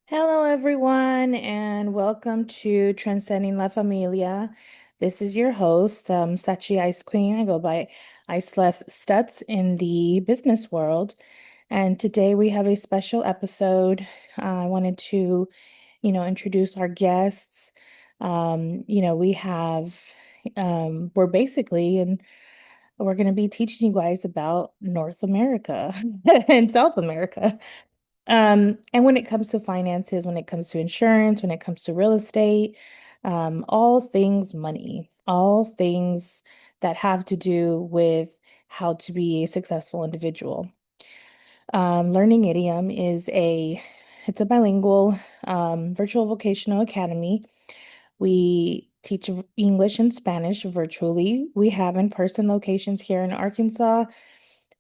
Hello, everyone, and welcome to Transcending La Familia. This is your host, Sachi Ice Queen. I go by Ice Leth Stutz in the business world. And today we have a special episode. I wanted to, introduce our guests. We have, we're basically, and we're going to be teaching you guys about North America and South America. And when it comes to finances, when it comes to insurance, when it comes to real estate, all things money, all things that have to do with how to be a successful individual. Learning Idiom it's a bilingual virtual vocational academy. We teach English and Spanish virtually. We have in-person locations here in Arkansas,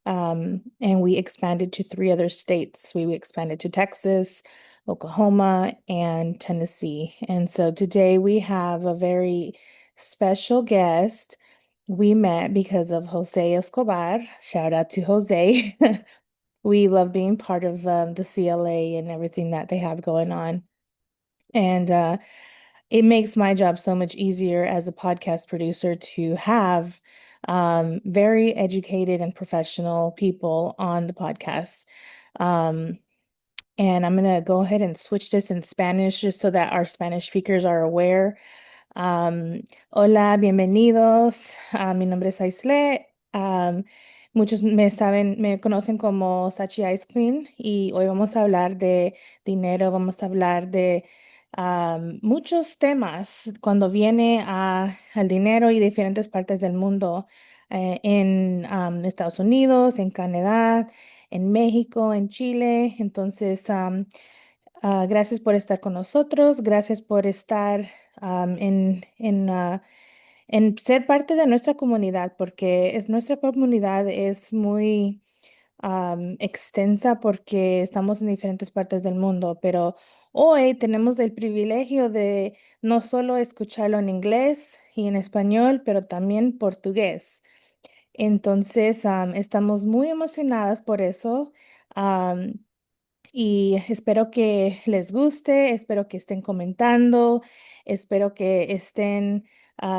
and we expanded to three other states. We expanded to Texas, Oklahoma, and Tennessee. And so today we have a very special guest. We met because of Jose Escobar. Shout out to Jose. We love being part of the CLA and everything that they have going on. And it makes my job so much easier as a podcast producer to have very educated and professional people on the podcast. Um, and I'm going to go ahead and switch this in Spanish just so that our Spanish speakers are aware. Um, Hola, bienvenidos. Mi nombre es Aisle. Muchos me conocen como Sachi Ice Queen y hoy vamos a hablar de dinero, vamos a hablar de muchos temas cuando viene al dinero y diferentes partes del mundo, en Estados Unidos, en Canadá, en México, en Chile. Entonces, gracias por estar con nosotros, gracias por estar en ser parte de nuestra comunidad, porque nuestra comunidad es muy extensa porque estamos en diferentes partes del mundo, pero hoy tenemos el privilegio de no solo escucharlo en inglés y en español, pero también portugués. Entonces, estamos muy emocionadas por eso. am, y espero que les guste, espero que estén comentando, espero que estén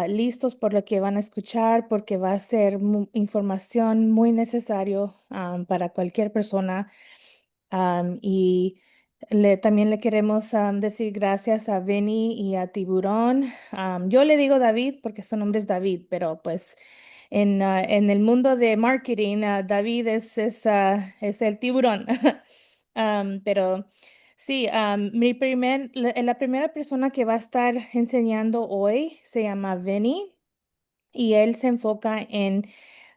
listos por lo que van a escuchar, porque va a ser información muy necesario para cualquier persona. Y también le queremos decir gracias a Vini y a Tiburon. Yo le digo David porque su nombre es David, pero pues en el mundo de marketing, David es el tiburón. Pero sí, la primera persona que va a estar enseñando hoy se llama Vinny y él se enfoca en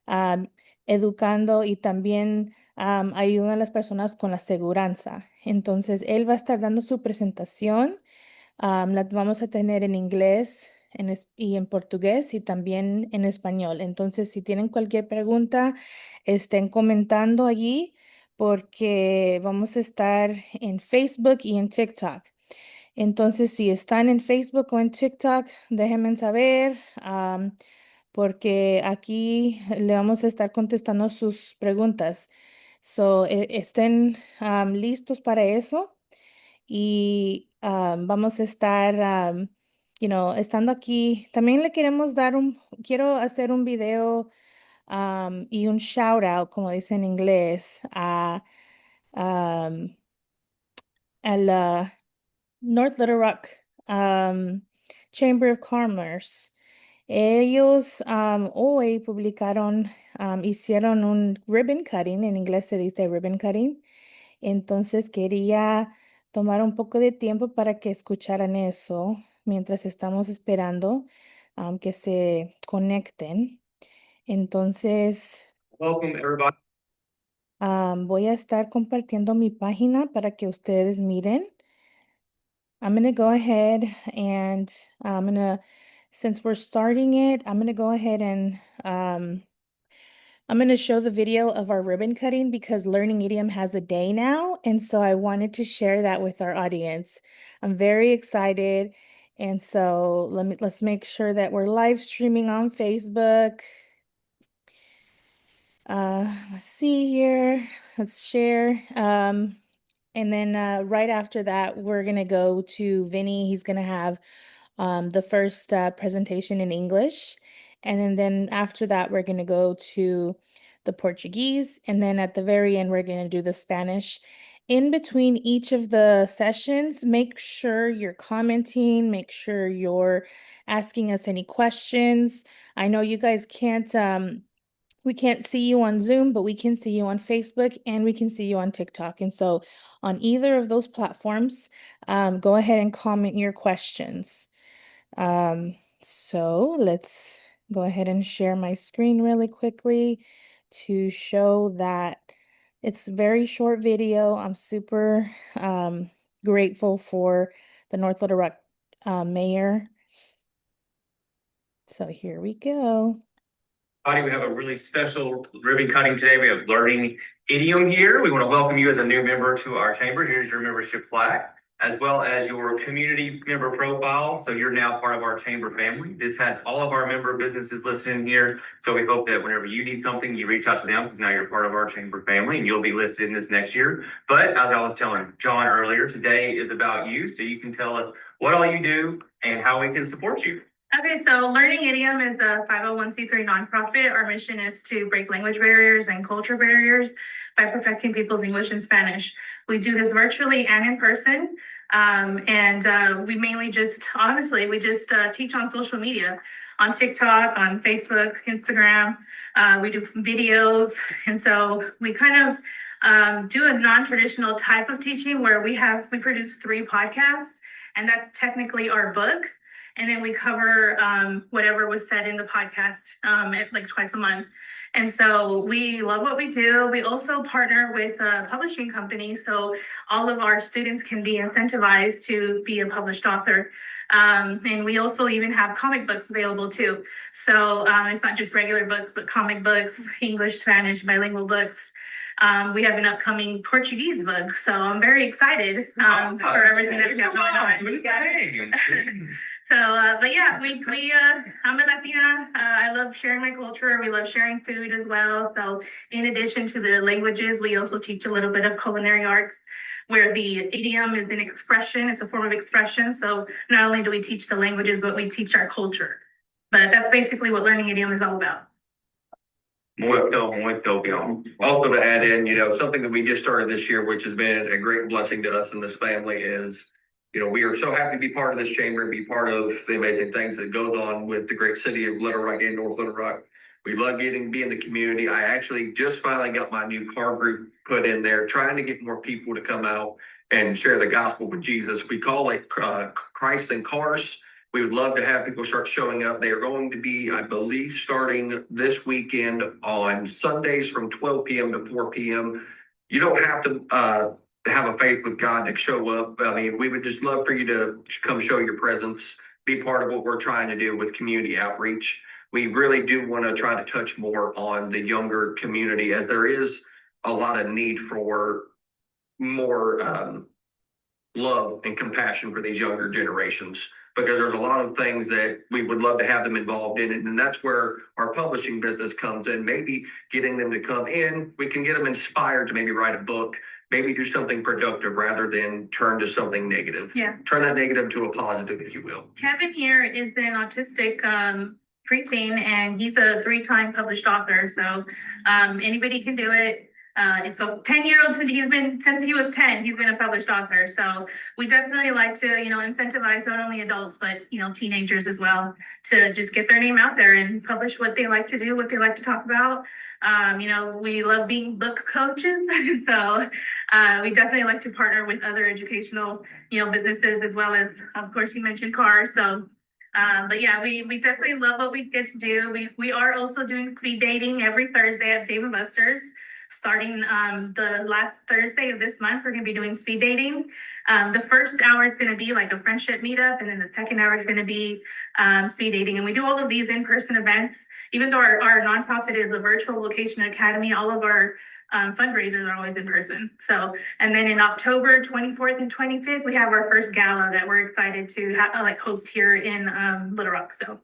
am, educando y también ayuda a las personas con la seguranza. Entonces, él va a estar dando su presentación. La vamos a tener en inglés y en portugués y también en español. Entonces, si tienen cualquier pregunta, estén comentando allí porque vamos a estar en Facebook y en TikTok. Entonces, si están en Facebook o en TikTok, déjenme saber, porque aquí le vamos a estar contestando sus preguntas. So, estén listos para eso y vamos a estar, estando aquí. También le queremos quiero hacer un video y un shout out, como dice en inglés, um, a la North Little Rock Chamber of Commerce. Ellos hoy publicaron, hicieron un ribbon cutting, en inglés se dice ribbon cutting. Entonces quería tomar un poco de tiempo para que escucharan eso mientras estamos esperando que se conecten. Entonces, welcome everybody. Voy a estar compartiendo mi página para que ustedes miren. I'm going to go ahead and since we're starting it, I'm going to go ahead and I'm going to show the video of our ribbon cutting because Learning Idiom has a day now. And so I wanted to share that with our audience. I'm very excited. And so let's make sure that we're live streaming on Facebook. Let's see here. Let's share. And then right after that, we're going to go to Vinny. He's going to have the first presentation in English. And then after that, we're going to go to the Portuguese. And then at the very end, we're going to do the Spanish. In between each of the sessions, make sure you're commenting, make sure you're asking us any questions. I know you guys can't, we can't see you on Zoom, but we can see you on Facebook and we can see you on TikTok. And so on either of those platforms, go ahead and comment your questions. So let's go ahead and share my screen really quickly to show that it's a very short video. I'm super grateful for the North Little Rock mayor. So here we go. We have a really special ribbon cutting today. We have learning idiom here. We want to welcome you as a new member to our chamber. Here's your membership plaque, as well as your community member profile. So you're now part of our chamber family. This has all of our member businesses listed in here. So we hope that whenever you need something, you reach out to them because now you're part of our chamber family and you'll be listed in this next year. But as I was telling John earlier, today is about you. So you can tell us what all you do and how we can support you. Okay, so Learning Idiom is a 501c3 nonprofit. Our mission is to break language barriers and culture barriers by perfecting people's English and Spanish. We do this virtually and in person. We mainly just, honestly, we just teach on social media, on TikTok, on Facebook, Instagram. We do videos. And so we kind of do a non-traditional type of teaching where we produce 3 podcasts, and that's technically our book. And then we cover whatever was said in the podcast like twice a month. And so we love what we do. We also partner with a publishing company, so all of our students can be incentivized to be a published author. And we also even have comic books available too. So it's not just regular books, but comic books, English, Spanish, bilingual books. We have an upcoming Portuguese book, so I'm very excited for everything that's going on. So, but yeah, I'm a Latina. I love sharing my culture. We love sharing food as well. So in addition to the languages, we also teach a little bit of culinary arts where the idiom is an expression. It's a form of expression. So not only do we teach the languages, but we teach our culture. But that's basically what Learning Idiom is all about. Muito bien. Also to add in, something that we just started this year, which has been a great blessing to us and this family is, we are so happy to be part of this chamber and be part of the amazing things that goes on with the great city of Little Rock and North Little Rock. We love be in the community. I actually just finally got my new car group put in there, trying to get more people to come out and share the gospel with Jesus. We call it Christ in Cars. We would love to have people start showing up. They are going to be, I believe, starting this weekend on Sundays from 12 p.m. to 4 p.m. You don't have to have a faith with God to show up. I mean, we would just love for you to come show your presence, be part of what we're trying to do with community outreach. We really do want to try to touch more on the younger community, as there is a lot of need for more love and compassion for these younger generations, because there's a lot of things that we would love to have them involved in. And that's where our publishing business comes in, maybe getting them to come in. We can get them inspired to maybe write a book, maybe do something productive rather than turn to something negative. Yeah. Turn that negative to a positive, if you will. Kevin here is an autistic preteen, and he's a 3-time published author. So anybody can do it. It's a 10-year-old, since he was 10, he's been a published author. So we definitely like to, incentivize not only adults, but, teenagers as well, to just get their name out there and publish what they like to do, what they like to talk about. We love being book coaches. So we definitely like to partner with other educational, businesses, as well as, of course, you mentioned cars. So but yeah, we definitely love what we get to do. We are also doing speed dating every Thursday at Dave & Buster's. Starting the last Thursday of this month, we're going to be doing speed dating. The first hour is going to be like a friendship meetup, and then the second hour is going to be speed dating. And we do all of these in-person events. Even though our nonprofit is a virtual vocation academy, all of our fundraisers are always in person. So, and then in October 24th and 25th, we have our first gala that we're excited to host here in Little Rock. So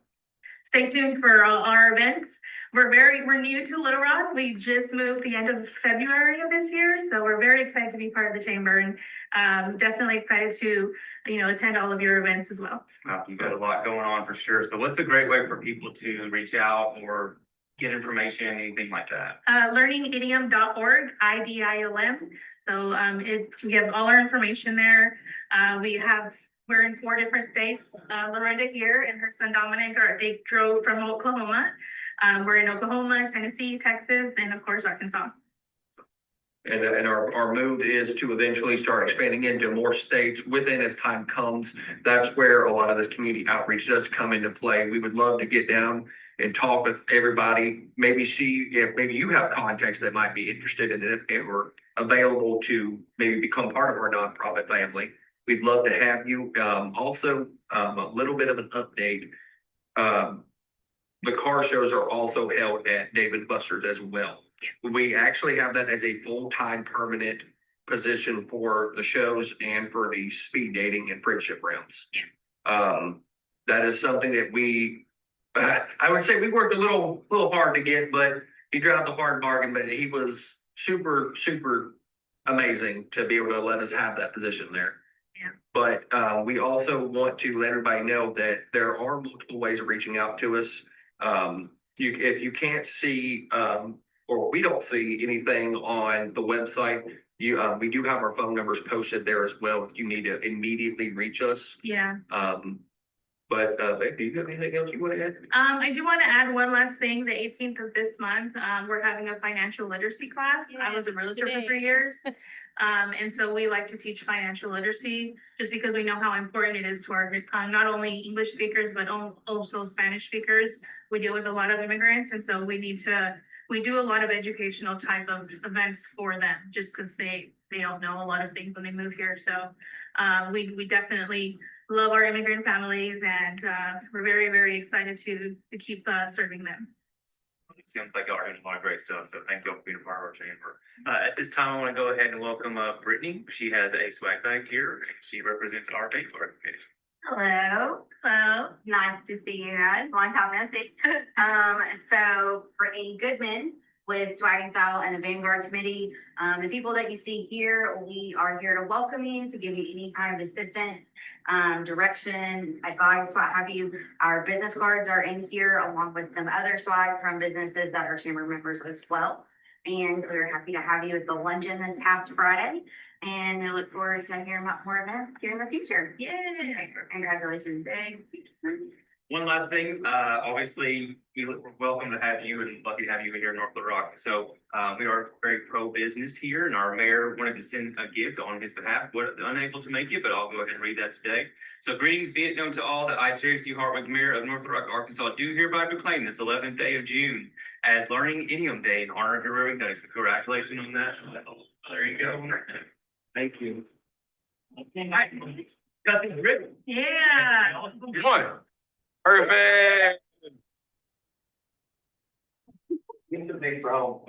stay tuned for all our events. we're new to Little Rock. We just moved the end of February of this year, so we're very excited to be part of the chamber, and definitely excited to attend all of your events as well. Wow, you've got a lot going on for sure. So what's a great way for people to reach out or get information, anything like that? Learningidiom.org, IDIOM. So we have all our information there. We're in 4 different states. Lorenda here and her son Dominic they drove from Oklahoma. We're in Oklahoma, Tennessee, Texas, and of course Arkansas. And our move is to eventually start expanding into more states within as time comes. That's where a lot of this community outreach does come into play. We would love to get down and talk with everybody, maybe see if maybe you have contacts that might be interested in it or available to maybe become part of our nonprofit family. We'd love to have you. Also, a little bit of an update. The car shows are also held at Dave & Buster's as well. We actually have that as a full-time permanent position for the shows and for the speed dating and friendship rounds. That is something that I would say we worked a little hard to get, but he dropped a hard bargain, but he was super, super amazing to be able to let us have that position there. Yeah. But we also want to let everybody know that there are multiple ways of reaching out to us. If you can't see or we don't see anything on the website, we do have our phone numbers posted there as well if you need to immediately reach us. Yeah. But do you have anything else you want to add? I do want to add one last thing. The 18th of this month, we're having a financial literacy class. Yeah, I was a realtor today. for 3 years. And so we like to teach financial literacy just because we know how important it is to our not only English speakers, but also Spanish speakers. We deal with a lot of immigrants. And so we do a lot of educational type of events for them just because they don't know a lot of things when they move here. So we definitely love our immigrant families, and we're very, very excited to keep serving them. It seems like y'all are doing a lot of great stuff, so thank y'all for being a part of our chamber. At this time, I want to go ahead and welcome Brittany. She has a swag bag here. She represents our Facebook organization. Hello. Nice to see you guys. Long time no see. So Brittany Goodman with Swag and Style and the Vanguard Committee. The people that you see here, we are here to welcome you, to give you any kind of assistance, direction, advice, what have you. Our business cards are in here along with some other swag from businesses that are chamber members as well. And we're happy to have you at the luncheon this past Friday. And we look forward to hearing about more events here in the future. Yay! Congratulations. One last thing, obviously, we're welcome to have you and lucky to have you here in North Little Rock. So we are very pro-business here, and our mayor wanted to send a gift on his behalf. We're unable to make it, but I'll go ahead and read that today. So greetings be it known to all that I, J.C. Hartwick, Mayor of North Little Rock, Arkansas, do hereby proclaim this 11th day of June as Learning Idiom Day in honor of your Reverend Gaby. So congratulations on that. There you go. Thank you. Got things written. Yeah. Come on. Perfect. Get the big bro.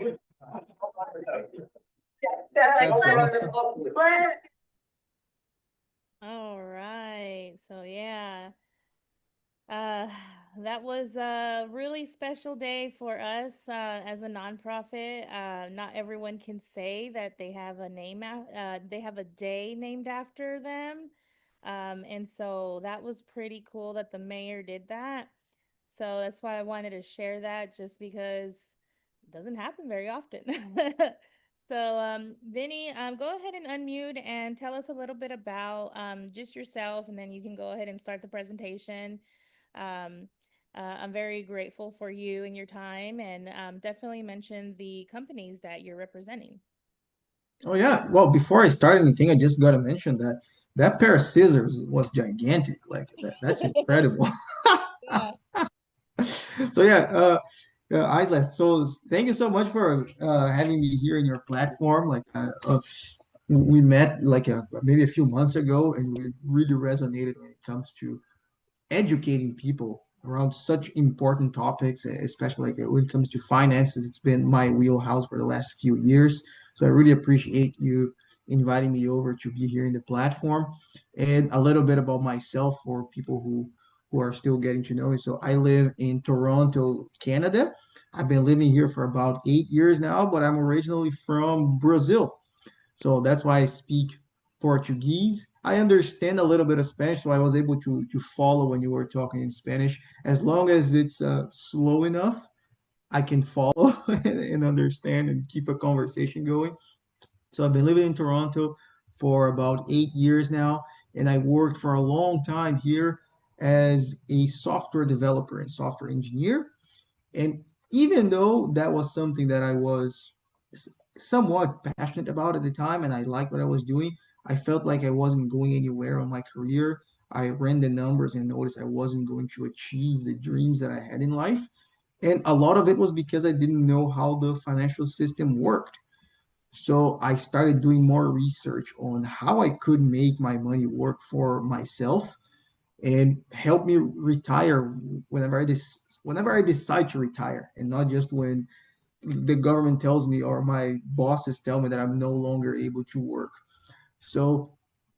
That's awesome. All right. So yeah. That was a really special day for us as a nonprofit. Not everyone can say that they have a they have a day named after them. And so that was pretty cool that the mayor did that. So that's why I wanted to share that, just because it doesn't happen very often. So, Vinny, go ahead and unmute and tell us a little bit about just yourself, and then you can go ahead and start the presentation. I'm very grateful for you and your time, and definitely mention the companies that you're representing. Oh yeah. Well, before I start anything, I just gotta mention that pair of scissors was gigantic. Like that's incredible. Yeah. So yeah, Isla. So thank you so much for having me here in your platform. Like we met like maybe a few months ago, and we really resonated when it comes to educating people around such important topics, especially like when it comes to finances. It's been my wheelhouse for the last few years. So I really appreciate you inviting me over to be here in the platform. And a little bit about myself for people who are still getting to know me. So I live in Toronto, Canada. I've been living here for about 8 years now, but I'm originally from Brazil. So that's why I speak Portuguese. I understand a little bit of Spanish, so I was able to follow when you were talking in Spanish. As long as it's slow enough, I can follow and understand and keep a conversation going. So I've been living in Toronto for about 8 years now, and I worked for a long time here as a software developer and software engineer. And even though that was something that I was somewhat passionate about at the time and I liked what I was doing, I felt like I wasn't going anywhere on my career. I ran the numbers and noticed I wasn't going to achieve the dreams that I had in life. And a lot of it was because I didn't know how the financial system worked. So I started doing more research on how I could make my money work for myself and help me retire whenever I decide to retire, and not just when the government tells me or my bosses tell me that I'm no longer able to work. So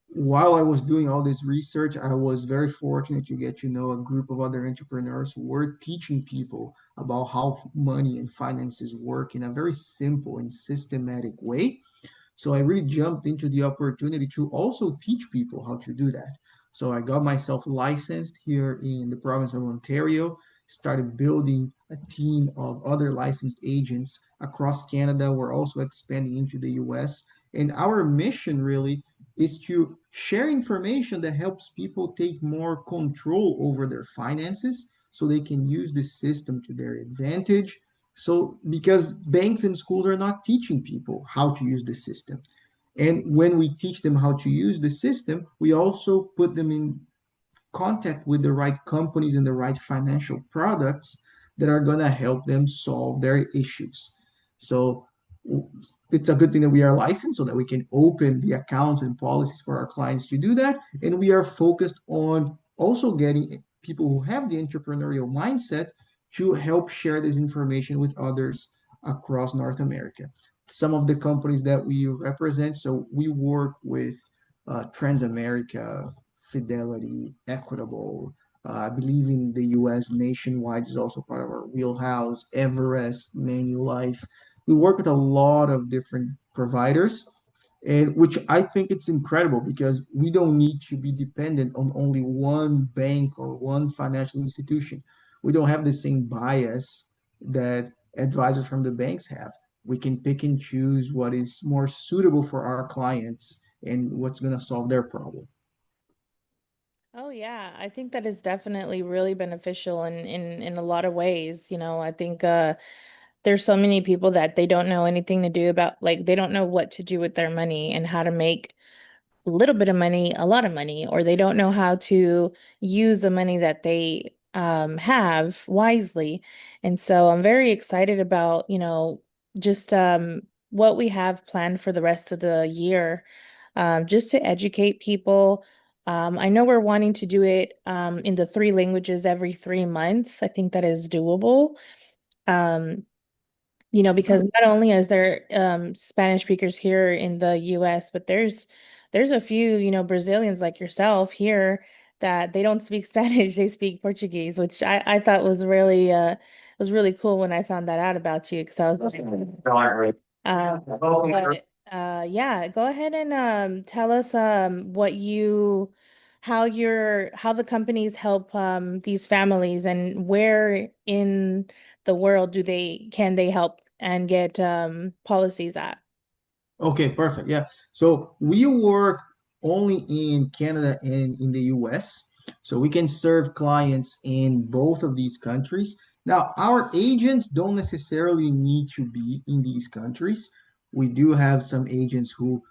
while I was doing all this research, I was very fortunate to get to know a group of other entrepreneurs who were teaching people about how money and finances work in a very simple and systematic way. So I really jumped into the opportunity to also teach people how to do that. So I got myself licensed here in the province of Ontario, started building a team of other licensed agents across Canada. We're also expanding into the US. And our mission really is to share information that helps people take more control over their finances so they can use the system to their advantage. So, because banks and schools are not teaching people how to use the system. And when we teach them how to use the system, we also put them in contact with the right companies and the right financial products that are going to help them solve their issues. So it's a good thing that we are licensed so that we can open the accounts and policies for our clients to do that. And we are focused on also getting people who have the entrepreneurial mindset to help share this information with others across North America. Some of the companies that we represent, so we work with Transamerica, Fidelity, Equitable. I believe in the US Nationwide is also part of our wheelhouse, Everest, Manulife. We work with a lot of different providers, and which I think it's incredible because we don't need to be dependent on only one bank or one financial institution. We don't have the same bias that advisors from the banks have. We can pick and choose what is more suitable for our clients and what's going to solve their problem. Oh yeah, I think that is definitely really beneficial in a lot of ways. I think there's so many people that they don't know anything to do about, like, they don't know what to do with their money and how to make a little bit of money, a lot of money, or they don't know how to use the money that they have wisely. And so I'm very excited about, just what we have planned for the rest of the year, just to educate people. I know we're wanting to do it in the three languages every 3 months. I think that is doable. Um, because not only is there Spanish speakers here in the US, but there's a few, Brazilians like yourself here that they don't speak Spanish, they speak Portuguese, which I thought was really cool when I found that out about you because I was like, but yeah, go ahead and tell us how the companies help these families, and where in the world can they help and get policies at? Okay, perfect. Yeah. So we work only in Canada and in the US. So we can serve clients in both of these countries. Now, our agents don't necessarily need to be in these countries. We do have some agents who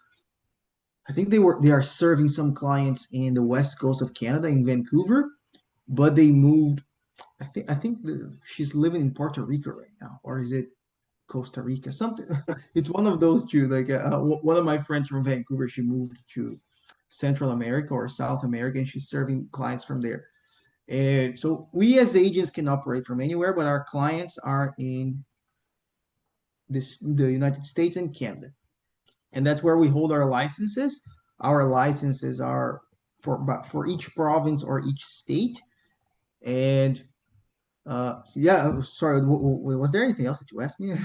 I think they are serving some clients in the west coast of Canada in Vancouver, but they moved. She's living in Puerto Rico right now, or is it Costa Rica, something. It's one of those two. Like one of my friends from Vancouver, she moved to Central America or South America, and she's serving clients from there. And so we as agents can operate from anywhere, but our clients are in the United States and Canada, and that's where we hold our licenses. Our licenses are for each province or each state, and Yeah, sorry, was there anything else that you asked me? I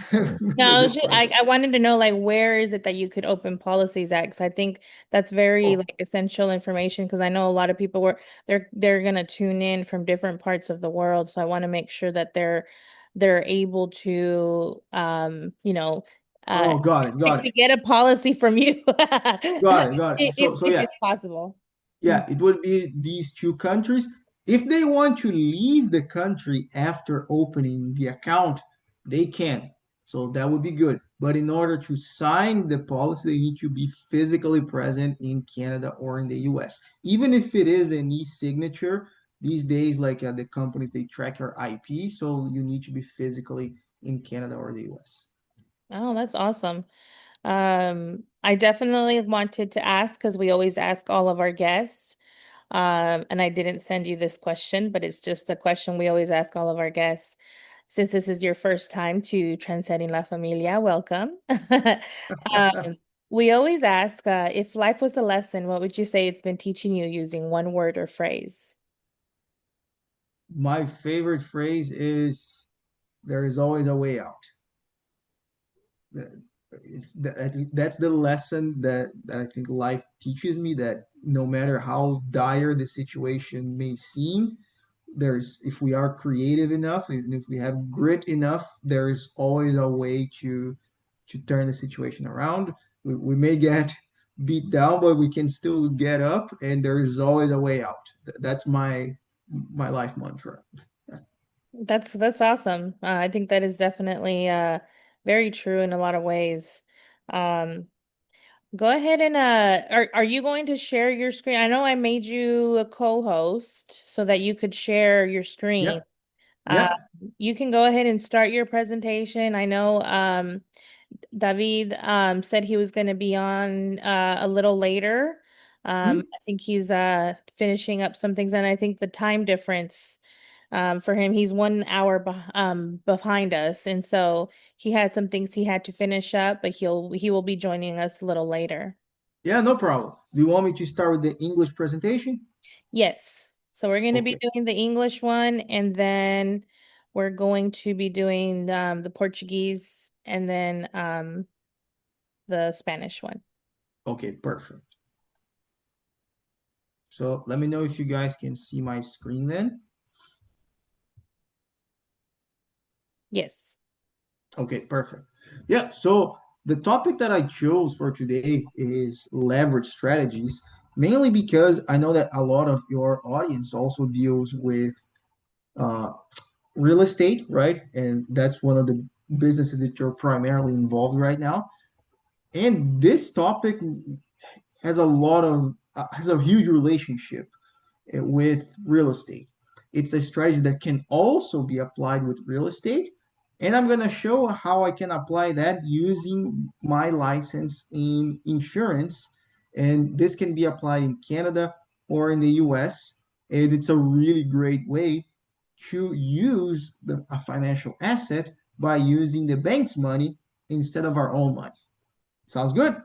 No, remember this part. I wanted to know like where is it that you could open policies at? Because I think that's very Oh, like essential information because I know a lot of people were they're gonna tune in from different parts of the world. So I want to make sure that they're able to uh oh, got it, got to it, get a policy from you got it, got it. So if yeah, it's possible. yeah, it would be these two countries. If they want to leave the country after opening the account, they can. So that would be good. But in order to sign the policy, they need to be physically present in Canada or in the US. Even if it is an e-signature, these days, like the companies, they track your IP. So you need to be physically in Canada or the US. Oh, that's awesome. I definitely wanted to ask because we always ask all of our guests. And I didn't send you this question, but it's just a question we always ask all of our guests. Since this is your first time to Transcending La Familia, welcome. Um, we always ask, if life was a lesson, what would you say it's been teaching you using one word or phrase? My favorite phrase is there is always a way out. That's the lesson that I think life teaches me, that no matter how dire the situation may seem, there's if we are creative enough, and if we have grit enough, there is always a way to turn the situation around. We may get beat down, but we can still get up, and there is always a way out. That's my life mantra. That's awesome. I think that is definitely very true in a lot of ways. Um, Go ahead and are you going to share your screen? I know I made you a co-host so that you could share your Yeah, screen. Uh, yeah. you can go ahead and start your presentation. I know David said he was going to be on a little later. Hmm? I think he's finishing up some things, and I think the time difference for him, he's 1 hour behind us, and so he had some things he had to finish up, but he will be joining us a little later. Yeah, no problem. Do you want me to start with the English presentation? Yes. So we're going to be Okay. doing the English one, and then we're going to be doing the Portuguese, and then the Spanish one. Okay, perfect. So let me know if you guys can see my screen then. Yes. Okay, perfect. Yeah, so the topic that I chose for today is leverage strategies, mainly because I know that a lot of your audience also deals with uh, real estate, right? And that's one of the businesses that you're primarily involved right now. And this topic has a huge relationship with real estate. It's a strategy that can also be applied with real estate. And I'm going to show how I can apply that using my license in insurance. And this can be applied in Canada or in the US. And it's a really great way to use a financial asset by using the bank's money instead of our own money. Sounds good?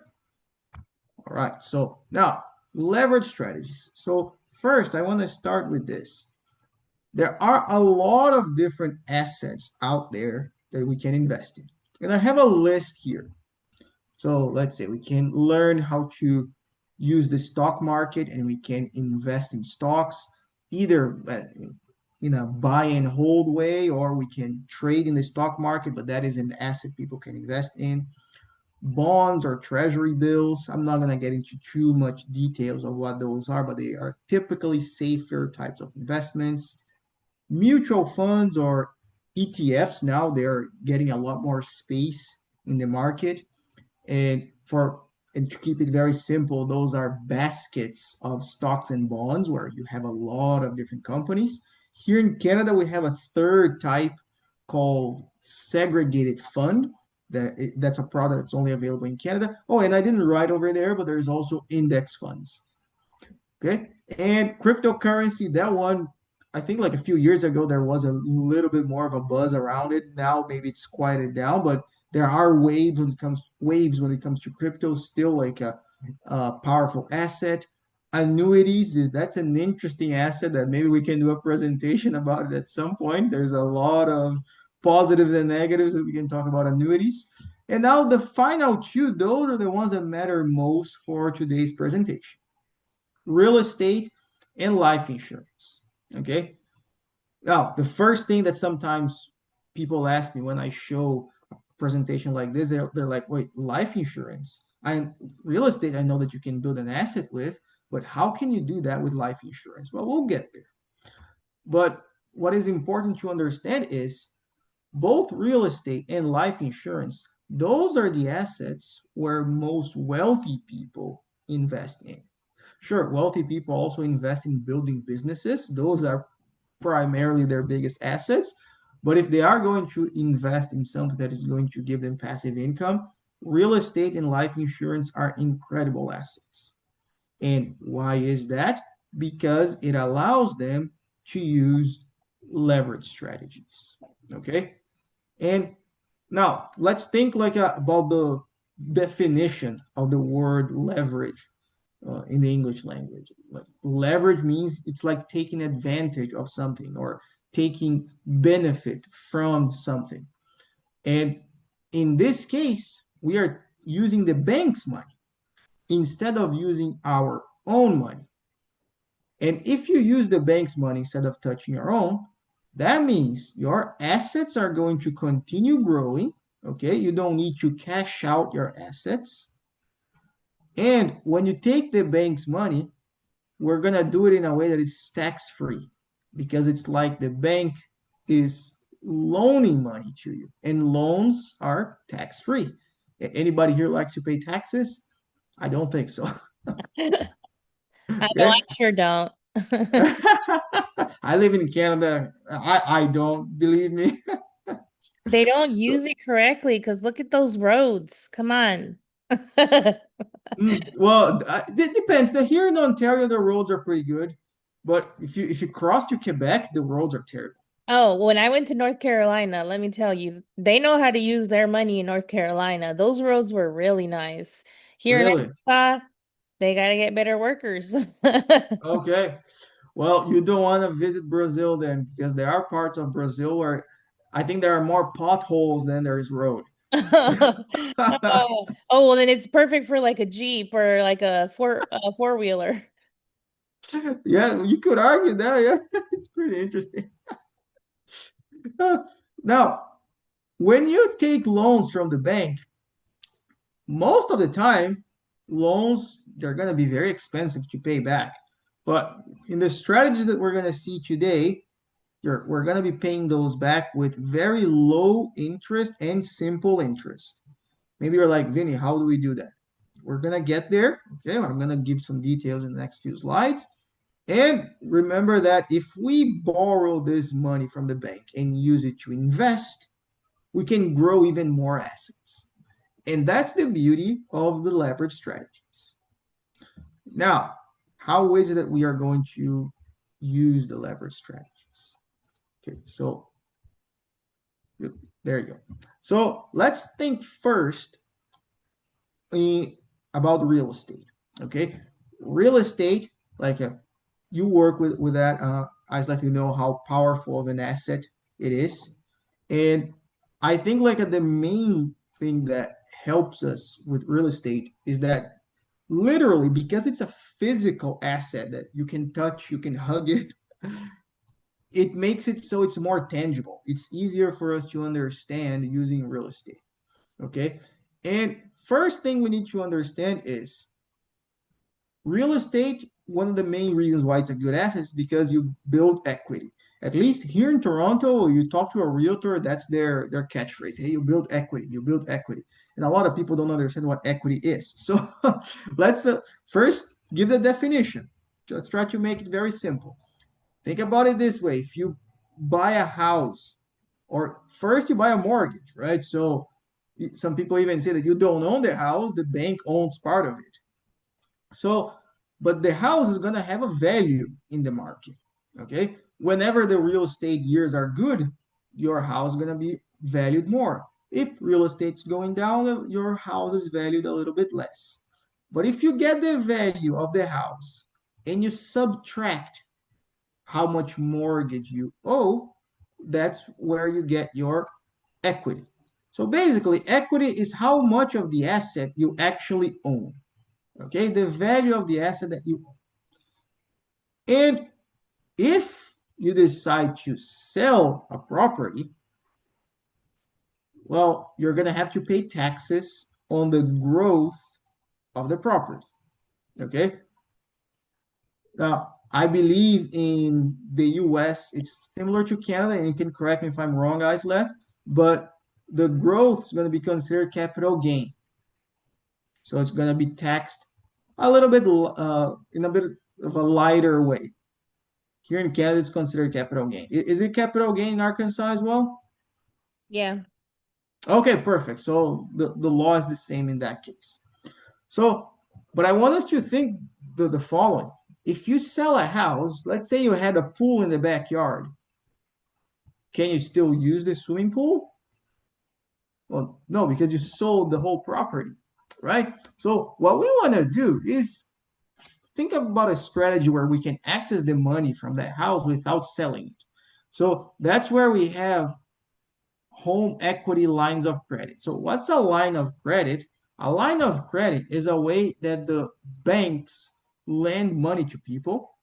All right, so now leverage strategies. So first, I want to start with this. There are a lot of different assets out there that we can invest in. And I have a list here. So let's say we can learn how to use the stock market and we can invest in stocks, either in a buy and hold way, or we can trade in the stock market, but that is an asset people can invest in. Bonds or treasury bills. I'm not going to get into too much details of what those are, but they are typically safer types of investments. Mutual funds or ETFs, now they're getting a lot more space in the market. And to keep it very simple, those are baskets of stocks and bonds where you have a lot of different companies. Here in Canada, we have a third type called segregated fund. That's a product that's only available in Canada. Oh, and I didn't write over there, but there's also index funds. Okay. And cryptocurrency, that one, I think like a few years ago, there was a little bit more of a buzz around it. Now maybe it's quieted down, but there are waves when it comes to crypto, still like a powerful asset. annuities that's an interesting asset that maybe we can do a presentation about it at some point. There's a lot of positives and negatives that we can talk about annuities. And now the final two, those are the ones that matter most for today's presentation: real estate and life insurance. Okay. Now, the first thing that sometimes people ask me when I show a presentation like this, they're like, wait, life insurance? Real estate, I know that you can build an asset with, but how can you do that with life insurance? Well, we'll get there. But what is important to understand is both real estate and life insurance, those are the assets where most wealthy people invest in. Sure, wealthy people also invest in building businesses. Those are primarily their biggest assets. But if they are going to invest in something that is going to give them passive income, real estate and life insurance are incredible assets. And why is that? Because it allows them to use leverage strategies. Okay. And now let's think about the definition of the word leverage in the English language. Like, leverage means it's like taking advantage of something or taking benefit from something. And in this case, we are using the bank's money instead of using our own money. And if you use the bank's money instead of touching your own, that means your assets are going to continue growing. Okay, you don't need to cash out your assets. And when you take the bank's money, we're going to do it in a way that is tax free, because it's like the bank is loaning money to you, and loans are tax free. Anybody here likes to pay taxes? I don't think so. I know, Okay. I sure don't. I live in Canada. I don't, believe me. They don't use it correctly because look at those roads. Come on. Well, it depends. Now, here in Ontario, the roads are pretty good, but if you cross to Quebec, the roads are terrible. Oh, when I went to North Carolina, let me tell you, they know how to use their money in North Carolina. Those roads were really nice. Here in Really? Arkansas, they got to get better workers. Okay. Well, you don't want to visit Brazil then, because there are parts of Brazil where I think there are more potholes than there is road. Oh, oh, well, then it's perfect for like a Jeep or like a four-wheeler. Yeah, you could argue that. Yeah, it's pretty interesting. Now, when you take loans from the bank, most of the time, loans, they're going to be very expensive to pay back. But in the strategies that we're going to see today, we're going to be paying those back with very low interest and simple interest. Maybe you're like, Vinny, how do we do that? We're going to get there. Okay, I'm going to give some details in the next few slides. And remember that if we borrow this money from the bank and use it to invest, we can grow even more assets. And that's the beauty of the leverage strategies. Now, how is it that we are going to use the leverage strategies? Okay, so there you go. So let's think first about real estate. Okay, real estate, you work with that. I just let you know how powerful of an asset it is, and I think the main thing that helps us with real estate is that literally, because it's a physical asset that you can touch, you can hug it, it makes it so it's more tangible. It's easier for us to understand using real estate. Okay. And first thing we need to understand is real estate. One of the main reasons why it's a good asset is because you build equity. At least here in Toronto, you talk to a realtor, that's their catchphrase. Hey, you build equity, you build equity. And a lot of people don't understand what equity is. So let's first give the definition. Let's try to make it very simple. Think about it this way. If you buy a house, or first you buy a mortgage, right? So some people even say that you don't own the house, the bank owns part of it. So, but the house is going to have a value in the market, okay? Whenever the real estate years are good, your house is going to be valued more. If real estate's going down, your house is valued a little bit less. But if you get the value of the house and you subtract how much mortgage you owe, that's where you get your equity. So basically, equity is how much of the asset you actually own. Okay, the value of the asset that you own. And if you decide to sell a property, well, you're going to have to pay taxes on the growth of the property. Okay. Now, I believe in the US, it's similar to Canada, and you can correct me if I'm wrong, guys, left, but the growth is going to be considered capital gain. So it's going to be taxed a little bit in a bit of a lighter way. Here in Canada, it's considered capital gain. Is it capital gain in Arkansas as well? Yeah. Okay, perfect. So the law is the same in that case. So, but I want us to think the following. If you sell a house, let's say you had a pool in the backyard, can you still use the swimming pool? Well, no, because you sold the whole property, right? So what we want to do is think about a strategy where we can access the money from that house without selling it. So that's where we have home equity lines of credit. So what's a line of credit? A line of credit is a way that the banks lend money to people,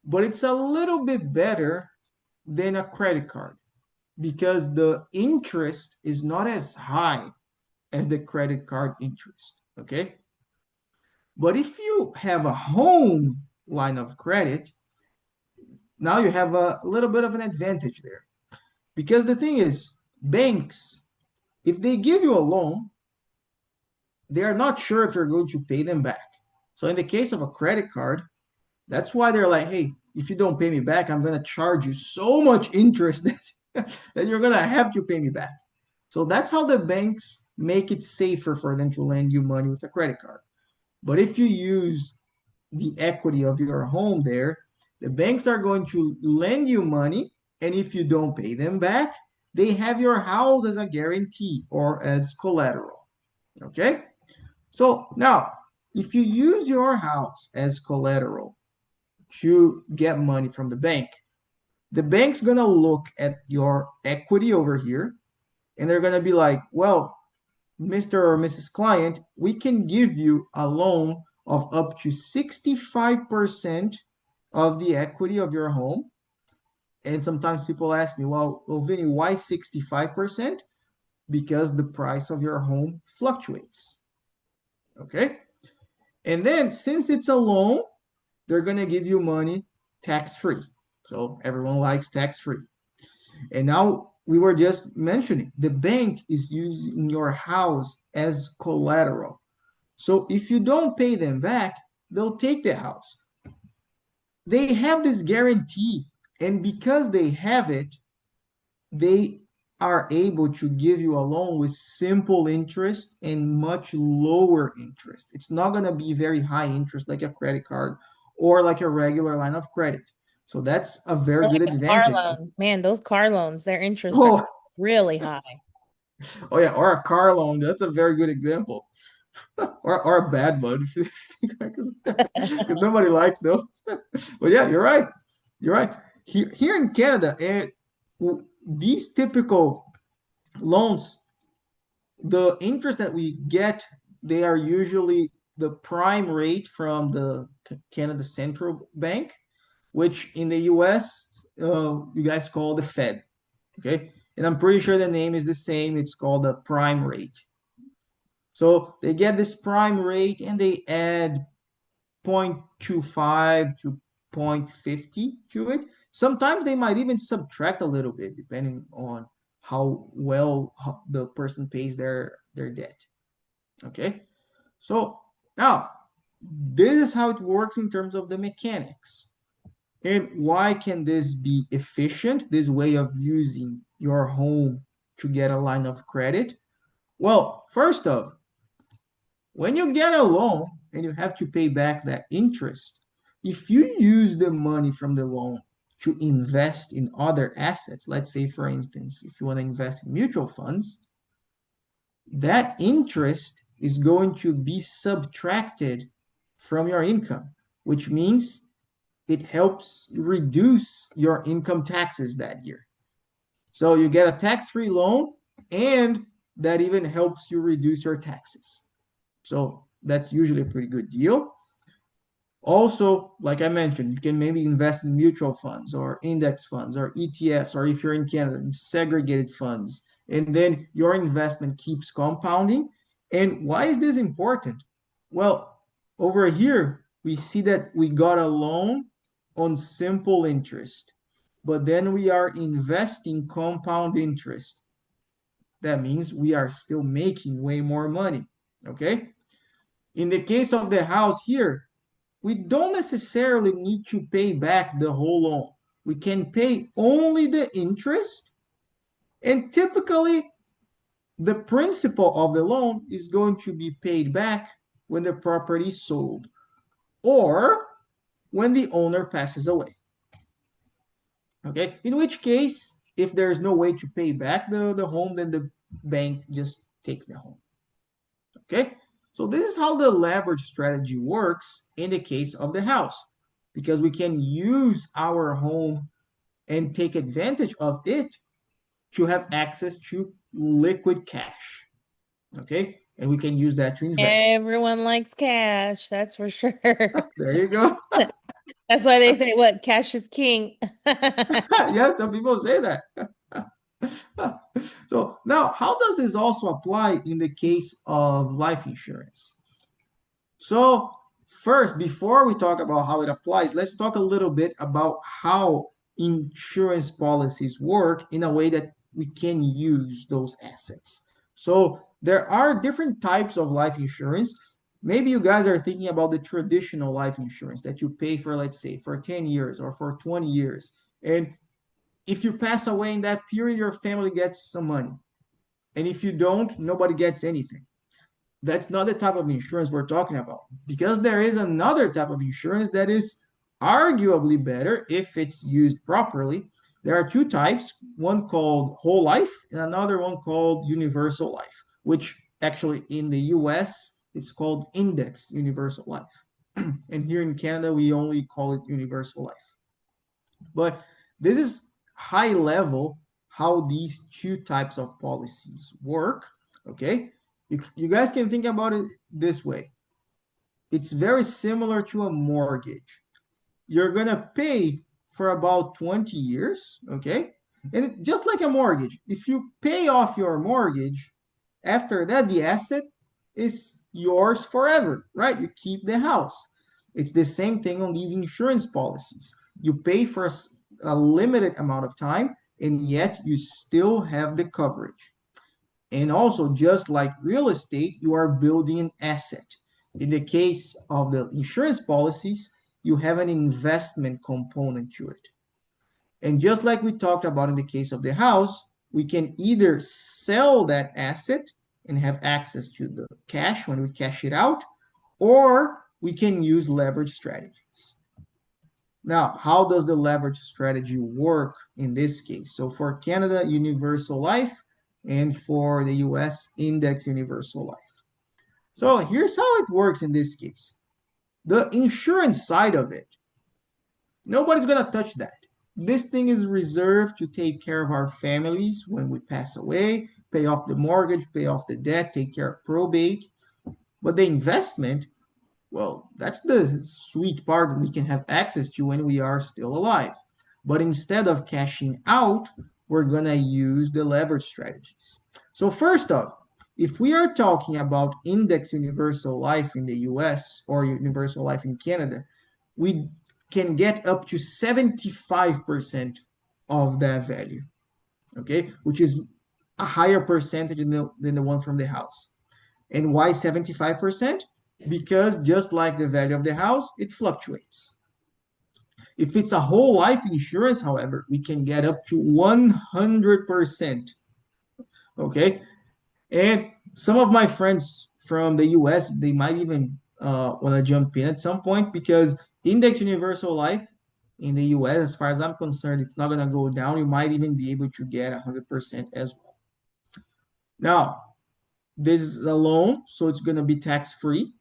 but it's a little bit better than a credit card because the interest is not as high as the credit card interest, okay? But if you have a home line of credit, now you have a little bit of an advantage there. Because the thing is, banks, if they give you a loan, they are not sure if you're going to pay them back. So in the case of a credit card, that's why they're like, hey, if you don't pay me back, I'm going to charge you so much interest that you're going to have to pay me back. So that's how the banks make it safer for them to lend you money with a credit card. But if you use the equity of your home there, the banks are going to lend you money. And if you don't pay them back, they have your house as a guarantee or as collateral. Okay? So now, if you use your house as collateral to get money from the bank's going to look at your equity over here and they're going to be like, well, Mr. or Mrs. Client, we can give you a loan of up to 65% of the equity of your home. And sometimes people ask me, well, Vini, why 65%? Because the price of your home fluctuates. Okay? And then since it's a loan, they're going to give you money tax-free. So everyone likes tax-free. And now we were just mentioning the bank is using your house as collateral. So if you don't pay them back, they'll take the house. They have this guarantee. And because they have it, they are able to give you a loan with simple interest and much lower interest. It's not going to be very high interest like a credit card or like a regular line of credit. So that's a very good advantage. Car loan. Man, those car loans, their interest Oh, are really high. oh yeah, or a car loan. That's a very good example. Or a bad one, because nobody likes those. But yeah, you're right. You're right. Here in Canada, and these typical loans, the interest that we get, they are usually the prime rate from the Canada Central Bank, which in the US, you guys call the Fed. Okay. And I'm pretty sure the name is the same. It's called the prime rate. So they get this prime rate and they add 0.25 to 0.50 to it. Sometimes they might even subtract a little bit depending on how well the person pays their debt. Okay. So now this is how it works in terms of the mechanics. And why can this be efficient, this way of using your home to get a line of credit? Well, first off, when you get a loan and you have to pay back that interest, if you use the money from the loan to invest in other assets, let's say, for instance, if you want to invest in mutual funds, that interest is going to be subtracted from your income. which means it helps reduce your income taxes that year. So you get a tax-free loan, and that even helps you reduce your taxes. So that's usually a pretty good deal. Also, like I mentioned, you can maybe invest in mutual funds or index funds or ETFs, or if you're in Canada, in segregated funds. And then your investment keeps compounding. And why is this important? Well, over here, we see that we got a loan on simple interest, but then we are investing compound interest. That means we are still making way more money. Okay? In the case of the house here, we don't necessarily need to pay back the whole loan. We can pay only the interest, and typically the principal of the loan is going to be paid back when the property is sold or when the owner passes away. Okay, in which case, if there's no way to pay back the home, then the bank just takes the home. Okay, so this is how the leverage strategy works in the case of the house, because we can use our home and take advantage of it to have access to liquid cash. Okay, and we can use that to invest. Everyone likes cash, that's for sure. There you go. That's why they say, what, cash is king. Yeah, some people say that. So now, how does this also apply in the case of life insurance? So first, before we talk about how it applies, let's talk a little bit about how insurance policies work in a way that we can use those assets. So there are different types of life insurance. Maybe you guys are thinking about the traditional life insurance that you pay for, let's say, for 10 years or for 20 years. And if you pass away in that period, your family gets some money. And if you don't, nobody gets anything. That's not the type of insurance we're talking about, because there is another type of insurance that is arguably better if it's used properly. There are two types, one called whole life and another one called universal life, which actually in the US, it's called index universal life. And here in Canada, we only call it universal life. But this is high level how these two types of policies work, okay? You guys can think about it this way. It's very similar to a mortgage. You're going to pay for about 20 years, okay? And just like a mortgage, if you pay off your mortgage, after that, the asset is yours forever, right? You keep the house. It's the same thing on these insurance policies. You pay for a limited amount of time, and yet you still have the coverage. And also, just like real estate, you are building an asset. In the case of the insurance policies, you have an investment component to it. And just like we talked about in the case of the house, we can either sell that asset and have access to the cash when we cash it out, or we can use leverage strategies. Now, how does the leverage strategy work in this case? So for Canada, universal life, and for the US, index universal life. So here's how it works in this case. The insurance side of it, nobody's going to touch that. This thing is reserved to take care of our families when we pass away, pay off the mortgage, pay off the debt, take care of probate. But the investment, well, that's the sweet part that we can have access to when we are still alive. But instead of cashing out, we're going to use the leverage strategies. So first off, if we are talking about index universal life in the US or universal life in Canada, we can get up to 75% of that value, okay? Which is a higher percentage than the one from the house. And why 75%? Because just like the value of the house, it fluctuates. If it's a whole life insurance, however, we can get up to 100%. Okay. And some of my friends from the US, they might even want to jump in at some point, because index universal life in the US, as far as I'm concerned, it's not going to go down. You might even be able to get 100% as well. Now, this is a loan, so it's going to be tax-free.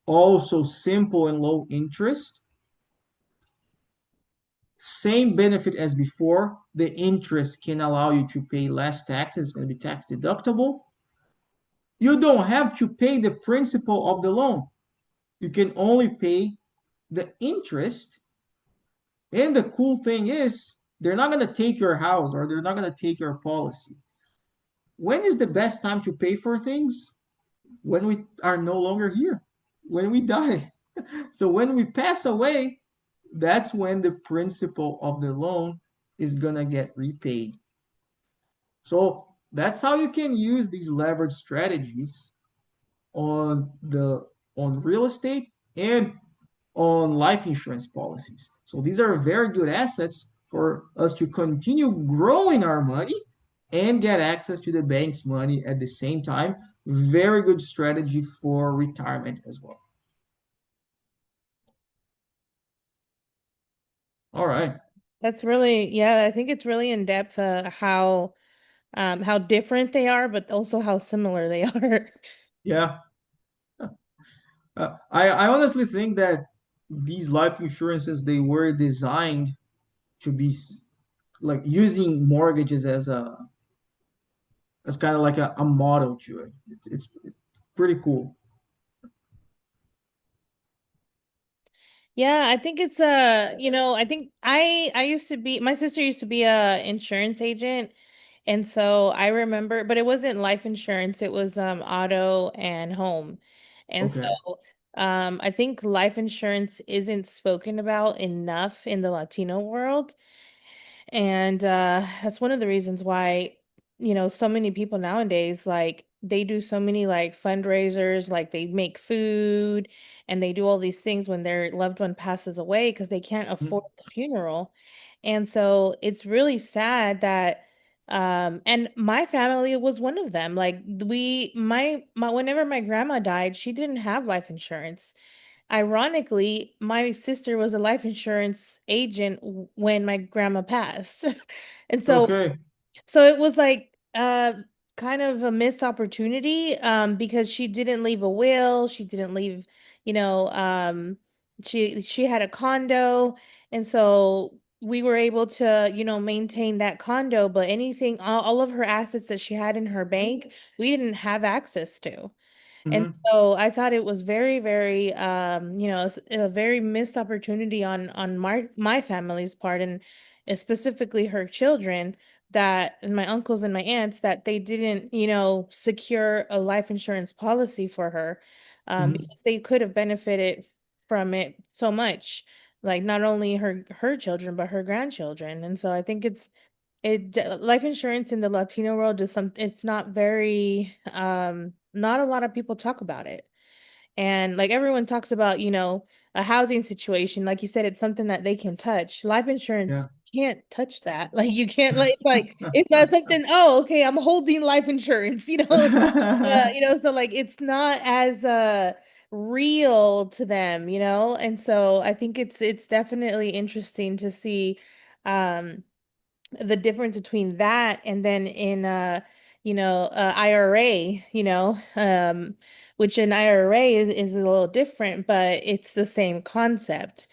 also simple and low interest. Same benefit as before. The interest can allow you to pay less taxes. It's going to be tax deductible. You don't have to pay the principal of the loan. You can only pay the interest. And the cool thing is, they're not going to take your house or they're not going to take your policy. When is the best time to pay for things? When we are no longer here, when we die. So when we pass away, that's when the principal of the loan is going to get repaid. So that's how you can use these leverage strategies on the on real estate and on life insurance policies. So these are very good assets for us to continue growing our money and get access to the bank's money at the same time. Very good strategy for retirement as well. All right. That's really, yeah, I think it's really in depth how different they are, but also how similar they are. Yeah. I honestly think that these life insurances, they were designed to be like using mortgages as kind of like a model to it. It's pretty cool. Yeah, I think it's I think I used to be my sister used to be a insurance agent, and so I remember, but it wasn't life insurance, it was auto and home. And so Okay. I think life insurance isn't spoken about enough in the Latino world. And that's one of the reasons why, so many people nowadays, like they do so many like fundraisers, like they make food and they do all these things when their loved one passes away because they can't afford Mhm. the funeral. And so it's really sad that and my family was one of them. Like my whenever my grandma died, she didn't have life insurance. Ironically, my sister was a life insurance agent when my grandma passed. And Okay. so it was like kind of a missed opportunity because she didn't leave a will, she didn't leave, you know, she had a condo, and so we were able to, maintain that condo, but anything all of her assets that she had in her bank, we didn't have access to. And Hmm. so I thought it was very, very, a very missed opportunity on my family's part, and specifically her children, that and my uncles and my aunts, that they didn't, secure a life insurance policy for her, Hmm. because they could have benefited from it so much, like not only her children but her grandchildren. And so I think life insurance in the Latino world is it's not very not a lot of people talk about it. And like everyone talks about, a housing situation, like you said, it's something that they can touch. Life insurance Yeah. can't touch that. Like you can't, like it's not something, oh, okay, I'm holding life insurance, so like it's not as real to them, And so I think it's definitely interesting to see um the difference between that and then in IRA, which an IRA is a little different, but it's the same concept.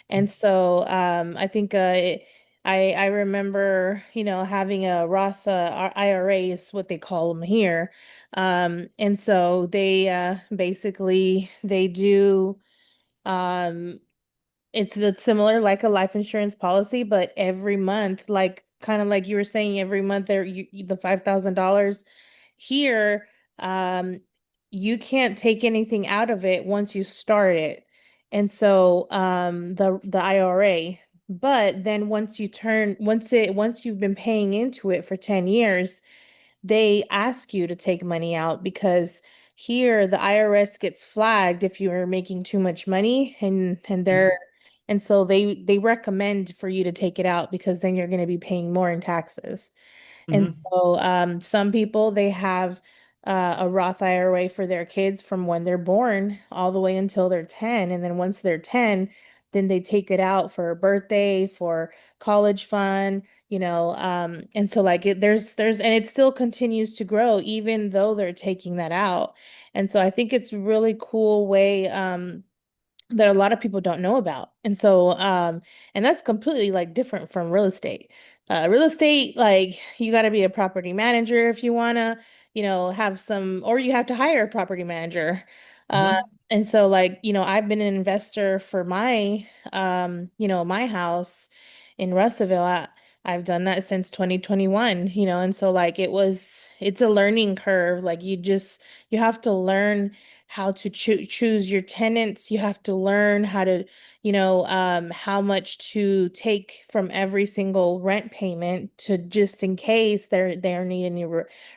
And so I think I remember, having a Roth IRA is what they call them here. And so they basically they do um it's similar like a life insurance policy, but every month, like kind of like you were saying, every month the $5,000 here, um, you can't take anything out of it once you start it. And so the IRA, but then once you've been paying into it for 10 years, they ask you to take money out because here the IRS gets flagged if you're making too much money, and so they recommend for you to take it out because then you're going to be paying more in taxes. And Hmm. so some people, they have a Roth IRA for their kids from when they're born all the way until they're 10, and then once they're 10, then they take it out for a birthday, for college fund, and so like and it still continues to grow even though they're taking that out. And so I think it's a really cool way that a lot of people don't know about. And so, and that's completely like different from real estate. Real estate, like you got to be a property manager if you want to, have some, or you have to hire a property manager. Uh, Mhm. and so like, I've been an investor for my house in Russellville. I've done that since 2021, and so like it's a learning curve. Like you have to learn how to choose your tenants. You have to learn how to, how much to take from every single rent payment to just in case they're needing any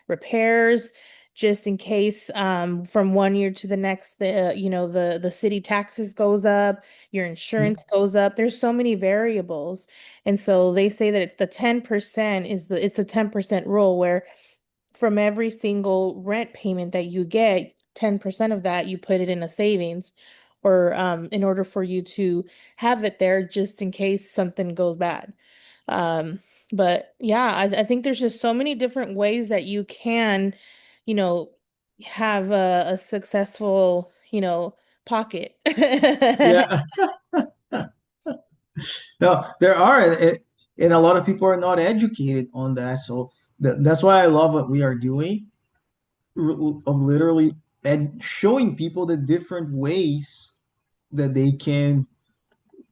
repairs, just in case from one year to the next, the city taxes goes up, your insurance goes up. There's so many variables. And so they say that it's the 10% it's a 10% rule where from every single rent payment that you get, 10% of that you put it in a savings or in order for you to have it there just in case something goes bad. Um, but yeah, I think there's just so many different ways that you can, you know, have a successful, pocket. Yeah. No, there are, and a lot of people are not educated on that. So that's why I love what we are doing, of literally and showing people the different ways that they can,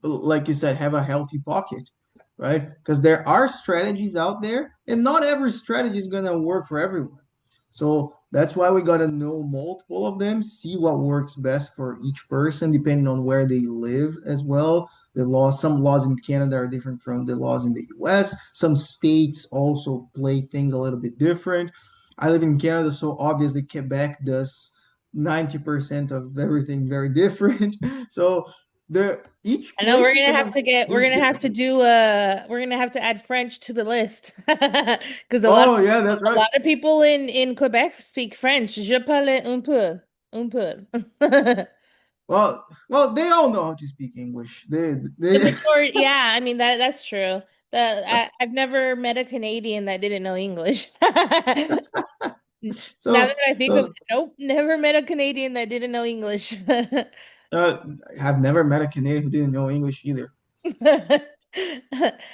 like you said, have a healthy pocket, right? Because there are strategies out there, and not every strategy is gonna work for everyone. So that's why we gotta know multiple of them, see what works best for each person, depending on where they live as well. Some laws in Canada are different from the laws in the US. Some states also play things a little bit different. I live in Canada, so obviously Quebec does 90% of everything very different. So each I know place is gonna we're do gonna have to differently. we're gonna have to add French to the list because Oh yeah, that's a right. lot of people in Quebec speak French. Je parle un peu, un peu. Well, they all know how to speak English. The They majority, yeah, I mean that's true. I've never met a Canadian that didn't know English. Now so that I think of it, so nope, never met a Canadian that didn't know English. uh, I've never met a Canadian who didn't know English either.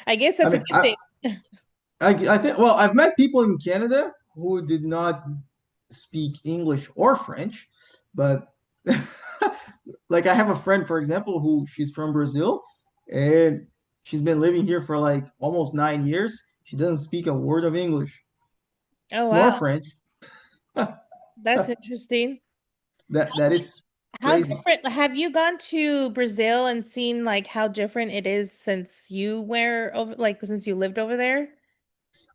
I guess I that's a mean, good thing. I think, well, I've met people in Canada who did not speak English or French, but like I have a friend, for example, who she's from Brazil, and she's been living here for like almost 9 years. She doesn't speak a word of English Oh nor wow, French. that's interesting. That is How crazy. different have you gone to Brazil and seen like how different it is since you were over like since you lived over there?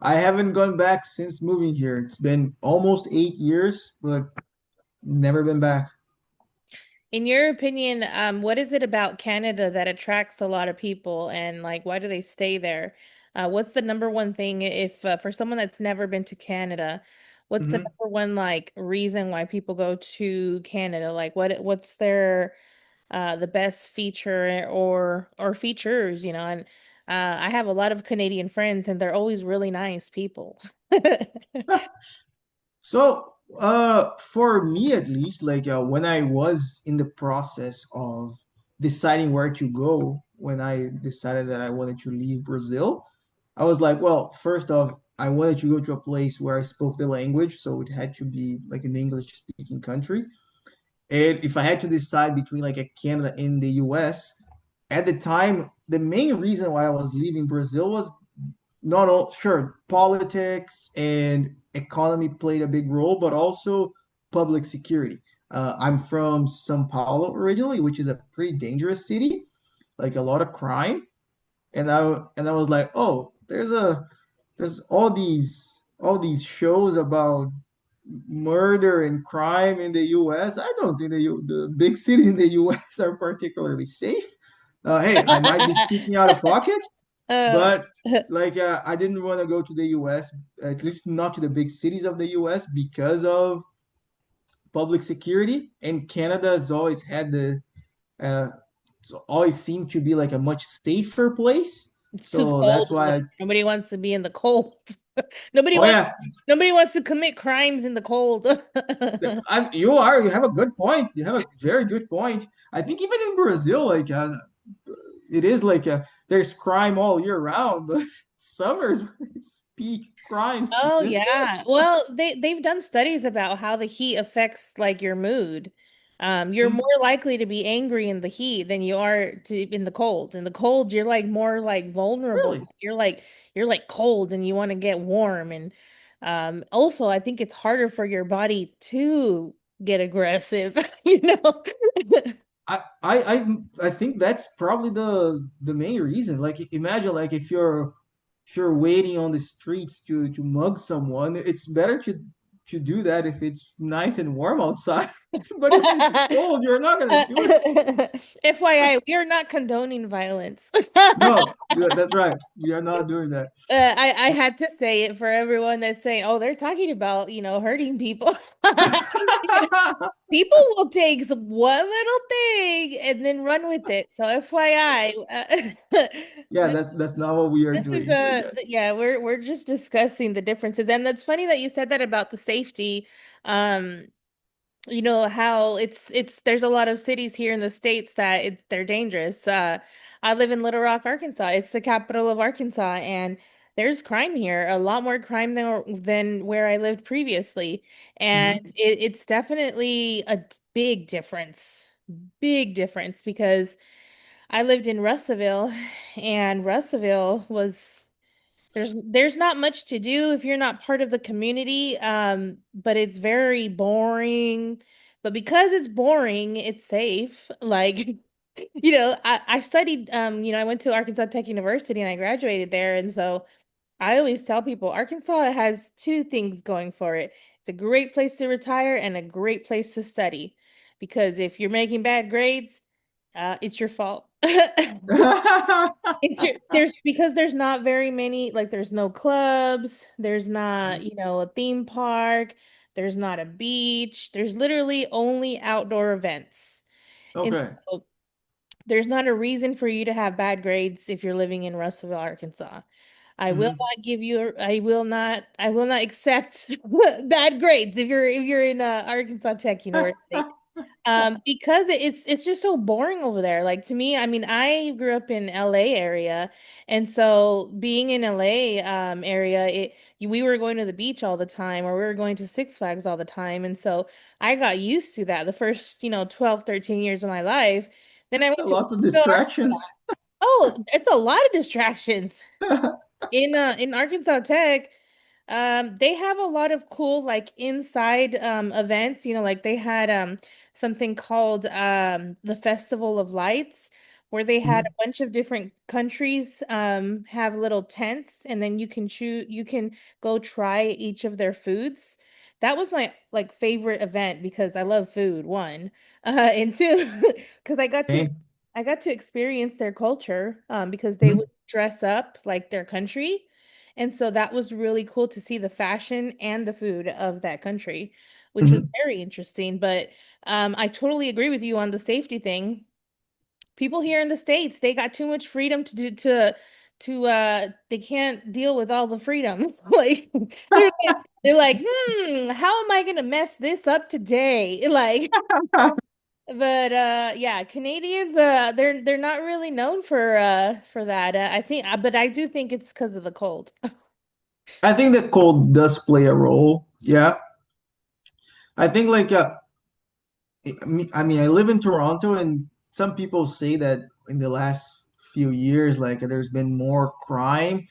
I haven't gone back since moving here. It's been almost 8 years, but never been back. In your opinion, what is it about Canada that attracts a lot of people and like why do they stay there? What's the number one thing if for someone that's never been to Canada, what's the Mhm. number one like reason why people go to Canada? Like what's their the best feature or features, and I have a lot of Canadian friends and they're always really nice people. So, for me at least, like when I was in the process of deciding where to go, when I decided that I wanted to leave Brazil, I was like, well, first off, I wanted to go to a place where I spoke the language, so it had to be like an English speaking country. And if I had to decide between like a Canada and the US, at the time, the main reason why I was leaving Brazil was not all sure politics and economy played a big role, but also public security. I'm from São Paulo originally, which is a pretty dangerous city, like a lot of crime. And I was like, oh, there's all these shows about murder and crime in the U.S. I don't think the big cities in the U.S. are particularly safe. Hey, I might be speaking out of pocket, uh, but like I didn't want to go to the US, at least not to the big cities of the US because of public security. And Canada has always had uh, always seemed to be like a much safer place. It's too So cold. that's why Nobody wants to be in the cold. Nobody oh wants yeah, nobody wants to commit crimes in the cold. you have a good point. You have a very good point. I think even in Brazil, like it is like there's crime all year round, but summers it's peak crime Oh season. yeah. Well, they've done studies about how the heat affects like your mood. You're Mhm. more likely to be angry in the heat than you are to in the cold. In the cold, you're like more like vulnerable. Really? You're like cold and you want to get warm. And also I think it's harder for your body to get aggressive, you know? I think that's probably the main reason. Like imagine like if you're waiting on the streets to mug someone, it's better to do that if it's nice and warm outside. But if it's cold, you're not gonna do it. FYI, we are not condoning violence. No, that's right. We are not doing that. I had to say it for everyone that's saying, "Oh, they're talking about, hurting people." People will take one little thing and then run with it. So FYI, Yeah, this, that's not what we are this is doing here. Yes. yeah, we're just discussing the differences. And that's funny that you said that about the safety. Um, how it's there's a lot of cities here in the States that they're dangerous. I live in Little Rock, Arkansas. It's the capital of Arkansas, and there's crime here, a lot more crime than where I lived previously. And Hmm. it's definitely a big difference. Big difference because I lived in Russellville, and Russellville was there's not much to do if you're not part of the community, but it's very boring. But because it's boring, it's safe. Like, I studied, I went to Arkansas Tech University and I graduated there. And so I always tell people Arkansas has two things going for it. It's a great place to retire and a great place to study. Because if you're making bad grades, it's your fault. There's because there's not very many, like there's no clubs, there's not, a theme park, there's not a beach, there's literally only outdoor events. And Okay. so there's not a reason for you to have bad grades if you're living in Russellville, Arkansas. Hmm. I will not accept bad grades if you're in Arkansas Tech University. Because it's just so boring over there. Like to me, I mean, I grew up in LA area, and so being in LA area, we were going to the beach all the time, or we were going to Six Flags all the time, and so I got used to that the first, 12, 13 years of my life. Then I went to Lots of Arkansas. distractions. Oh, it's a lot of distractions in Arkansas Tech. They have a lot of cool like inside events, like they had something called the Festival of Lights, where they had Mhm. a bunch of different countries have little tents, and then you can go try each of their foods. That was my like favorite event because I love food, one. And two, because Okay. I got to experience their culture because they Mhm. would dress up like their country. And so that was really cool to see the fashion and the food of that country, which was Mhm. very interesting. But I totally agree with you on the safety thing. People here in the States, they got too much freedom to they can't deal with all the freedoms. Like they're like, how am I gonna mess this up today? Like, but yeah, Canadians they're not really known for that. I think but I do think it's because of the cold. I think that cold does play a role. Yeah. I think like I live in Toronto, and some people say that in the last few years, like there's been more crime.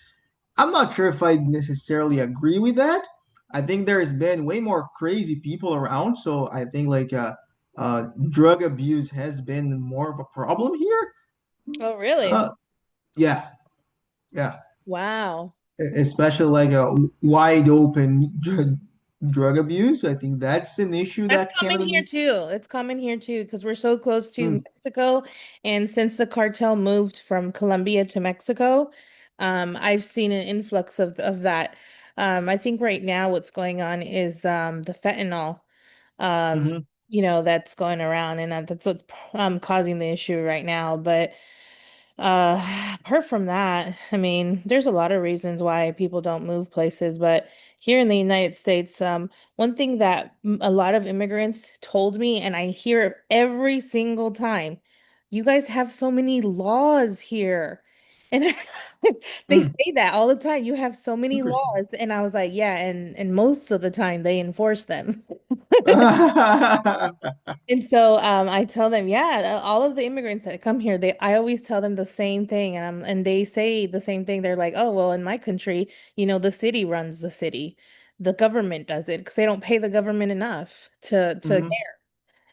I'm not sure if I necessarily agree with that. I think there's been way more crazy people around, so I think like drug abuse has been more of a problem here. Oh, really? Uh, yeah, yeah, Wow. especially like a wide open drug abuse. I think that's an issue That's that common Canada here needs. too. It's common here too because we're so close to Mm, Mexico. And since the cartel moved from Colombia to Mexico, I've seen an influx of that. I think right now what's going on is the fentanyl. Um, mhm. that's going around, and that's what's causing the issue right now. But apart from that, I mean, there's a lot of reasons why people don't move places, but here in the United States, one thing that a lot of immigrants told me, and I hear it every single time, you guys have so many laws here. And they Hmm, say that all the time. You have so many interesting. laws. And I was like, yeah, and most of the time they enforce them. And so I tell them, yeah, all of the immigrants that come here, I always tell them the same thing, and they say the same thing. They're like, oh, well, in my country, the city runs the city. The government does it because they don't pay the government enough to Mhm. care.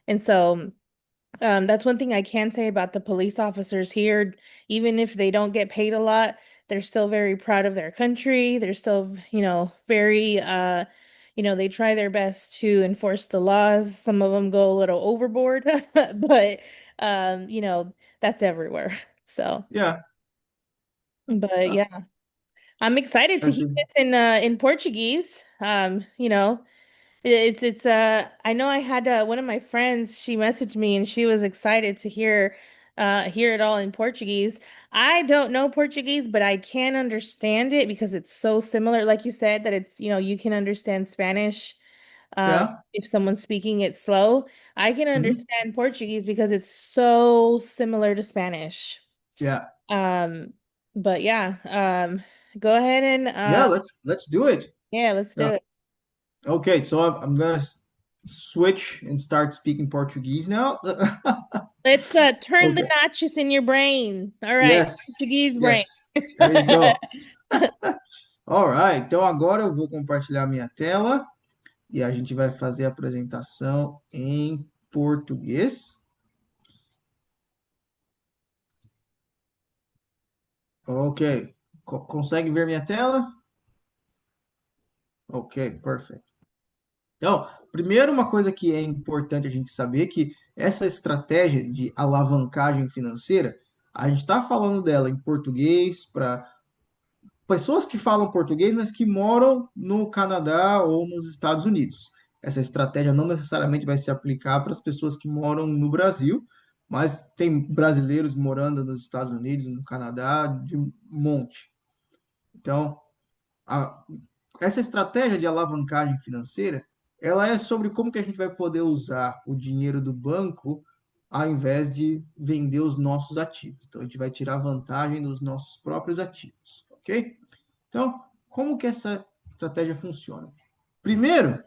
And so that's one thing I can say about the police officers here. Even if they don't get paid a lot, they're still very proud of their country. They're still, very, they try their best to enforce the laws. Some of them go a little overboard, but, that's everywhere. So, Yeah, but uh, yeah, I'm excited to I hear see. this in Portuguese. I know I had one of my friends, she messaged me and she was excited to hear it all in Portuguese. I don't know Portuguese, but I can understand it because it's so similar. Like you said, that you can understand Spanish Yeah. if someone's speaking it slow. I can Mhm. understand Portuguese because it's so similar to Spanish. Yeah. Um, but yeah, go ahead and Yeah, let's do it. yeah, let's do Yeah. it. Okay, so I'm gonna switch and start speaking Portuguese now. Let's turn the Okay. notches in your brain. All right, Yes, Portuguese brain. yes. There you go. Alright, então agora eu vou compartilhar minha tela e a gente vai fazer a apresentação em português. Ok. Consegue ver minha tela? Ok, perfeito. Então, primeiro, uma coisa que é importante a gente saber que essa estratégia de alavancagem financeira, a gente está falando dela em português para pessoas que falam português, mas que moram no Canadá ou nos Estados Unidos. Essa estratégia não necessariamente vai se aplicar para as pessoas que moram no Brasil, mas tem brasileiros morando nos Estados Unidos, no Canadá, de um monte. Então, a- essa estratégia de alavancagem financeira, ela é sobre como que a gente vai poder usar o dinheiro do banco ao invés de vender os nossos ativos. Então, a gente vai tirar vantagem dos nossos próprios ativos, ok? Então, como que essa estratégia funciona? Primeiro,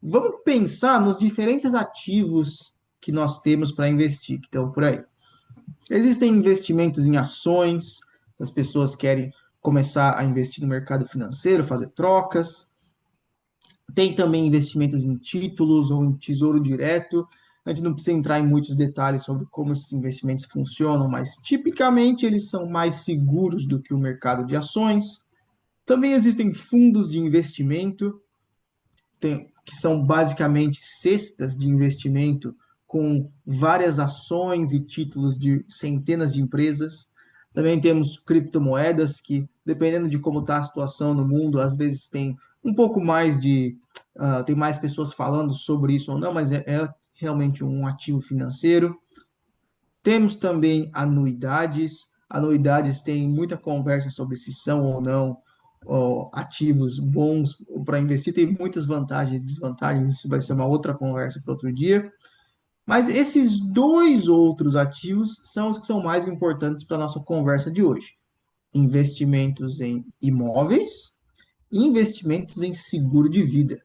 vamos pensar nos diferentes ativos que nós temos para investir, que estão por aí. Existem investimentos em ações, as pessoas querem começar a investir no mercado financeiro, fazer trocas. Tem também investimentos em títulos ou em tesouro direto. A gente não precisa entrar em muitos detalhes sobre como esses investimentos funcionam, mas tipicamente eles são mais seguros do que o mercado de ações. Também existem fundos de investimento, que são basicamente cestas de investimento com várias ações e títulos de centenas de empresas. Também temos criptomoedas que, dependendo de como está a situação no mundo, às vezes tem um pouco mais tem mais pessoas falando sobre isso ou não, mas é realmente um ativo financeiro. Temos também anuidades. Anuidades têm muita conversa sobre se são ou não ativos bons para investir. Tem muitas vantagens e desvantagens. Isso vai ser uma outra conversa para outro dia. Mas esses dois outros ativos são os que são mais importantes para a nossa conversa de hoje: investimentos em imóveis e investimentos em seguro de vida,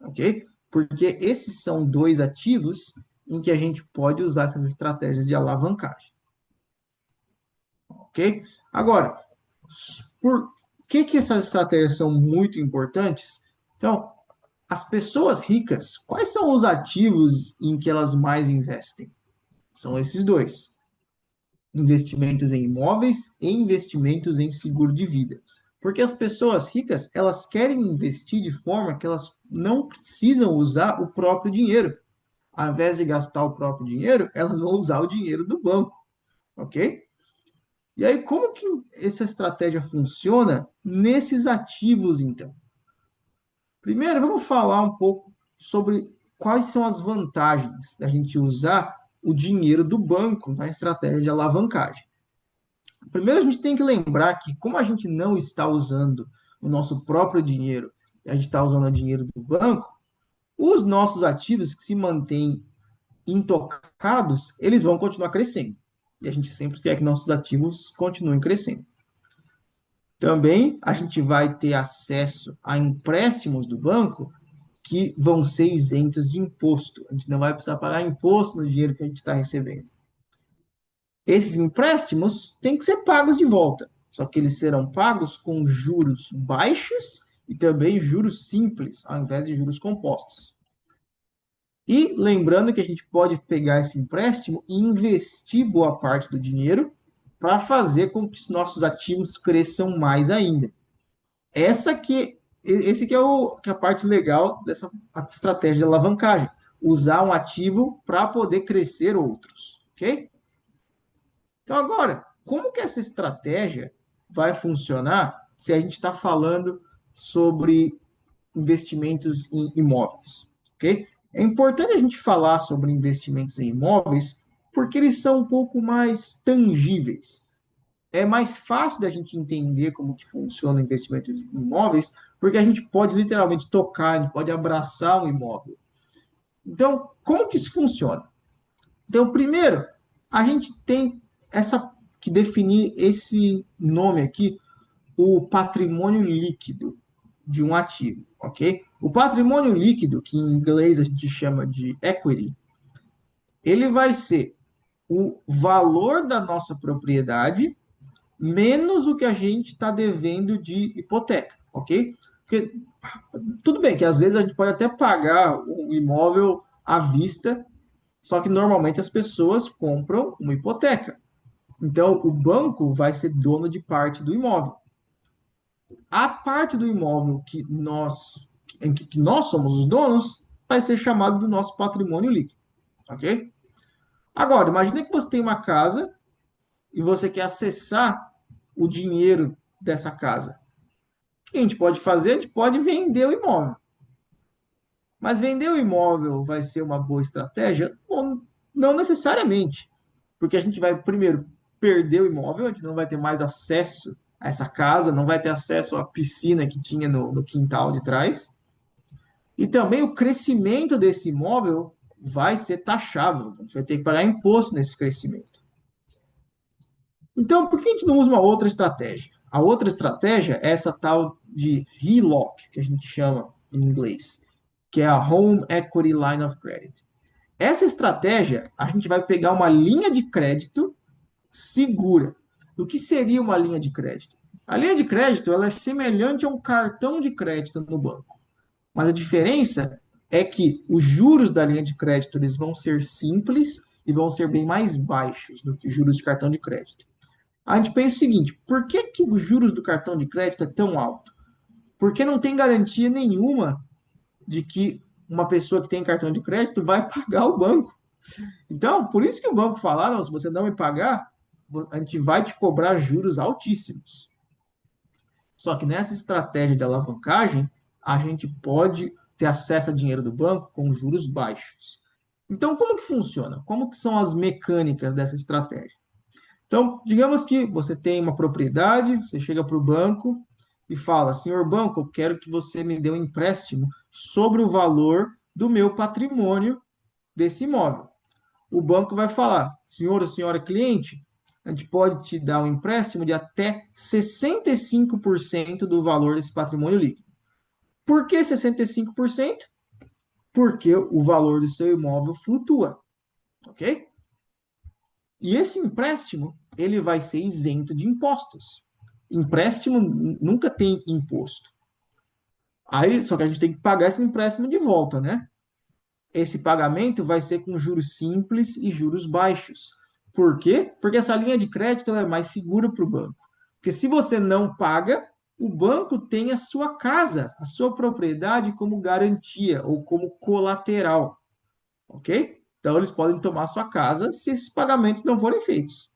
ok? Porque esses são dois ativos em que a gente pode usar essas estratégias de alavancagem. Ok? Agora, por que essas estratégias são muito importantes? Então, as pessoas ricas, quais são os ativos em que elas mais investem? São esses dois: investimentos em imóveis e investimentos em seguro de vida. Porque as pessoas ricas, elas querem investir de forma que elas não precisam usar o próprio dinheiro. Ao invés de gastar o próprio dinheiro, elas vão usar o dinheiro do banco, ok? E aí, como que essa estratégia funciona nesses ativos, então? Primeiro, vamos falar um pouco sobre quais são as vantagens da gente usar o dinheiro do banco na estratégia de alavancagem. Primeiro, a gente tem que lembrar que, como a gente não está usando o nosso próprio dinheiro, a gente está usando o dinheiro do banco, os nossos ativos que se mantêm intocados, eles vão continuar crescendo. E a gente sempre quer que nossos ativos continuem crescendo. Também a gente vai ter acesso a empréstimos do banco que vão ser isentos de imposto. A gente não vai precisar pagar imposto no dinheiro que a gente está recebendo. Esses empréstimos têm que ser pagos de volta, só que eles serão pagos com juros baixos e também juros simples, ao invés de juros compostos. E lembrando que a gente pode pegar esse empréstimo e investir boa parte do dinheiro para fazer com que os nossos ativos cresçam mais ainda. Esse que é a parte legal dessa estratégia de alavancagem. Usar um ativo para poder crescer outros, ok? Então agora, como que essa estratégia vai funcionar se a gente está falando sobre investimentos em imóveis, ok? É importante a gente falar sobre investimentos em imóveis porque eles são um pouco mais tangíveis. É mais fácil da gente entender como que funciona o investimento em imóveis porque a gente pode literalmente tocar, a gente pode abraçar um imóvel. Então, como que isso funciona? Então, primeiro, a gente tem que definir esse nome aqui, o patrimônio líquido de um ativo, ok? O patrimônio líquido, que em inglês a gente chama de equity, ele vai ser o valor da nossa propriedade menos o que a gente está devendo de hipoteca, ok? Porque tudo bem que às vezes a gente pode até pagar um imóvel à vista, só que normalmente as pessoas compram uma hipoteca. Então, o banco vai ser dono de parte do imóvel. A parte do imóvel que nós somos os donos vai ser chamado do nosso patrimônio líquido, ok? Agora, imagine que você tem uma casa e você quer acessar o dinheiro dessa casa. O que a gente pode fazer? A gente pode vender o imóvel. Mas vender o imóvel vai ser uma boa estratégia? Bom, não necessariamente. Porque a gente vai, primeiro, perder o imóvel, a gente não vai ter mais acesso a essa casa, não vai ter acesso à piscina que tinha no quintal de trás. E também o crescimento desse imóvel vai ser taxável. A gente vai ter que pagar imposto nesse crescimento. Então, por que a gente não usa uma outra estratégia? A outra estratégia é essa tal de HELOC, que a gente chama em inglês, que é a Home Equity Line of Credit. Essa estratégia, a gente vai pegar uma linha de crédito segura. O que seria uma linha de crédito? A linha de crédito ela é semelhante a um cartão de crédito no banco. Mas a diferença é que os juros da linha de crédito eles vão ser simples e vão ser bem mais baixos do que os juros de cartão de crédito. A gente pensa o seguinte, por que os juros do cartão de crédito é tão alto? Porque não tem garantia nenhuma de que uma pessoa que tem cartão de crédito vai pagar o banco. Então, por isso que o banco fala, não, se você não me pagar, a gente vai te cobrar juros altíssimos. Só que nessa estratégia de alavancagem, a gente pode ter acesso a dinheiro do banco com juros baixos. Então, como que funciona? Como que são as mecânicas dessa estratégia? Então, digamos que você tem uma propriedade, você chega para o banco e fala, senhor banco, eu quero que você me dê um empréstimo sobre o valor do meu patrimônio desse imóvel. O banco vai falar, senhor ou senhora cliente, a gente pode te dar um empréstimo de até 65% do valor desse patrimônio líquido. Por que 65%? Porque o valor do seu imóvel flutua, ok? E esse empréstimo, ele vai ser isento de impostos. Empréstimo nunca tem imposto. Aí, só que a gente tem que pagar esse empréstimo de volta, né? Esse pagamento vai ser com juros simples e juros baixos. Por quê? Porque essa linha de crédito ela é mais segura para o banco. Porque se você não paga, o banco tem a sua casa, a sua propriedade como garantia ou como colateral. Ok? Então, eles podem tomar a sua casa se esses pagamentos não forem feitos.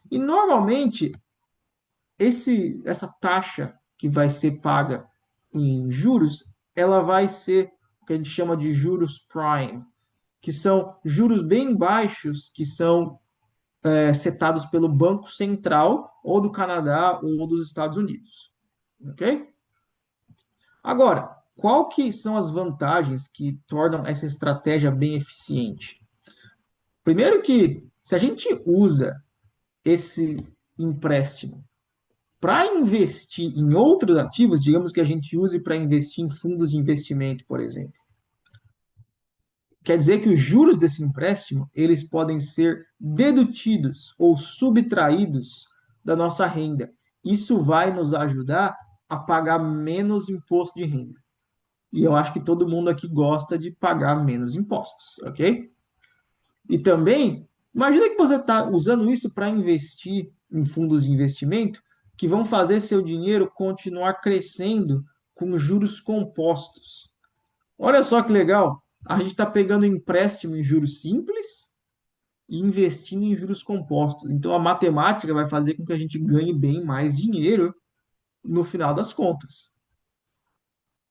E, normalmente, essa taxa que vai ser paga em juros, ela vai ser que a gente chama de juros prime, que são juros bem baixos, que são setados pelo Banco Central, ou do Canadá, ou dos Estados Unidos. Ok? Agora, qual que são as vantagens que tornam essa estratégia bem eficiente? Primeiro que, se a gente usa esse empréstimo para investir em outros ativos, digamos que a gente use para investir em fundos de investimento, por exemplo, quer dizer que os juros desse empréstimo, eles podem ser dedutidos ou subtraídos da nossa renda. Isso vai nos ajudar a pagar menos imposto de renda. E eu acho que todo mundo aqui gosta de pagar menos impostos, ok? E também, imagina que você está usando isso para investir em fundos de investimento que vão fazer seu dinheiro continuar crescendo com juros compostos. Olha só que legal! A gente está pegando empréstimo em juros simples e investindo em juros compostos. Então a matemática vai fazer com que a gente ganhe bem mais dinheiro no final das contas.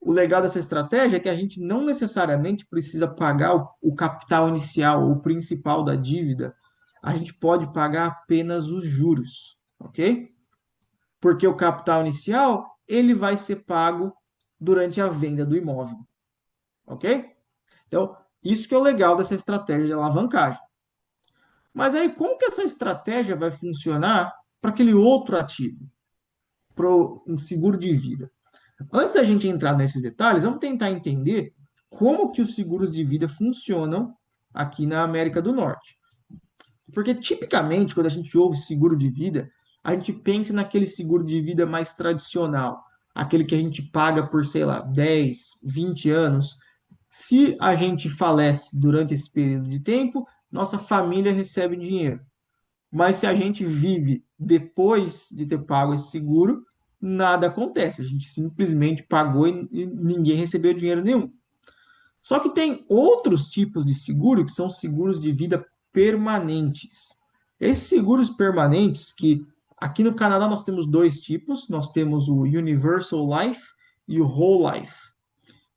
O legal dessa estratégia é que a gente não necessariamente precisa pagar o capital inicial, o principal da dívida. A gente pode pagar apenas os juros, ok? Porque o capital inicial, ele vai ser pago durante a venda do imóvel, ok? Então, isso que é o legal dessa estratégia de alavancagem. Mas aí, como que essa estratégia vai funcionar para aquele outro ativo, para um seguro de vida? Antes da gente entrar nesses detalhes, vamos tentar entender como que os seguros de vida funcionam aqui na América do Norte. Porque, tipicamente, quando a gente ouve seguro de vida, a gente pensa naquele seguro de vida mais tradicional, aquele que a gente paga por, sei lá, 10, 20 anos. Se a gente falece durante esse período de tempo, nossa família recebe dinheiro. Mas se a gente vive depois de ter pago esse seguro, nada acontece. A gente simplesmente pagou e ninguém recebeu dinheiro nenhum. Só que tem outros tipos de seguro que são seguros de vida permanentes. Esses seguros permanentes, que aqui no Canadá nós temos dois tipos, nós temos o Universal Life e o Whole Life.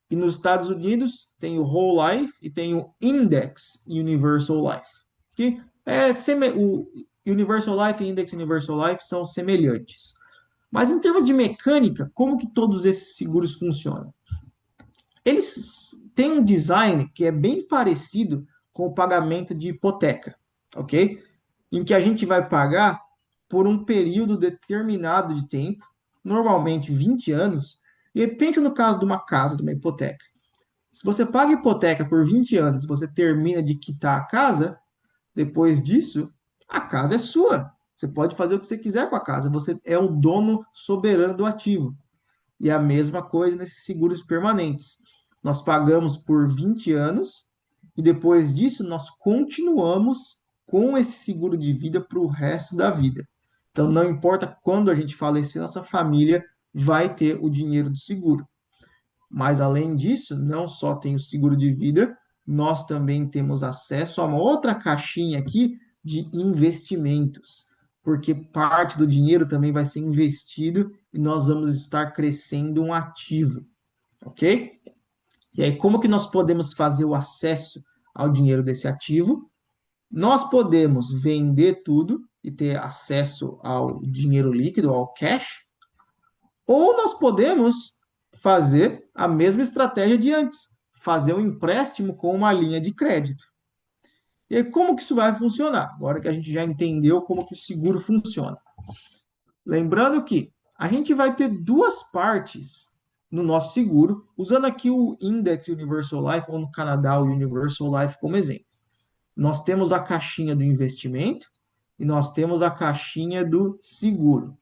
E nos Estados Unidos tem o Whole Life e tem o Index Universal Life. Que o Universal Life e Index Universal Life são semelhantes. Mas em termos de mecânica, como que todos esses seguros funcionam? Eles têm um design que é bem parecido com o pagamento de hipoteca, ok? Em que a gente vai pagar por um período determinado de tempo, normalmente 20 anos, e pensa no caso de uma casa, de uma hipoteca. Se você paga hipoteca por 20 anos, você termina de quitar a casa, depois disso, a casa é sua. Você pode fazer o que você quiser com a casa, você é o dono soberano do ativo. E a mesma coisa nesses seguros permanentes. Nós pagamos por 20 anos e depois disso nós continuamos com esse seguro de vida para o resto da vida. Então, não importa quando a gente falecer, nossa família vai ter o dinheiro do seguro. Mas, além disso, não só tem o seguro de vida, nós também temos acesso a uma outra caixinha aqui de investimentos, porque parte do dinheiro também vai ser investido e nós vamos estar crescendo um ativo, ok? E aí, como que nós podemos fazer o acesso ao dinheiro desse ativo? Nós podemos vender tudo e ter acesso ao dinheiro líquido, ao cash, ou nós podemos fazer a mesma estratégia de antes, fazer um empréstimo com uma linha de crédito. E aí, como que isso vai funcionar? Agora que a gente já entendeu como que o seguro funciona. Lembrando que a gente vai ter duas partes no nosso seguro, usando aqui o Index Universal Life, ou no Canadá o Universal Life como exemplo. Nós temos a caixinha do investimento e nós temos a caixinha do seguro.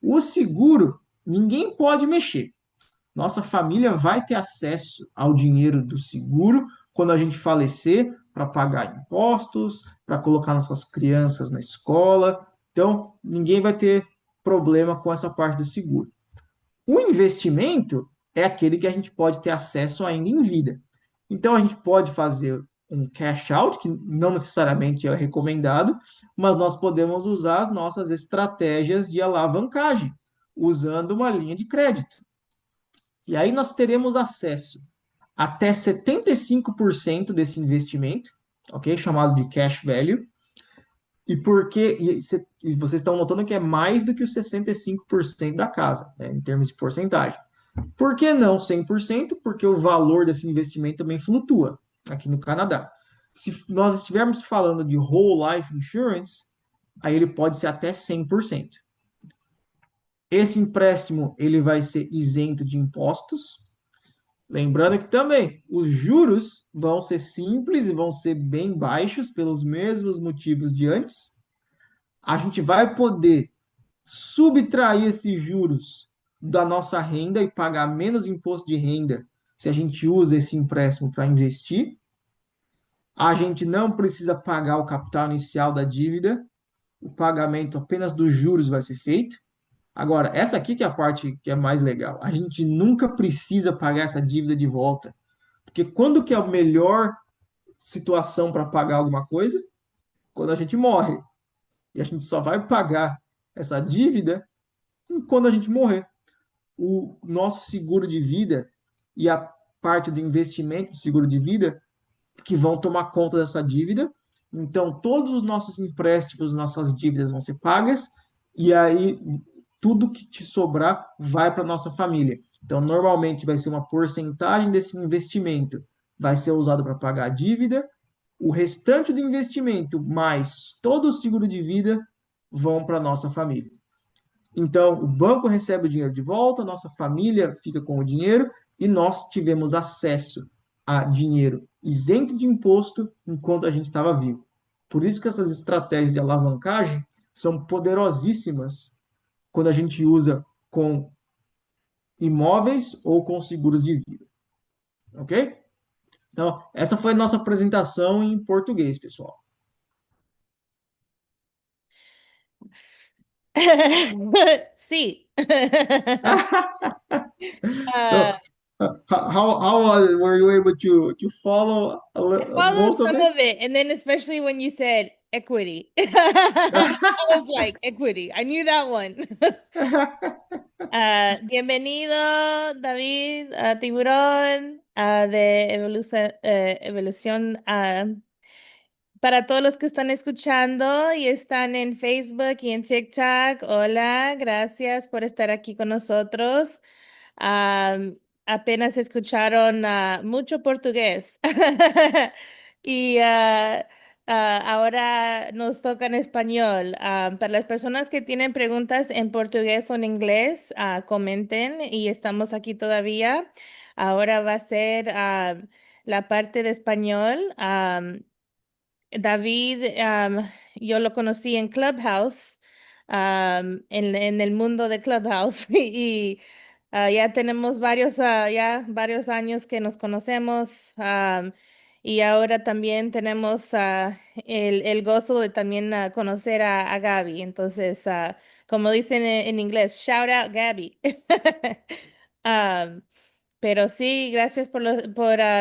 O seguro, ninguém pode mexer. Nossa família vai ter acesso ao dinheiro do seguro quando a gente falecer, para pagar impostos, para colocar nossas crianças na escola. Então, ninguém vai ter problema com essa parte do seguro. O investimento é aquele que a gente pode ter acesso ainda em vida. Então, a gente pode fazer um cash out, que não necessariamente é recomendado, mas nós podemos usar as nossas estratégias de alavancagem, usando uma linha de crédito. E aí nós teremos acesso até 75% desse investimento, ok? Chamado de cash value. E porque e vocês estão notando que é mais do que os 65% da casa, né, em termos de porcentagem. Por que não 100%? Porque o valor desse investimento também flutua aqui no Canadá. Se nós estivermos falando de whole life insurance, aí ele pode ser até 100%. Esse empréstimo ele vai ser isento de impostos. Lembrando que também os juros vão ser simples e vão ser bem baixos pelos mesmos motivos de antes. A gente vai poder subtrair esses juros da nossa renda e pagar menos imposto de renda se a gente usa esse empréstimo para investir. A gente não precisa pagar o capital inicial da dívida, o pagamento apenas dos juros vai ser feito. Agora, essa aqui que é a parte que é mais legal. A gente nunca precisa pagar essa dívida de volta. Porque quando que é a melhor situação para pagar alguma coisa? Quando a gente morre. E a gente só vai pagar essa dívida quando a gente morrer. O nosso seguro de vida e a parte do investimento do seguro de vida que vão tomar conta dessa dívida. Então, todos os nossos empréstimos, nossas dívidas vão ser pagas, e aí tudo que te sobrar vai para nossa família. Então, normalmente vai ser uma porcentagem desse investimento vai ser usado para pagar a dívida, o restante do investimento mais todo o seguro de vida vão para nossa família. Então, o banco recebe o dinheiro de volta, nossa família fica com o dinheiro e nós tivemos acesso a dinheiro isento de imposto enquanto a gente estava vivo. Por isso que essas estratégias de alavancagem são poderosíssimas quando a gente usa com imóveis ou com seguros de vida, ok? Então, essa foi a nossa apresentação em português, pessoal. Sí. So, Uh, how were you able to follow I followed most of some it? of it, and then especially when you said equity, I was like, equity. I knew that one. Bienvenido, David, a Tiburon, de Evolución. Para todos los que están escuchando y están en Facebook y en TikTok, hola, gracias por estar aquí con nosotros. Am, Apenas escucharon mucho portugués y ahora nos toca en español. Para las personas que tienen preguntas en portugués o en inglés, comenten y estamos aquí todavía. Ahora va a ser la parte de español. David, yo lo conocí en Clubhouse, en el mundo de Clubhouse, y ya tenemos varios años que nos conocemos, y ahora también tenemos el gozo de también conocer a Gaby. Entonces, como dicen en inglés, shout out Gaby. Um, pero sí, gracias por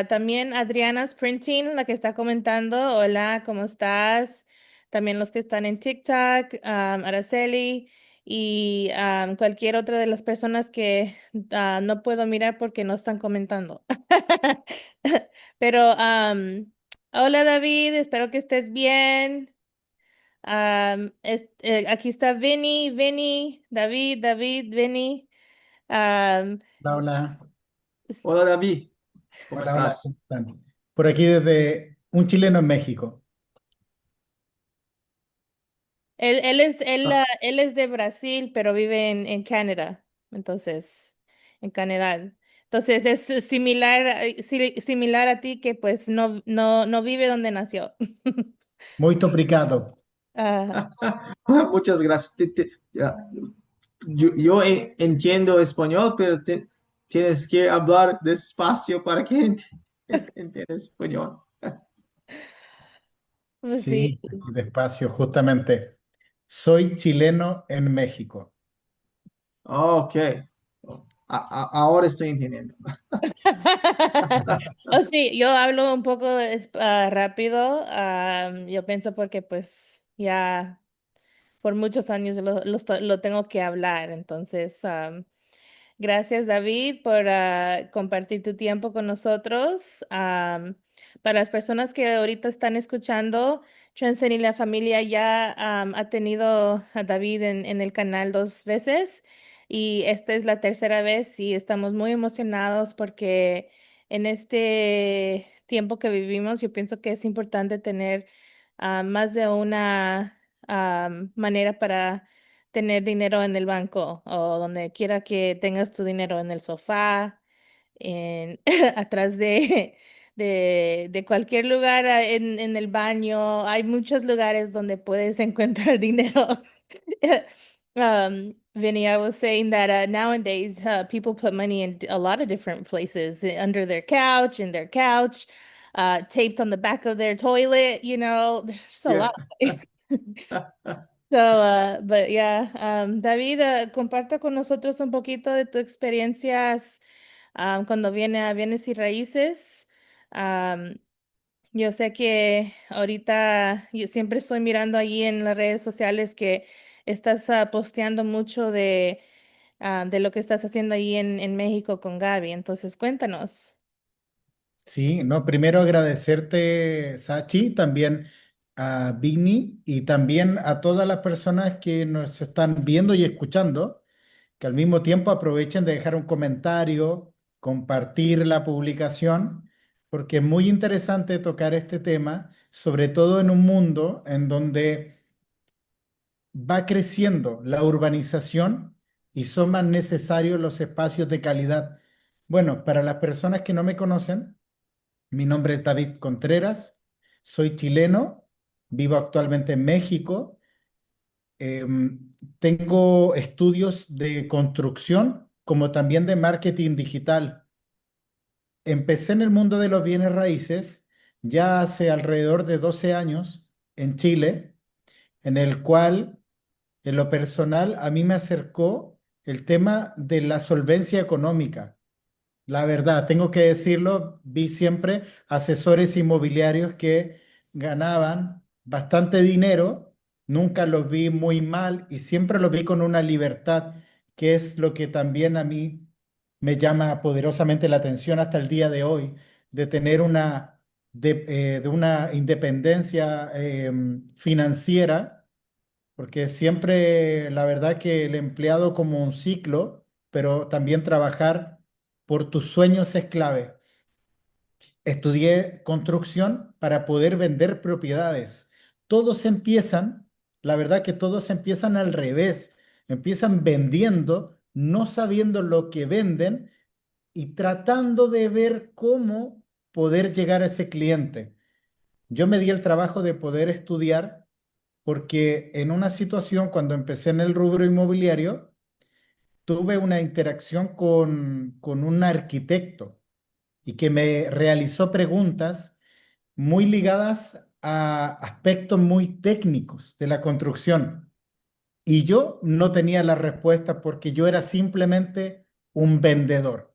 también Adriana's Printing, la que está comentando. Hola, ¿cómo estás? También los que están en TikTok, Araceli y cualquier otra de las personas que no puedo mirar porque no están comentando. Pero hola David, espero que estés bien. Aquí está David, Vini. Um, Hola, hola, Hola, David, ¿cómo hola, hola, estás? ¿cómo están? Por aquí desde un chileno en México. Él es de Brasil, pero vive en Canadá. Entonces, en Canadá. Entonces es similar a ti que pues no vive donde nació. Muy obrigado. Ah, Muchas gracias. Yo entiendo español, pero tienes que hablar despacio para que entienda español. pues sí. Sí, aquí despacio, justamente. Soy chileno en México. Ok, ahora estoy entendiendo. Oh, sí, yo hablo un poco rápido. Yo pienso porque pues ya por muchos años lo tengo que hablar. Entonces, Gracias, David, por compartir tu tiempo con nosotros. Para las personas que ahorita están escuchando, Transen y la familia ya ha tenido a David en el canal 2 veces y esta es la tercera vez y estamos muy emocionados porque en este tiempo que vivimos yo pienso que es importante tener más de una manera para tener dinero en el banco o donde quiera que tengas tu dinero en el sofá, en, atrás de cualquier lugar, en el baño. Hay muchos lugares donde puedes encontrar dinero. Vinny, I was saying that nowadays people put money in a lot of different places, under their couch, in their couch, taped on the back of their toilet. There's just a lot Yeah. of places. So, but yeah, David, comparta con nosotros un poquito de tus experiencias cuando viene a bienes y raíces. Um, yo sé que ahorita yo siempre estoy mirando ahí en las redes sociales que estás posteando mucho de lo que estás haciendo ahí en México con Gaby. Entonces, cuéntanos. Sí, no, primero agradecerte, Sachi, también a Vini y también a todas las personas que nos están viendo y escuchando, que al mismo tiempo aprovechen de dejar un comentario, compartir la publicación, porque es muy interesante tocar este tema, sobre todo en un mundo en donde va creciendo la urbanización y son más necesarios los espacios de calidad. Bueno, para las personas que no me conocen, mi nombre es David Contreras, soy chileno, vivo actualmente en México, tengo estudios de construcción como también de marketing digital. Empecé en el mundo de los bienes raíces ya hace alrededor de 12 años en Chile, en el cual en lo personal a mí me acercó el tema de la solvencia económica. La verdad, tengo que decirlo, vi siempre asesores inmobiliarios que ganaban bastante dinero, nunca los vi muy mal y siempre los vi con una libertad, que es lo que también a mí me llama poderosamente la atención hasta el día de hoy, de tener de una independencia financiera, porque siempre la verdad que el empleado como un ciclo, pero también trabajar por tus sueños es clave. Estudié construcción para poder vender propiedades. Todos empiezan, la verdad que todos empiezan al revés. Empiezan vendiendo, no sabiendo lo que venden y tratando de ver cómo poder llegar a ese cliente. Yo me di el trabajo de poder estudiar porque en una situación, cuando empecé en el rubro inmobiliario, tuve una interacción con un arquitecto y que me realizó preguntas muy ligadas a aspectos muy técnicos de la construcción. Y yo no tenía la respuesta porque yo era simplemente un vendedor.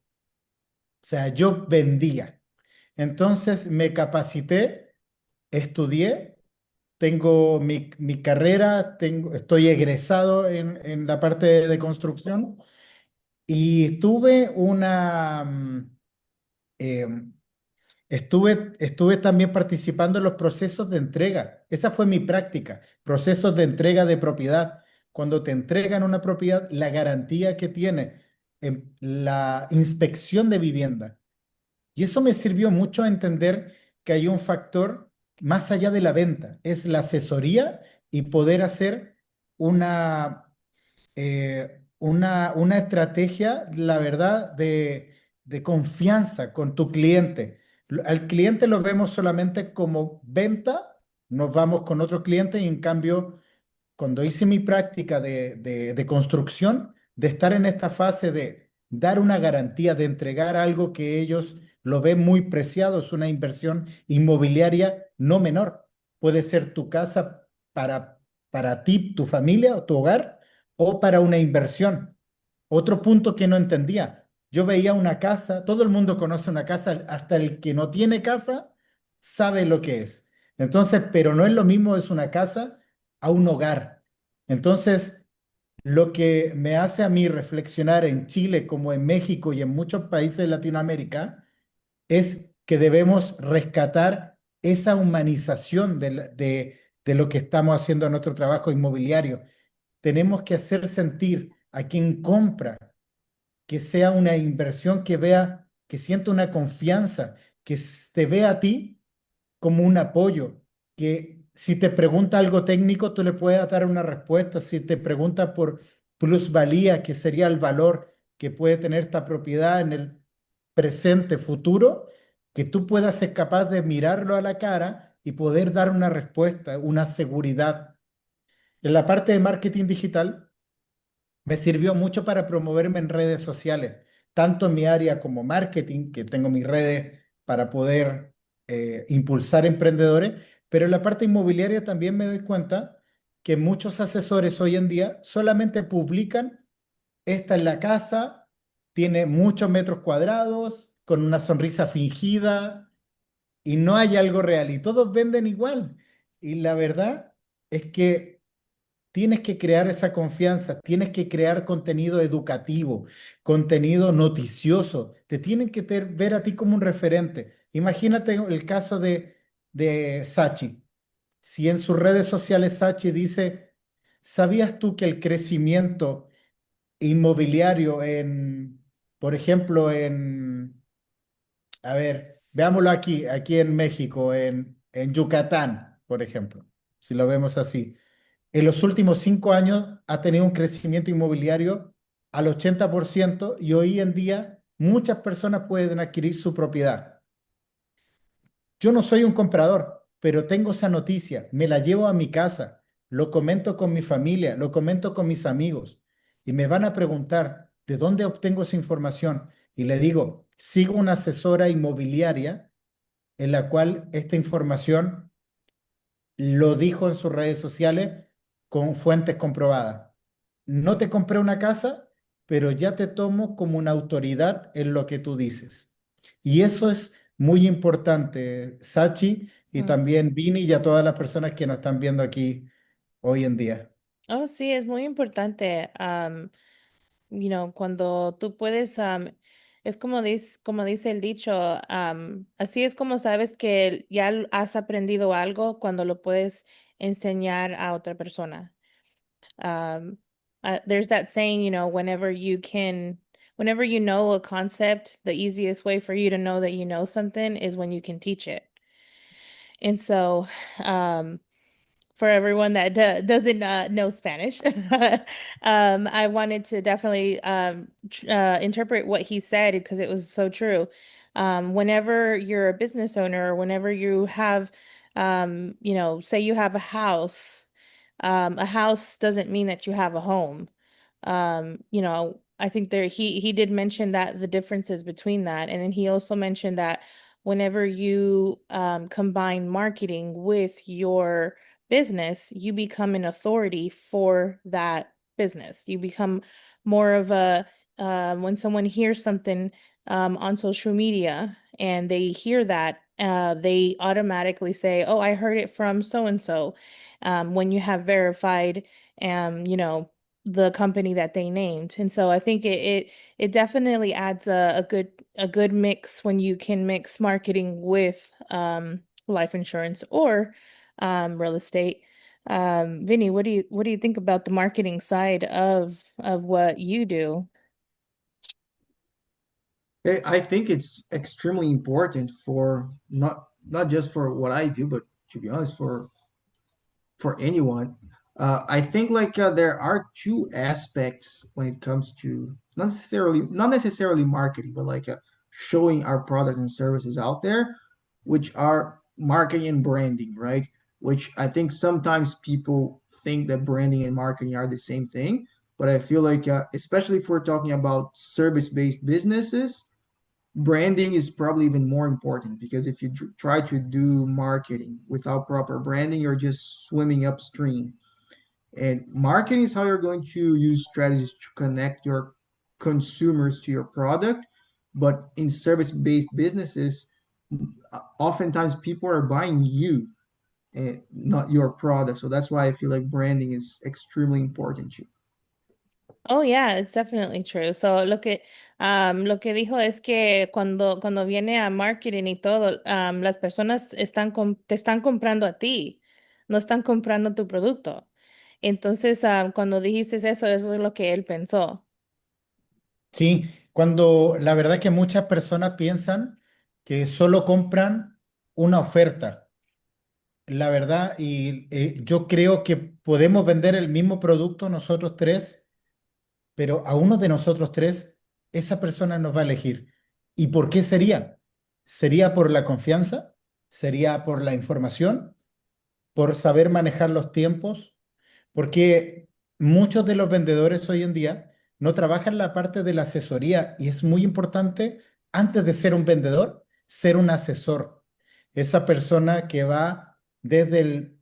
O sea, yo vendía. Entonces me capacité, estudié, tengo mi carrera, estoy egresado en la parte de construcción y tuve em, estuve también participando en los procesos de entrega. Esa fue mi práctica, procesos de entrega de propiedad. Cuando te entregan una propiedad, la garantía que tiene la inspección de vivienda. Y eso me sirvió mucho a entender que hay un factor más allá de la venta, es la asesoría y poder hacer una una estrategia, la verdad, de confianza con tu cliente. Al cliente lo vemos solamente como venta, nos vamos con otro cliente y en cambio cuando hice mi práctica de construcción, de estar en esta fase de dar una garantía, de entregar algo que ellos lo ven muy preciado, es una inversión inmobiliaria no menor. Puede ser tu casa para ti, tu familia o tu hogar, o para una inversión. Otro punto que no entendía, yo veía una casa, todo el mundo conoce una casa, hasta el que no tiene casa sabe lo que es. Entonces, pero no es lo mismo es una casa a un hogar. Entonces, Lo que me hace a mí reflexionar en Chile como en México y en muchos países de Latinoamérica es que debemos rescatar esa humanización de lo que estamos haciendo en nuestro trabajo inmobiliario. Tenemos que hacer sentir a quien compra que sea una inversión que vea, que sienta una confianza, que te vea a ti como un apoyo, que si te pregunta algo técnico, tú le puedas dar una respuesta. Si te pregunta por plusvalía, que sería el valor que puede tener esta propiedad en el presente, futuro, que tú puedas ser capaz de mirarlo a la cara y poder dar una respuesta, una seguridad. En la parte de marketing digital, me sirvió mucho para promoverme en redes sociales, tanto en mi área como marketing, que tengo mis redes para poder impulsar emprendedores, pero en la parte inmobiliaria también me doy cuenta que muchos asesores hoy en día solamente publican, esta es la casa, tiene muchos metros cuadrados, con una sonrisa fingida y no hay algo real y todos venden igual. Y la verdad es que tienes que crear esa confianza, tienes que crear contenido educativo, contenido noticioso, te tienen que ver a ti como un referente. Imagínate el caso de Sachi. Si en sus redes sociales Sachi dice, ¿sabías tú que el crecimiento inmobiliario por ejemplo, a ver, veámoslo aquí en México, en Yucatán, por ejemplo, si lo vemos así? En los últimos 5 años ha tenido un crecimiento inmobiliario al 80% y hoy en día muchas personas pueden adquirir su propiedad. Yo no soy un comprador, pero tengo esa noticia, me la llevo a mi casa, lo comento con mi familia, lo comento con mis amigos y me van a preguntar de dónde obtengo esa información y le digo, sigo una asesora inmobiliaria en la cual esta información lo dijo en sus redes sociales con fuentes comprobadas. No te compré una casa, pero ya te tomo como una autoridad en lo que tú dices. Y eso es muy importante, Sachi, y Mm. también Vini y a todas las personas que nos están viendo aquí hoy en día. Oh, sí, es muy importante. Cuando tú puedes, es como dice el dicho, así es como sabes que ya has aprendido algo cuando lo puedes enseñar a otra persona. Um, there's that saying, whenever you know a concept, the easiest way for you to know that you know something is when you can teach it. And so, for everyone that doesn't know Spanish, I wanted to definitely interpret what he said because it was so true. Whenever you're a business owner, or whenever you have, say you have a house doesn't mean that you have a home. I think he did mention that the differences between that. And then he also mentioned that whenever you combine marketing with your business, you become an authority for that business. You become more of when someone hears something on social media and they hear that, they automatically say, "Oh, I heard it from so and so." When you have verified, the company that they named. And so I think it definitely adds a good mix when you can mix marketing with life insurance or real estate. Vinny, what do you think about the marketing side of what you do? I think it's extremely important for not just for what I do, but to be honest, for anyone. I think like there are two aspects when it comes to not necessarily marketing, but like showing our products and services out there, which are marketing and branding, right? Which I think sometimes people think that branding and marketing are the same thing, but I feel like especially if we're talking about service-based businesses, branding is probably even more important because if you try to do marketing without proper branding, you're just swimming upstream. And marketing is how you're going to use strategies to connect your consumers to your product. But in service-based businesses, oftentimes people are buying you and not your product. So that's why I feel like branding is extremely important too. Oh, yeah, it's definitely true. So lo que dijo es que cuando viene a marketing y todo, las personas te están comprando a ti, no están comprando tu producto. Entonces, cuando dijiste eso es lo que él pensó. Sí, cuando la verdad que muchas personas piensan que solo compran una oferta. La verdad, y yo creo que podemos vender el mismo producto nosotros tres, pero a uno de nosotros tres, esa persona nos va a elegir. ¿Y por qué sería? ¿Sería por la confianza? ¿Sería por la información? ¿Por saber manejar los tiempos? Porque muchos de los vendedores hoy en día no trabajan la parte de la asesoría y es muy importante, antes de ser un vendedor, ser un asesor. Esa persona que va desde el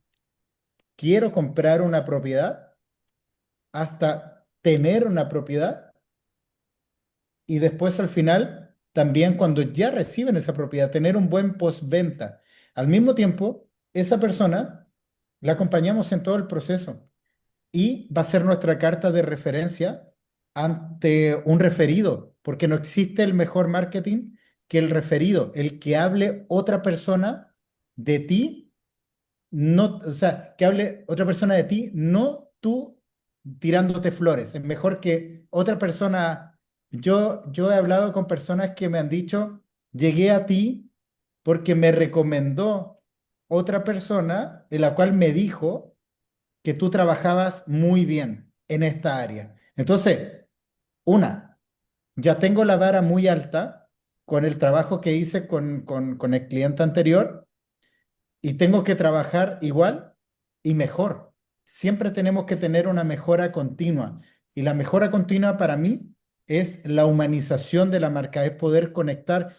quiero comprar una propiedad hasta tener una propiedad y después al final, también cuando ya reciben esa propiedad, tener un buen postventa. Al mismo tiempo, esa persona la acompañamos en todo el proceso y va a ser nuestra carta de referencia ante un referido, porque no existe el mejor marketing que el referido, el que hable otra persona de ti, no, o sea, que hable otra persona de ti, no tú tirándote flores. Es mejor que otra persona. Yo he hablado con personas que me han dicho, llegué a ti porque me recomendó otra persona en la cual me dijo que tú trabajabas muy bien en esta área. Entonces, ya tengo la vara muy alta con el trabajo que hice con el cliente anterior y tengo que trabajar igual y mejor. Siempre tenemos que tener una mejora continua. Y la mejora continua para mí es la humanización de la marca, es poder conectar.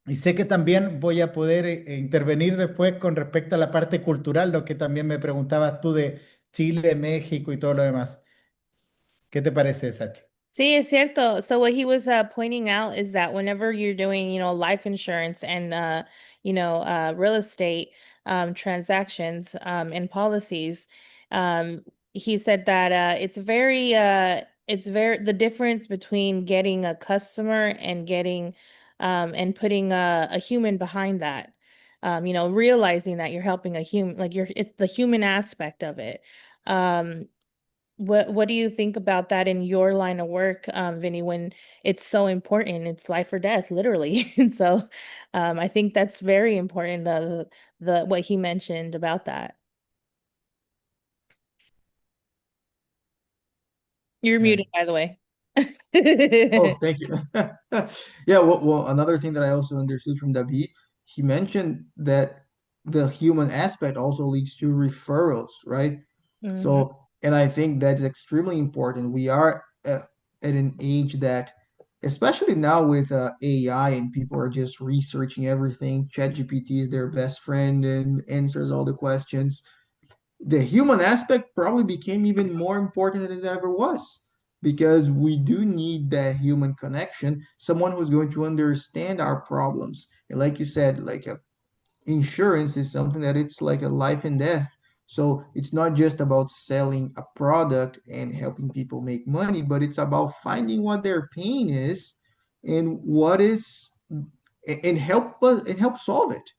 Y sé que también voy a poder intervenir después con respecto a la parte cultural, lo que también me preguntabas tú de Chile, México y todo lo demás. ¿Qué te parece, Sachi? Sí, es cierto. So what he was pointing out is that whenever you're doing, life insurance and real estate transactions and policies, he said that it's very the difference between getting a customer and getting and putting a human behind that. Realizing that you're helping a human, like it's the human aspect of it. Um, what do you think about that in your line of work, Vinny, when it's so important? It's life or death, literally. And so I think that's very important, the what he mentioned about that. You're Yeah. muted, by the way. Oh, thank you. Yeah, well, another thing that I also understood from David, he mentioned that the human aspect also leads to referrals, right? Hmm. So, and I think that's extremely important. We are at an age that, especially now with AI and people are just researching everything, ChatGPT is their best friend and answers all the questions. The human aspect probably became even more important than it ever was because we do need that human connection, someone who's going to understand our problems. And like you said, insurance is something that it's like a life and death. So it's not just about selling a product and helping people make money, but it's about finding what their pain is and what is and help solve it.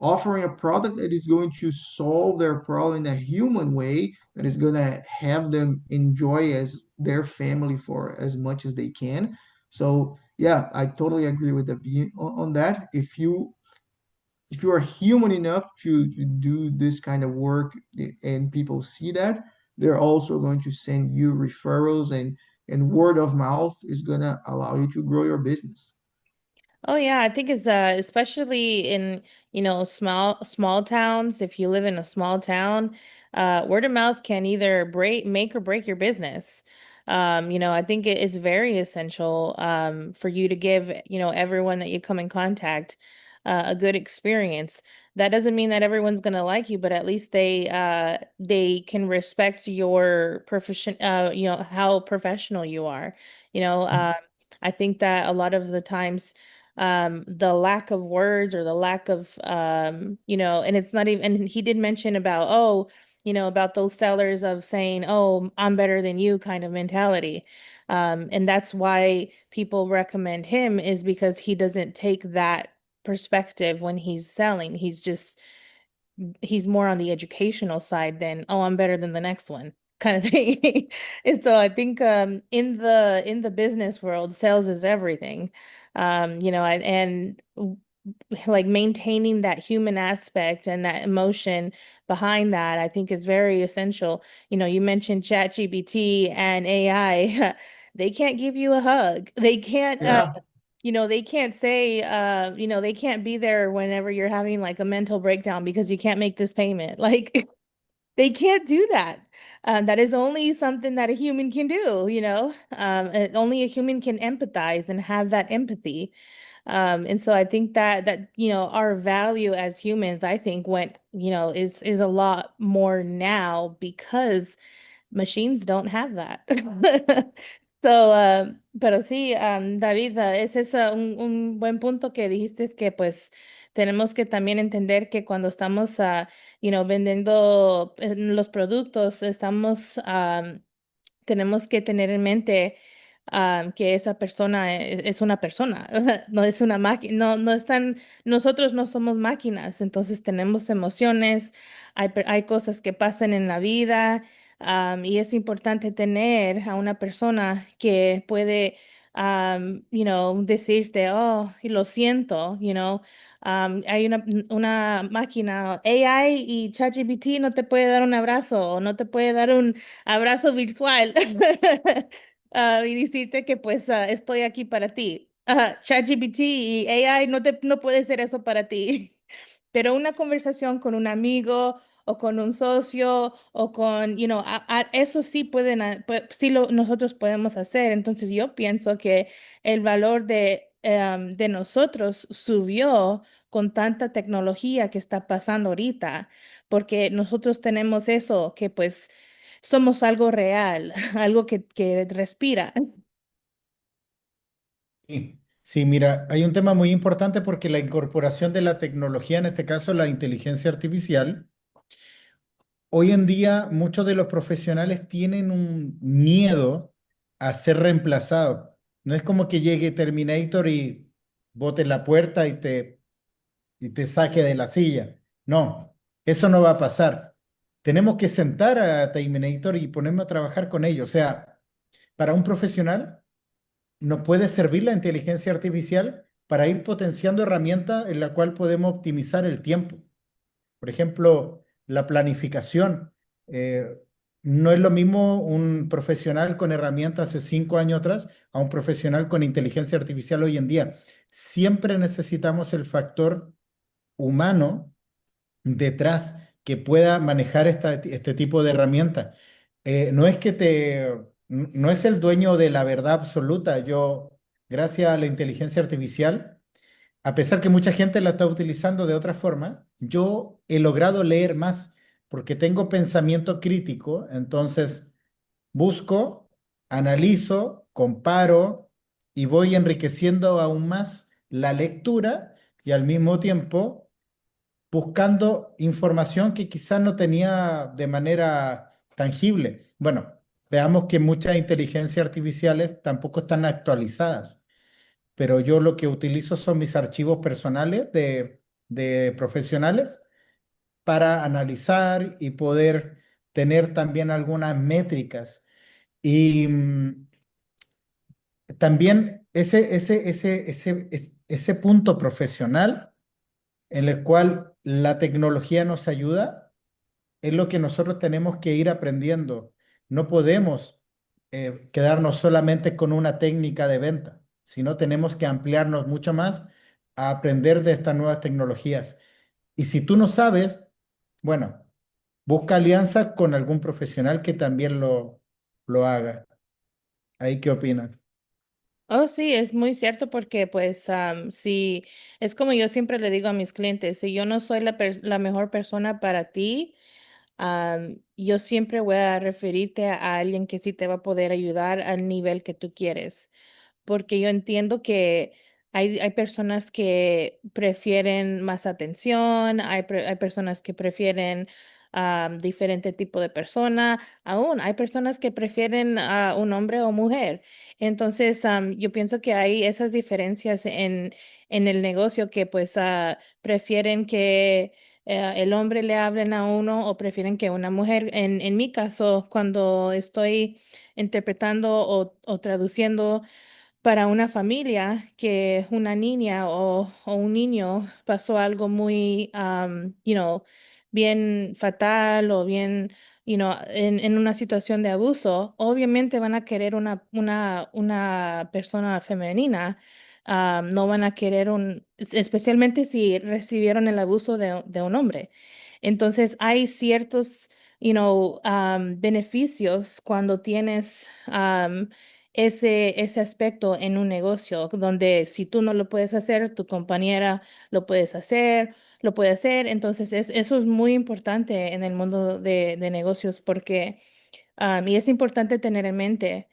Offering a product that is going to solve their problem in a human way that is going to have them enjoy as their family for as much as they can. So yeah, I totally agree with the B on that. If you are human enough to do this kind of work and people see that, they're also going to send you referrals and word of mouth is gonna allow you to grow your business. Oh yeah, I think it's especially in, small towns, if you live in a small town, word of mouth can either make or break your business. I think it is very essential for you to give, everyone that you come in contact a good experience. That doesn't mean that everyone's gonna like you, but at least they can respect your profession, how professional you are. You know, I think that a lot of the times the lack of words or the lack of and it's not even, and he did mention about, oh, about those sellers of saying, oh, I'm better than you kind of mentality. And that's why people recommend him, is because he doesn't take that perspective when he's selling. He's more on the educational side than, oh, I'm better than the next one kind of thing. And so I think in the business world, sales is everything. And like maintaining that human aspect and that emotion behind that, I think is very essential. You mentioned ChatGPT and AI. They can't give you a hug. They can't Yeah. they can't say, they can't be there whenever you're having like a mental breakdown because you can't make this payment. Like they can't do that. That is only something that a human can do, only a human can empathize and have that empathy. And so I think that our value as humans, I think is a lot more now because machines don't have that. So, pero sí, David, ese es un buen punto que dijiste, es que pues tenemos que también entender que cuando estamos, vendiendo los productos, tenemos que tener en mente que esa persona es una persona, no es una máquina, no están, nosotros no somos máquinas, entonces tenemos emociones, hay cosas que pasan en la vida, y es importante tener a una persona que puede, decirte, oh, y lo siento, hay una máquina, AI y ChatGPT no te puede dar un abrazo o no te puede dar un abrazo virtual y decirte que pues estoy aquí para ti. ChatGPT y AI no puede ser eso para ti. Pero una conversación con un amigo o con un socio o con, eso sí nosotros podemos hacer. Entonces yo pienso que el valor de nosotros subió con tanta tecnología que está pasando ahorita, porque nosotros tenemos eso, que pues somos algo real, algo que respira. Sí, sí, mira, hay un tema muy importante porque la incorporación de la tecnología, en este caso la inteligencia artificial, hoy en día muchos de los profesionales tienen un miedo a ser reemplazados. No es como que llegue Terminator y bote la puerta y te saque de la silla. No, eso no va a pasar. Tenemos que sentar a Terminator y ponernos a trabajar con ellos. O sea, para un profesional nos puede servir la inteligencia artificial para ir potenciando herramientas en la cual podemos optimizar el tiempo. Por ejemplo, la planificación. Eh, no es lo mismo un profesional con herramientas hace 5 años atrás a un profesional con inteligencia artificial hoy en día. Siempre necesitamos el factor humano detrás que pueda manejar este tipo de herramientas. No es que no es el dueño de la verdad absoluta. Yo, gracias a la inteligencia artificial, a pesar que mucha gente la está utilizando de otra forma, yo he logrado leer más porque tengo pensamiento crítico, entonces busco, analizo, comparo y voy enriqueciendo aún más la lectura y al mismo tiempo buscando información que quizás no tenía de manera tangible. Bueno, veamos que muchas inteligencias artificiales tampoco están actualizadas, pero yo lo que utilizo son mis archivos personales de profesionales para analizar y poder tener también algunas métricas. Y también ese punto profesional en el cual la tecnología nos ayuda es lo que nosotros tenemos que ir aprendiendo. No podemos quedarnos solamente con una técnica de venta, sino tenemos que ampliarnos mucho más a aprender de estas nuevas tecnologías. Y si tú no sabes, bueno, busca alianza con algún profesional que también lo haga. ¿Ahí qué opinas? Oh, sí, es muy cierto porque pues si es como yo siempre le digo a mis clientes, si yo no soy la mejor persona para ti, yo siempre voy a referirte a alguien que sí te va a poder ayudar al nivel que tú quieres, porque yo entiendo que hay personas que prefieren más atención, hay personas que prefieren diferente tipo de persona. Aún hay personas que prefieren un hombre o mujer. Entonces, yo pienso que hay esas diferencias en el negocio que pues prefieren que el hombre le hablen a uno o prefieren que una mujer. En mi caso, cuando estoy interpretando o traduciendo para una familia que una niña o un niño pasó algo muy, bien fatal o bien, en una situación de abuso, obviamente van a querer una persona femenina. No van a querer especialmente si recibieron el abuso de un hombre. Entonces, hay ciertos, beneficios cuando tienes, ese aspecto en un negocio, donde si tú no lo puedes hacer, tu compañera lo puede hacer. Entonces, eso es muy importante en el mundo de negocios porque, y es importante tener en mente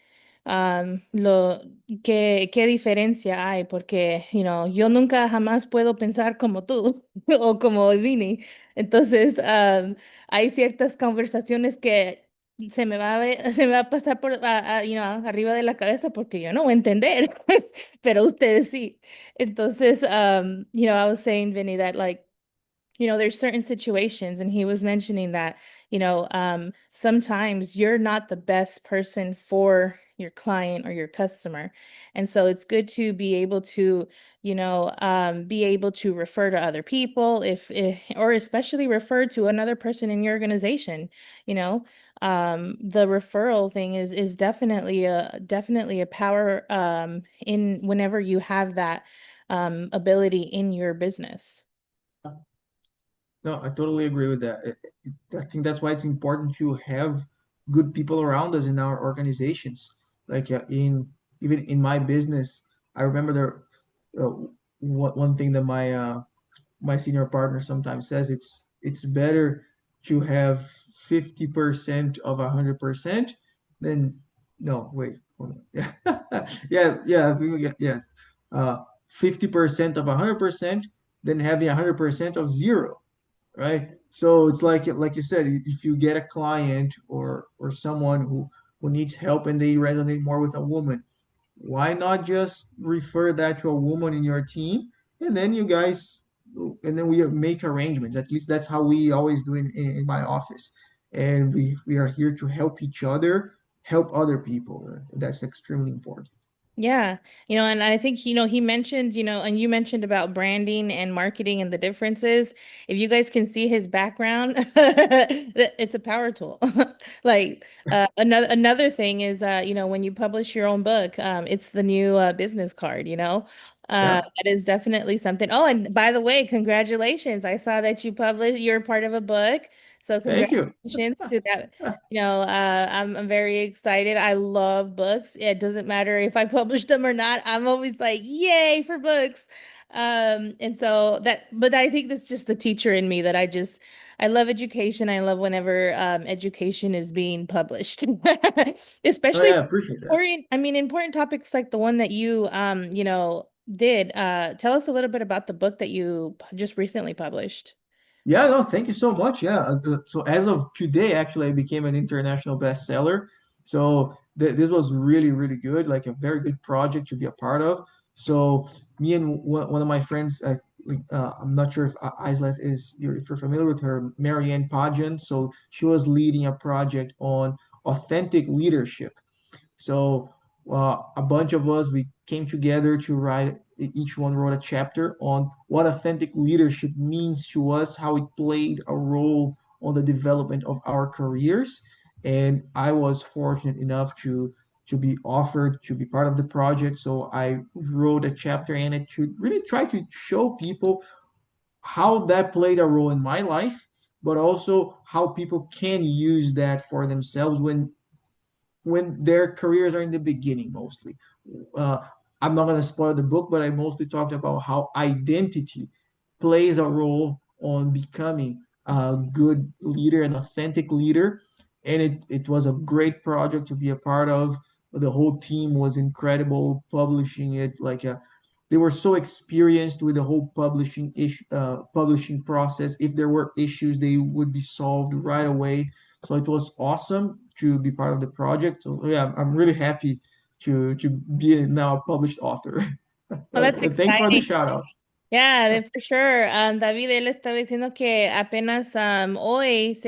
qué diferencia hay, porque, yo nunca jamás puedo pensar como tú o como Vini. Entonces, hay ciertas conversaciones que se me va a pasar por, arriba de la cabeza porque yo no voy a entender, pero ustedes sí. Entonces, I was saying, Vinny, that like, there's certain situations, and he was mentioning that, sometimes you're not the best person for your client or your customer. And so it's good to be able to, be able to refer to other people or especially refer to another person in your organization, the referral thing is definitely a power, in whenever you have that, ability in your business. No, I totally agree with that. I think that's why it's important to have good people around us in our organizations. Like in even in my business, I remember one thing that my senior partner sometimes says, it's better to have 50% of 100% than no, wait, hold on. Yeah, I think yes. 50% of 100% than having 100% of zero, right? So it's like you said, if you get a client or someone who needs help and they resonate more with a woman, why not just refer that to a woman in your team, and then you guys, and then we make arrangements. At least that's how we always do in my office, and we are here to help each other, help other people. That's extremely important. Yeah, and I think, he mentioned, and you mentioned about branding and marketing and the differences. If you guys can see his background, it's a power tool. Like, another thing is, when you publish your own book, it's the new business card, Yeah, that is definitely something. Oh, and by the way, congratulations. I saw that you're part of a book. So thank you. congratulations to that. I'm very excited. I love books. It doesn't matter if I publish them or not. I'm always like, yay for books. And so but I think that's just the teacher in me that I love education. I love whenever education is being published. Oh Especially yeah, I appreciate that. important topics like the one that you did. Tell us a little bit about the book that you just recently published. Yeah, no, thank you so much. Yeah, so as of today, actually, I became an international bestseller. So this was really, really good, like a very good project to be a part of. So me and one of my friends, I'm not sure if Islet if you're familiar with her, Marianne Pageant. So she was leading a project on authentic leadership. So a bunch of us, we came together to write, each one wrote a chapter on what authentic leadership means to us, how it played a role on the development of our careers. And I was fortunate enough to be offered to be part of the project. So I wrote a chapter in it to really try to show people how that played a role in my life, but also how people can use that for themselves when their careers are in the beginning mostly. Uh, I'm not going to spoil the book, but I mostly talked about how identity plays a role on becoming a good leader, an authentic leader. And it was a great project to be a part of. The whole team was incredible publishing it. they were so experienced with the whole publishing process. If there were issues, they would be solved right away. So it was awesome to be part of the project. So yeah, I'm really happy to be now a published author. Well, that's Thanks for the exciting. shout out. Yeah, for sure. David, él estaba diciendo que apenas hoy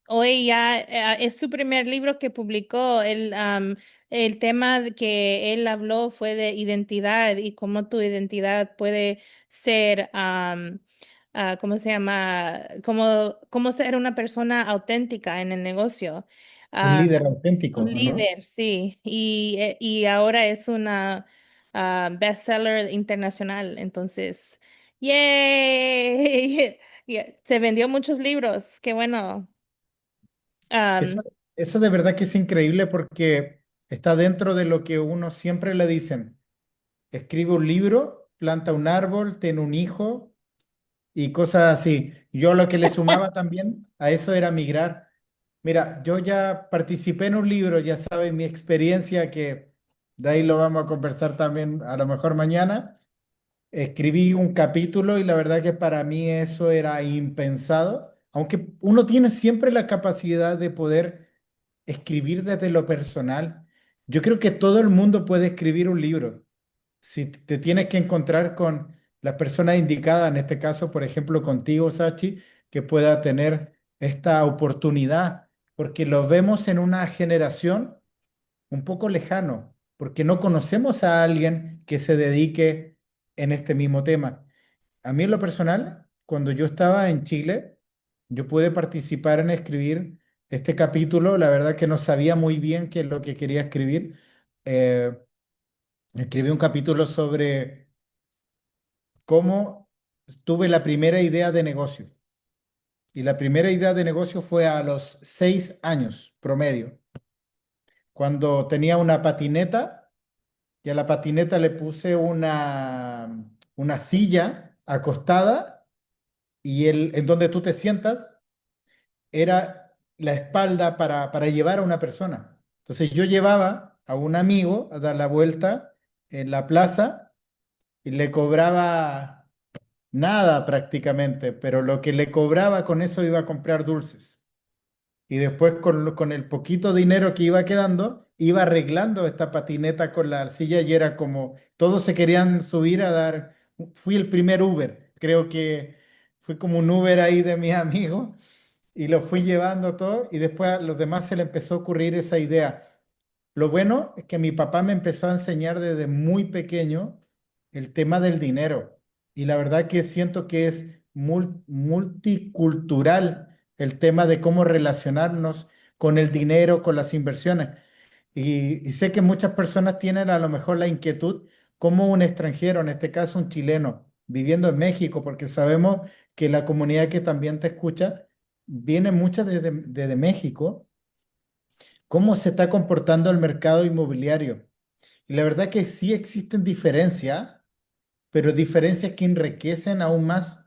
hoy ya es su primer libro que publicó. El tema que él habló fue de identidad y cómo tu identidad puede ser, ¿cómo se llama? Cómo ser una persona auténtica en el negocio. Un Ah, líder auténtico, un ¿o no? líder, sí. Y ahora es una bestseller internacional. Entonces, ¡yay! Se vendió muchos libros. Qué bueno. Eso, Am, eso de verdad que es increíble porque está dentro de lo que uno siempre le dicen. Escribe un libro, planta un árbol, ten un hijo y cosas así. Yo lo que le sumaba también a eso era migrar. Mira, yo ya participé en un libro, ya saben mi experiencia, que de ahí lo vamos a conversar también a lo mejor mañana. Escribí un capítulo y la verdad que para mí eso era impensado, aunque uno tiene siempre la capacidad de poder escribir desde lo personal. Yo creo que todo el mundo puede escribir un libro. Si te tienes que encontrar con la persona indicada, en este caso, por ejemplo, contigo, Sachi, que pueda tener esta oportunidad, porque lo vemos en una generación un poco lejano, porque no conocemos a alguien que se dedique en este mismo tema. A mí en lo personal, cuando yo estaba en Chile, yo pude participar en escribir este capítulo. La verdad que no sabía muy bien qué es lo que quería escribir. Eh, Escribí un capítulo sobre cómo tuve la primera idea de negocio. Y la primera idea de negocio fue a los 6 años promedio, cuando tenía una patineta y a la patineta le puse una silla acostada y en donde tú te sientas era la espalda para llevar a una persona. Entonces yo llevaba a un amigo a dar la vuelta en la plaza y le cobraba nada prácticamente, pero lo que le cobraba con eso iba a comprar dulces. Y después con el poquito dinero que iba quedando, iba arreglando esta patineta con la arcilla y era como, todos se querían subir a dar, fui el primer Uber, creo que fui como un Uber ahí de mis amigos y lo fui llevando todo y después a los demás se le empezó a ocurrir esa idea. Lo bueno es que mi papá me empezó a enseñar desde muy pequeño el tema del dinero y la verdad que siento que es multicultural el tema de cómo relacionarnos con el dinero, con las inversiones. Y sé que muchas personas tienen a lo mejor la inquietud, como un extranjero, en este caso un chileno, viviendo en México, porque sabemos que la comunidad que también te escucha viene muchas desde México, cómo se está comportando el mercado inmobiliario. Y la verdad que sí existen diferencias, pero diferencias que enriquecen aún más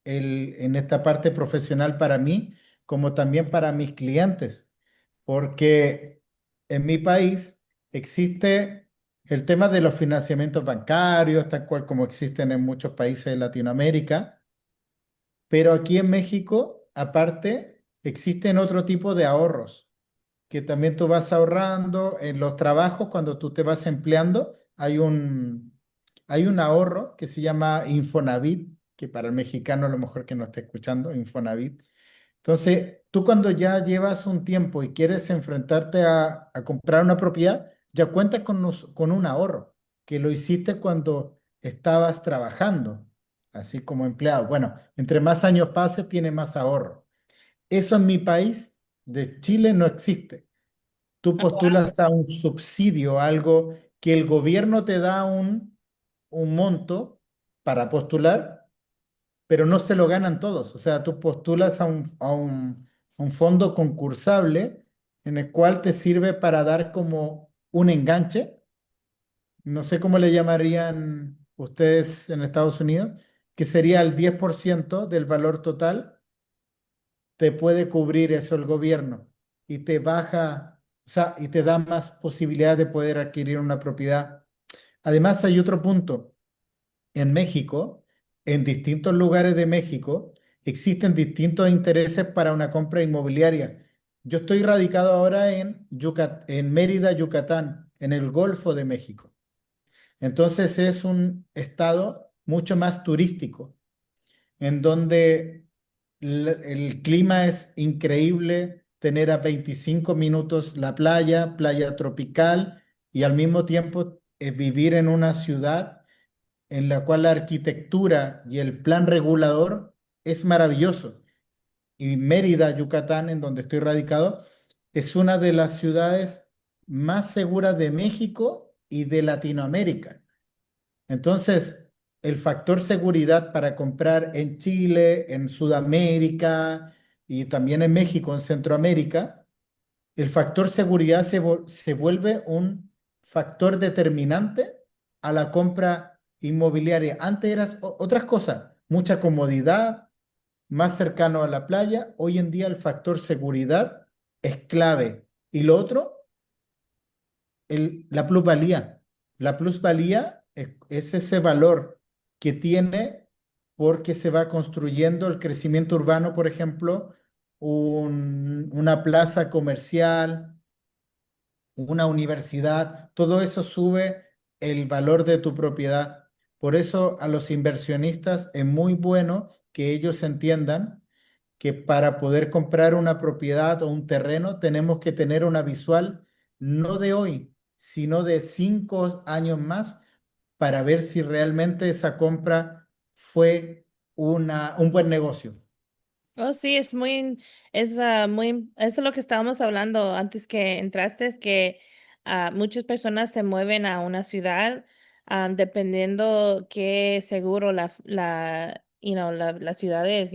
en esta parte profesional para mí, como también para mis clientes, porque en mi país existe el tema de los financiamientos bancarios, tal cual como existen en muchos países de Latinoamérica, pero aquí en México, aparte, existen otro tipo de ahorros que también tú vas ahorrando en los trabajos cuando tú te vas empleando. Hay un ahorro que se llama Infonavit, que para el mexicano a lo mejor que no esté escuchando, Infonavit. Entonces, tú cuando ya llevas un tiempo y quieres enfrentarte a comprar una propiedad, ya cuentas con un ahorro, que lo hiciste cuando estabas trabajando, así como empleado. Bueno, entre más años pases, tiene más ahorro. Eso en mi país de Chile no existe. Tú postulas a un subsidio, algo que el gobierno te da un monto para postular, pero no se lo ganan todos. O sea, tú postulas a un fondo concursable en el cual te sirve para dar como un enganche. No sé cómo le llamarían ustedes en Estados Unidos, que sería el 10% del valor total te puede cubrir eso el gobierno y te baja, o sea, y te da más posibilidad de poder adquirir una propiedad. Además, hay otro punto. En México, en distintos lugares de México, existen distintos intereses para una compra inmobiliaria. Yo estoy radicado ahora en Mérida, Yucatán, en el Golfo de México. Entonces es un estado mucho más turístico, en donde el clima es increíble, tener a 25 minutos la playa, playa tropical, y al mismo tiempo vivir en una ciudad en la cual la arquitectura y el plan regulador es maravilloso. Y Mérida, Yucatán, en donde estoy radicado, es una de las ciudades más seguras de México y de Latinoamérica. Entonces, el factor seguridad para comprar en Chile, en Sudamérica y también en México, en Centroamérica, el factor seguridad se vuelve un factor determinante a la compra inmobiliaria. Antes eras otras cosas, mucha comodidad, más cercano a la playa. Hoy en día el factor seguridad es clave. Y lo otro, la plusvalía. La plusvalía es ese valor que tiene porque se va construyendo el crecimiento urbano, por ejemplo, una plaza comercial, una universidad, todo eso sube el valor de tu propiedad. Por eso a los inversionistas es muy bueno que ellos entiendan que para poder comprar una propiedad o un terreno tenemos que tener una visual no de hoy, sino de 5 años más para ver si realmente esa compra fue un buen negocio. Oh, sí, eso es lo que estábamos hablando antes que entraste, es que muchas personas se mueven a una ciudad dependiendo qué seguro la ciudad es,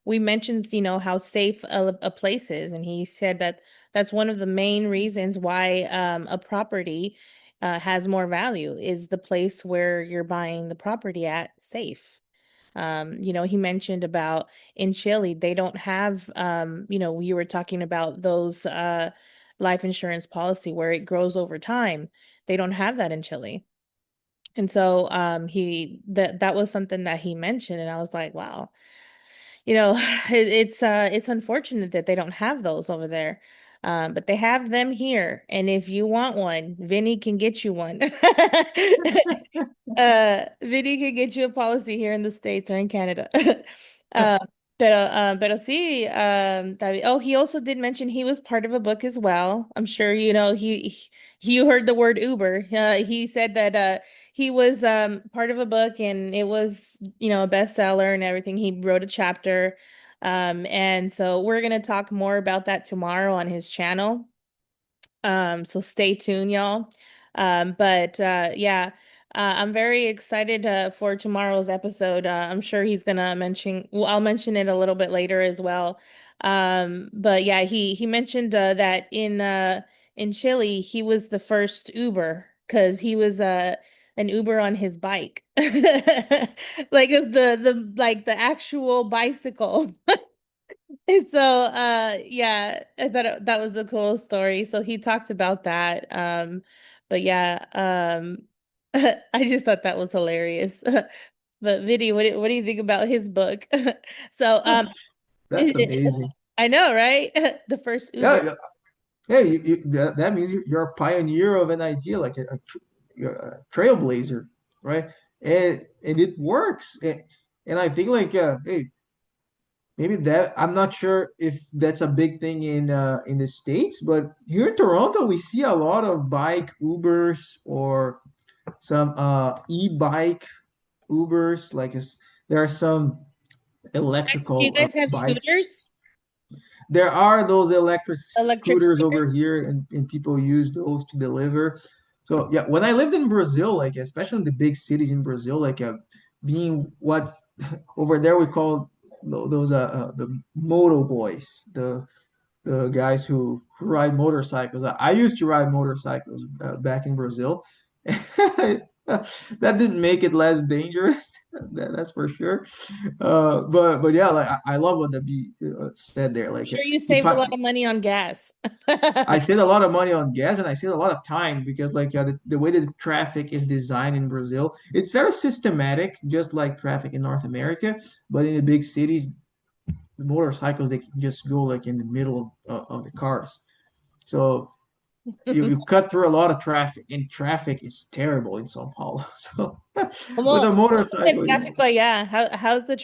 we mentioned, how safe a place is, and he said that that's one of the main reasons why a property has more value is the place where you're buying the property at safe. He mentioned about in Chile, they don't have, you were talking about those life insurance policy where it grows over time. They don't have that in Chile. And so that was something that he mentioned, and I was like, wow, it's unfortunate that they don't have those over there. But they have them here. And if you want one, Vinny can get you one. Vinny can get you a policy here in the States or in Canada. Uh, pero sí, David. Oh, he also did mention he was part of a book as well. I'm sure you heard the word Uber. He said that he was part of a book and it was, a bestseller and everything. He wrote a chapter. And so we're gonna talk more about that tomorrow on his channel. So stay tuned, y'all. But yeah, I'm very excited for tomorrow's episode. I'm sure he's gonna well, I'll mention it a little bit later as well. But yeah, he mentioned that in Chile he was the first Uber because he was an Uber on his bike. Like it's the actual bicycle. So, yeah, I thought that was a cool story. So he talked about that. But yeah, I just thought that was hilarious. But Vidi, what do you think about his book? So, That's amazing. I know, right? The first Uber. Yeah, yeah. Hey, that means you're a pioneer of an idea, like you're a trailblazer, right? And it works. And I think like hey, maybe that I'm not sure if that's a big thing in the States, but here in Toronto we see a lot of bike Ubers or some e-bike Ubers. There are some Do you electrical guys have bikes. scooters? There are those electric Electric scooters over scooters? here, and people use those to deliver. So yeah, when I lived in Brazil, like especially in the big cities in Brazil, being what over there we call those the moto boys, the guys who ride motorcycles. I used to ride motorcycles back in Brazil. That didn't make it less dangerous. That's for sure. But yeah, like I love what the B said there. Like Sure you if saved a lot of money on gas. I saved a lot of money on gas and I saved a lot of time because like the way that the traffic is designed in Brazil, it's very systematic, just like traffic in North America. But in the big cities, the motorcycles they can just go like in the middle of the cars. So you cut through a lot of traffic, and traffic is terrible in São Paulo. So with a El motorcycle, tráfico allá, how's the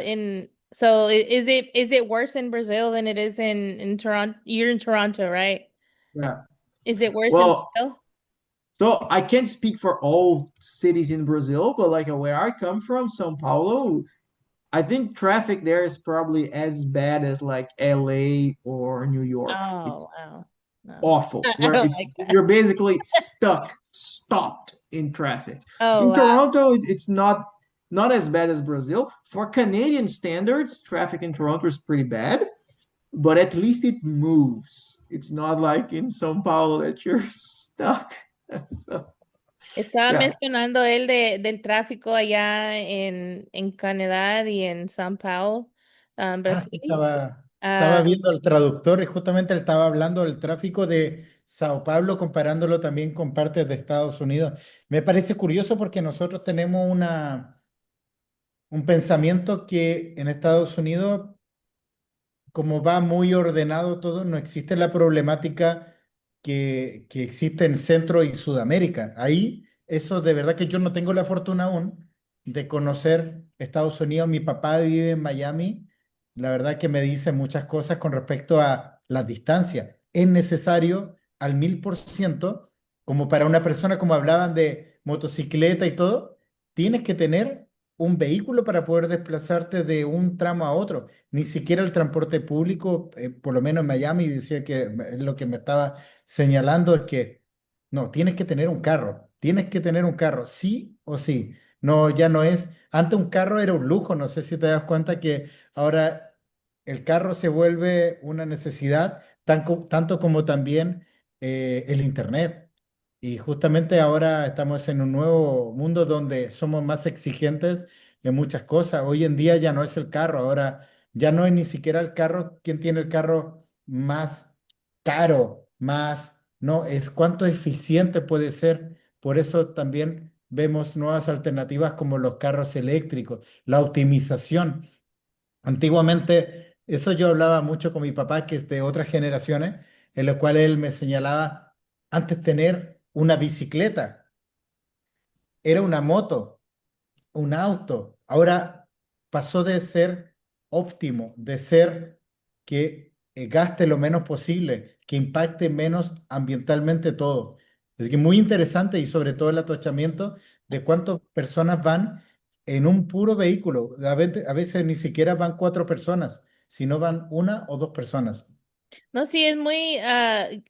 in so is it worse in Brazil than it is in Toronto? You're in Toronto, right? yeah. Is it worse in Well, Brazil? so I can't speak for all cities in Brazil, but like where I come from, São Paulo, I think traffic there is probably as bad as like LA or New York. It's Oh, wow. No. awful, I where don't it's like that. you're basically stuck, stopped in traffic. Oh, In wow. Toronto, it's not as bad as Brazil. For Canadian standards, traffic in Toronto is pretty bad, but at least it moves. It's not like in São Paulo that you're stuck. So, Estaba yeah. mencionando él del tráfico allá en Canadá y en San Paulo, Sí, Brasil. estaba Ah, viendo al traductor y justamente él estaba hablando del tráfico de Sao Paulo, comparándolo también con partes de Estados Unidos. Me parece curioso porque nosotros tenemos un pensamiento que en Estados Unidos, como va muy ordenado todo, no existe la problemática que existe en Centro y Sudamérica. Ahí, eso de verdad que yo no tengo la fortuna aún de conocer Estados Unidos. Mi papá vive en Miami. La verdad que me dice muchas cosas con respecto a la distancia. Es necesario al 1000%, como para una persona, como hablaban de motocicleta y todo, tienes que tener un vehículo para poder desplazarte de un tramo a otro. Ni siquiera el transporte público, por lo menos en Miami, decía que es lo que me estaba señalando, es que no, tienes que tener un carro, sí o sí. No, ya no es, antes un carro era un lujo, no sé si te das cuenta que ahora el carro se vuelve una necesidad, tanto como también el Internet. Y justamente ahora estamos en un nuevo mundo donde somos más exigentes en muchas cosas. Hoy en día ya no es el carro, ahora ya no es ni siquiera el carro quien tiene el carro más caro, más, no, es cuánto eficiente puede ser. Por eso también vemos nuevas alternativas como los carros eléctricos, la optimización. Antiguamente, eso yo hablaba mucho con mi papá, que es de otras generaciones, en lo cual él me señalaba, antes tener una bicicleta, era una moto, un auto. Ahora pasó de ser óptimo, de ser que gaste lo menos posible, que impacte menos ambientalmente todo. Es que muy interesante y sobre todo el atochamiento de cuántas personas van en un puro vehículo. A veces ni siquiera van cuatro personas, sino van una o dos personas. no, sí, es muy,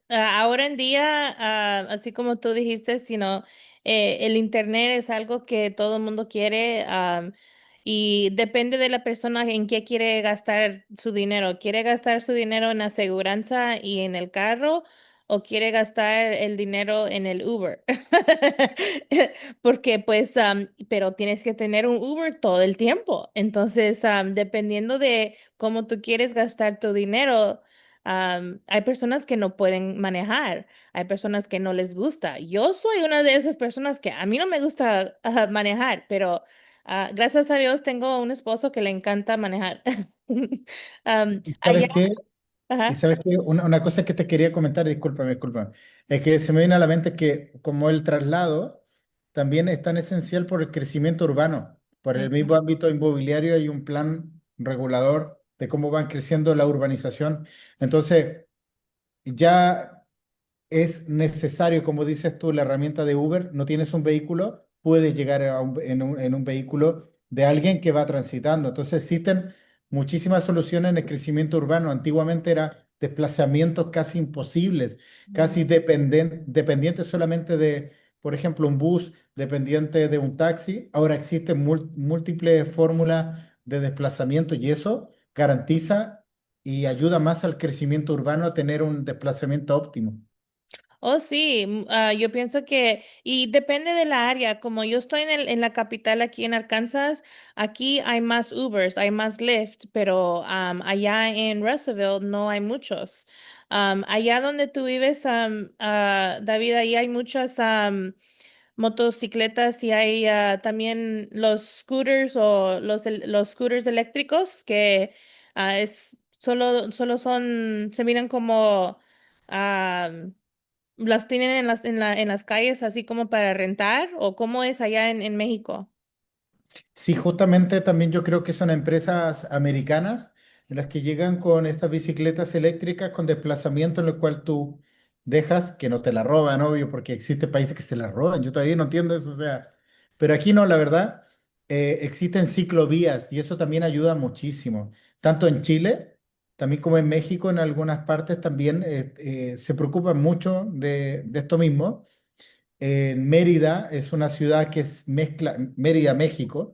ahora en día, así como tú dijiste, sino el internet es algo que todo el mundo quiere, y depende de la persona en qué quiere gastar su dinero. ¿Quiere gastar su dinero en aseguranza y en el carro o quiere gastar el dinero en el Uber? Porque pues, pero tienes que tener un Uber todo el tiempo. Entonces, dependiendo de cómo tú quieres gastar tu dinero. Hay personas que no pueden manejar, hay personas que no les gusta. Yo soy una de esas personas que a mí no me gusta manejar, pero gracias a Dios tengo un esposo que le encanta manejar. Allá, ¿Sabes qué? Y ajá. sabes que una cosa que te quería comentar, discúlpame, es que se me viene a la mente que como el traslado también es tan esencial por el crecimiento urbano, por el Ujú. mismo ámbito inmobiliario hay un plan regulador de cómo van creciendo la urbanización. Entonces, ya es necesario, como dices tú, la herramienta de Uber, no tienes un vehículo, puedes llegar en un vehículo de alguien que va transitando. Entonces existen muchísimas soluciones en el crecimiento urbano. Antiguamente era desplazamientos casi imposibles, casi dependientes solamente de, por ejemplo, un bus, dependiente de un taxi. Ahora existen múltiples fórmulas de desplazamiento y eso garantiza y ayuda más al crecimiento urbano a tener un desplazamiento óptimo. Oh, sí, yo pienso que, y depende de la área, como yo estoy en la capital aquí en Arkansas, aquí hay más Ubers, hay más Lyft, pero allá en Russellville no hay muchos. Allá donde tú vives, David, ahí hay muchas motocicletas y hay también los scooters o los scooters eléctricos que solo son, se miran como... ¿las tienen en las calles así como para rentar o cómo es allá en México? Sí, justamente también yo creo que son empresas americanas en las que llegan con estas bicicletas eléctricas con desplazamiento en el cual tú dejas que no te la roban, obvio, porque existen países que se la roban. Yo todavía no entiendo eso, o sea, pero aquí no, la verdad, existen ciclovías y eso también ayuda muchísimo. Tanto en Chile, también como en México, en algunas partes también se preocupan mucho de esto mismo. Mérida es una ciudad que mezcla, Mérida, México,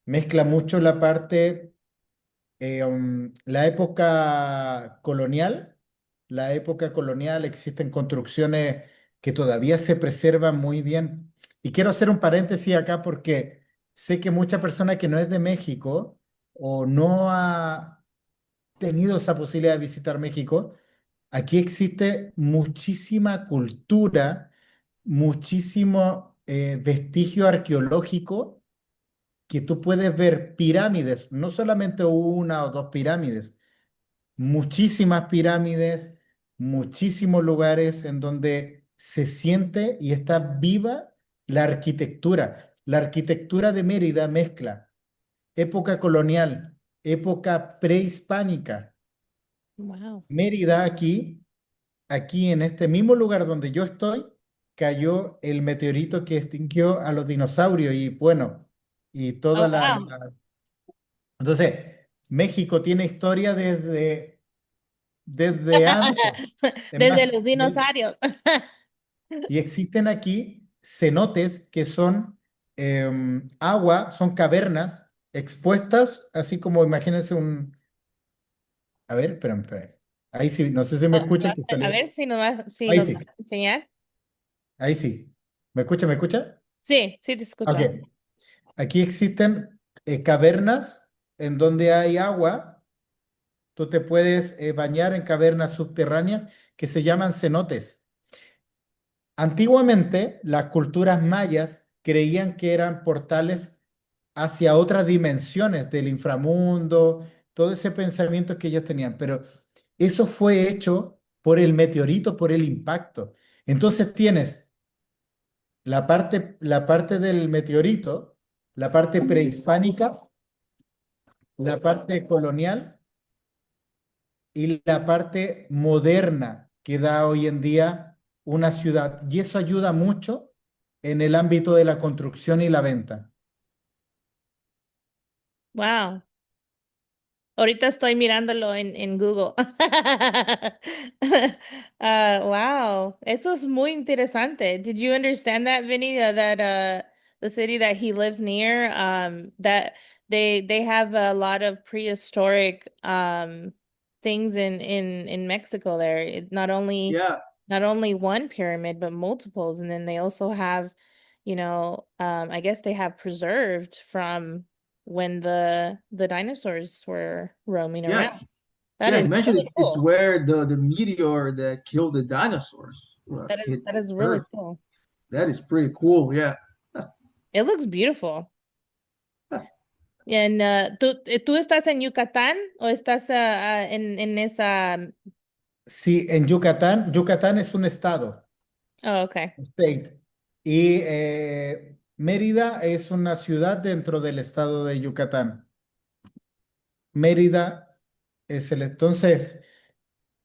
mezcla mucho la parte, la época colonial, existen construcciones que todavía se preservan muy bien. Y quiero hacer un paréntesis acá porque sé que mucha persona que no es de México o no ha tenido esa posibilidad de visitar México, aquí existe muchísima cultura, muchísimo vestigio arqueológico que tú puedes ver pirámides, no solamente una o dos pirámides, muchísimas pirámides, muchísimos lugares en donde se siente y está viva la arquitectura. La arquitectura de Mérida mezcla época colonial, época prehispánica. Wow. Mérida aquí en este mismo lugar donde yo estoy, cayó el meteorito que extinguió a los dinosaurios y bueno, y Oh, toda wow. Entonces, México tiene historia desde antes. Es Desde más, los dinosaurios. y existen aquí cenotes que son agua, son cavernas expuestas, así como imagínense un... A ver, espérame, espérame. Ahí sí, no sé si me escuchan que A salió. ver si Ahí nos va sí, a enseñar. ahí sí. ¿Me escucha? ¿Me escucha? Sí, sí te escucho. Ok. Aquí existen cavernas en donde hay agua. Tú te puedes bañar en cavernas subterráneas que se llaman cenotes. Antiguamente, las culturas mayas creían que eran portales hacia otras dimensiones del inframundo, todo ese pensamiento que ellos tenían, pero eso fue hecho por el meteorito, por el impacto. Entonces tienes la parte del meteorito, la parte prehispánica, la parte colonial y la parte moderna que da hoy en día una ciudad. Y eso ayuda mucho en el ámbito de la construcción y la venta. Wow. Ahorita estoy mirándolo en Google. Wow, eso es muy interesante. Did you understand that, Vinny? The city that he lives near, that they have a lot of prehistoric things in Mexico there. Yeah, Not only one pyramid, but multiples, and then they also have, I guess they have preserved from when the dinosaurs were roaming yeah, around. That yeah. is He mentioned really it's cool. where the meteor that killed the dinosaurs hit That is really Earth. cool. That is pretty cool. Yeah. It looks beautiful. And ¿tú estás en Yucatán o estás en esa? Sí, en Yucatán, Yucatán es un estado, Oh, okay. state, y Mérida es una ciudad dentro del estado de Yucatán. Mérida es el... Entonces,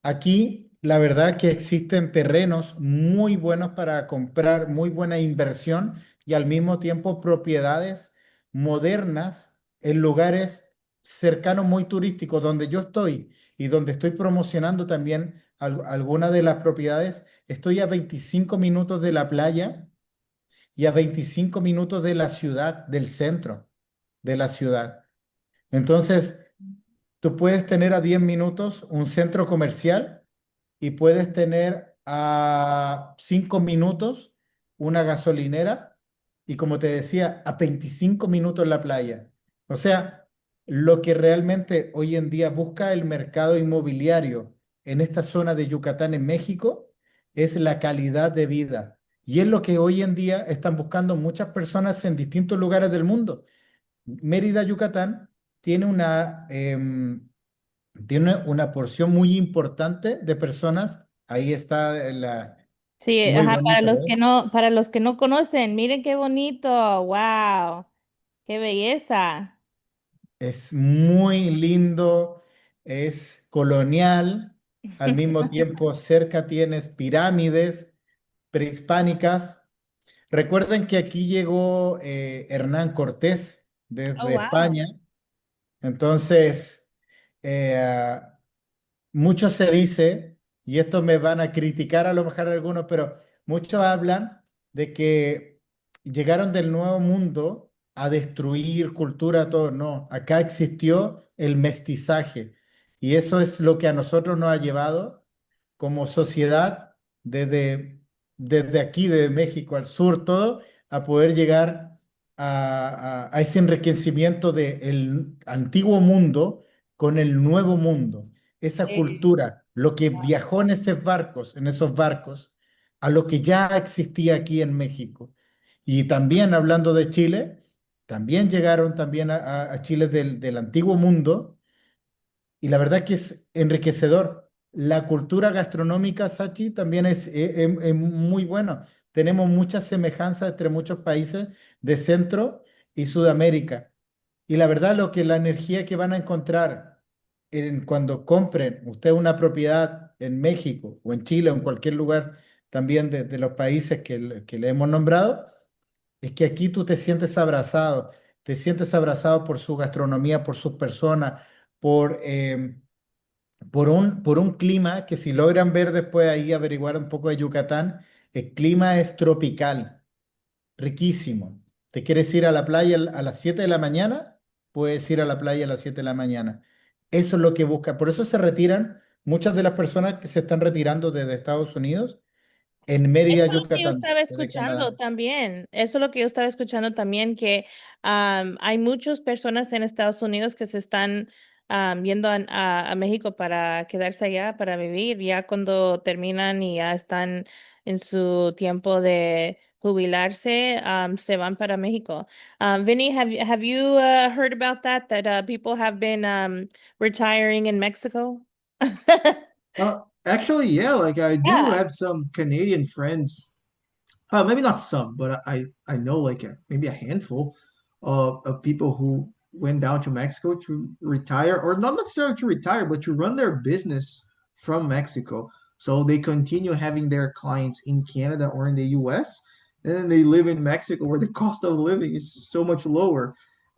aquí, la verdad que existen terrenos muy buenos para comprar, muy buena inversión y al mismo tiempo propiedades modernas en lugares cercanos muy turísticos donde yo estoy y donde estoy promocionando también algunas de las propiedades. Estoy a 25 minutos de la playa y a 25 minutos de la ciudad, del centro de la ciudad. Entonces, tú puedes tener a 10 minutos un centro comercial y puedes tener a 5 minutos una gasolinera y como te decía, a 25 minutos la playa. O sea, lo que realmente hoy en día busca el mercado inmobiliario en esta zona de Yucatán, en México, es la calidad de vida. Y es lo que hoy en día están buscando muchas personas en distintos lugares del mundo. Mérida, Yucatán, tiene tiene una porción muy importante de personas. Ahí está Sí, muy ajá, bonito, ¿ves? para los que no conocen, miren qué bonito, wow, qué belleza. Es muy lindo, es colonial, al mismo tiempo cerca tienes pirámides prehispánicas. Recuerden que aquí llegó Hernán Cortés Oh, desde wow. España, entonces eh, mucho se dice, y esto me van a criticar a lo mejor algunos, pero muchos hablan de que llegaron del Nuevo Mundo a destruir cultura, todo. No, acá existió el mestizaje y eso es lo que a nosotros nos ha llevado como sociedad desde aquí, desde México al sur, todo, a poder llegar a ese enriquecimiento del antiguo mundo con el nuevo mundo, esa Sí. cultura, lo que viajó en esos barcos, a lo que ya existía aquí en México. Y también hablando de Chile, también llegaron también a Chile del antiguo mundo y la verdad que es enriquecedor. La cultura gastronómica, Sachi, también es muy buena. Tenemos muchas semejanzas entre muchos países de Centro y Sudamérica. Y la verdad, la energía que van a encontrar cuando compren usted una propiedad en México o en Chile o en cualquier lugar también de los países que le hemos nombrado, es que aquí tú te sientes abrazado por su gastronomía, por sus personas, por, eh, por un clima que si logran ver después ahí, averiguar un poco de Yucatán, el clima es tropical, riquísimo. ¿Te quieres ir a la playa a las 7 de la mañana? Puedes ir a la playa a las 7 de la mañana. Eso es lo que busca. Por eso se retiran muchas de las personas que se están retirando desde Estados Unidos en Eso Mérida, es lo que yo Yucatán, estaba desde escuchando Canadá. también. Eso es lo que yo estaba escuchando también, que hay muchas personas en Estados Unidos que se están yendo a México para quedarse allá, para vivir, ya cuando terminan y ya están en su tiempo de jubilarse, se van para México. Vinny, have you heard about that, that people have been retiring in Mexico? Actually, yeah, like I do Yeah. have some Canadian friends. Maybe not some, but I know like maybe a handful of people who went down to Mexico to retire, or not necessarily to retire, but to run their business from Mexico. So they continue having their clients in Canada or in the US, and then they live in Mexico where the cost of living is so much lower.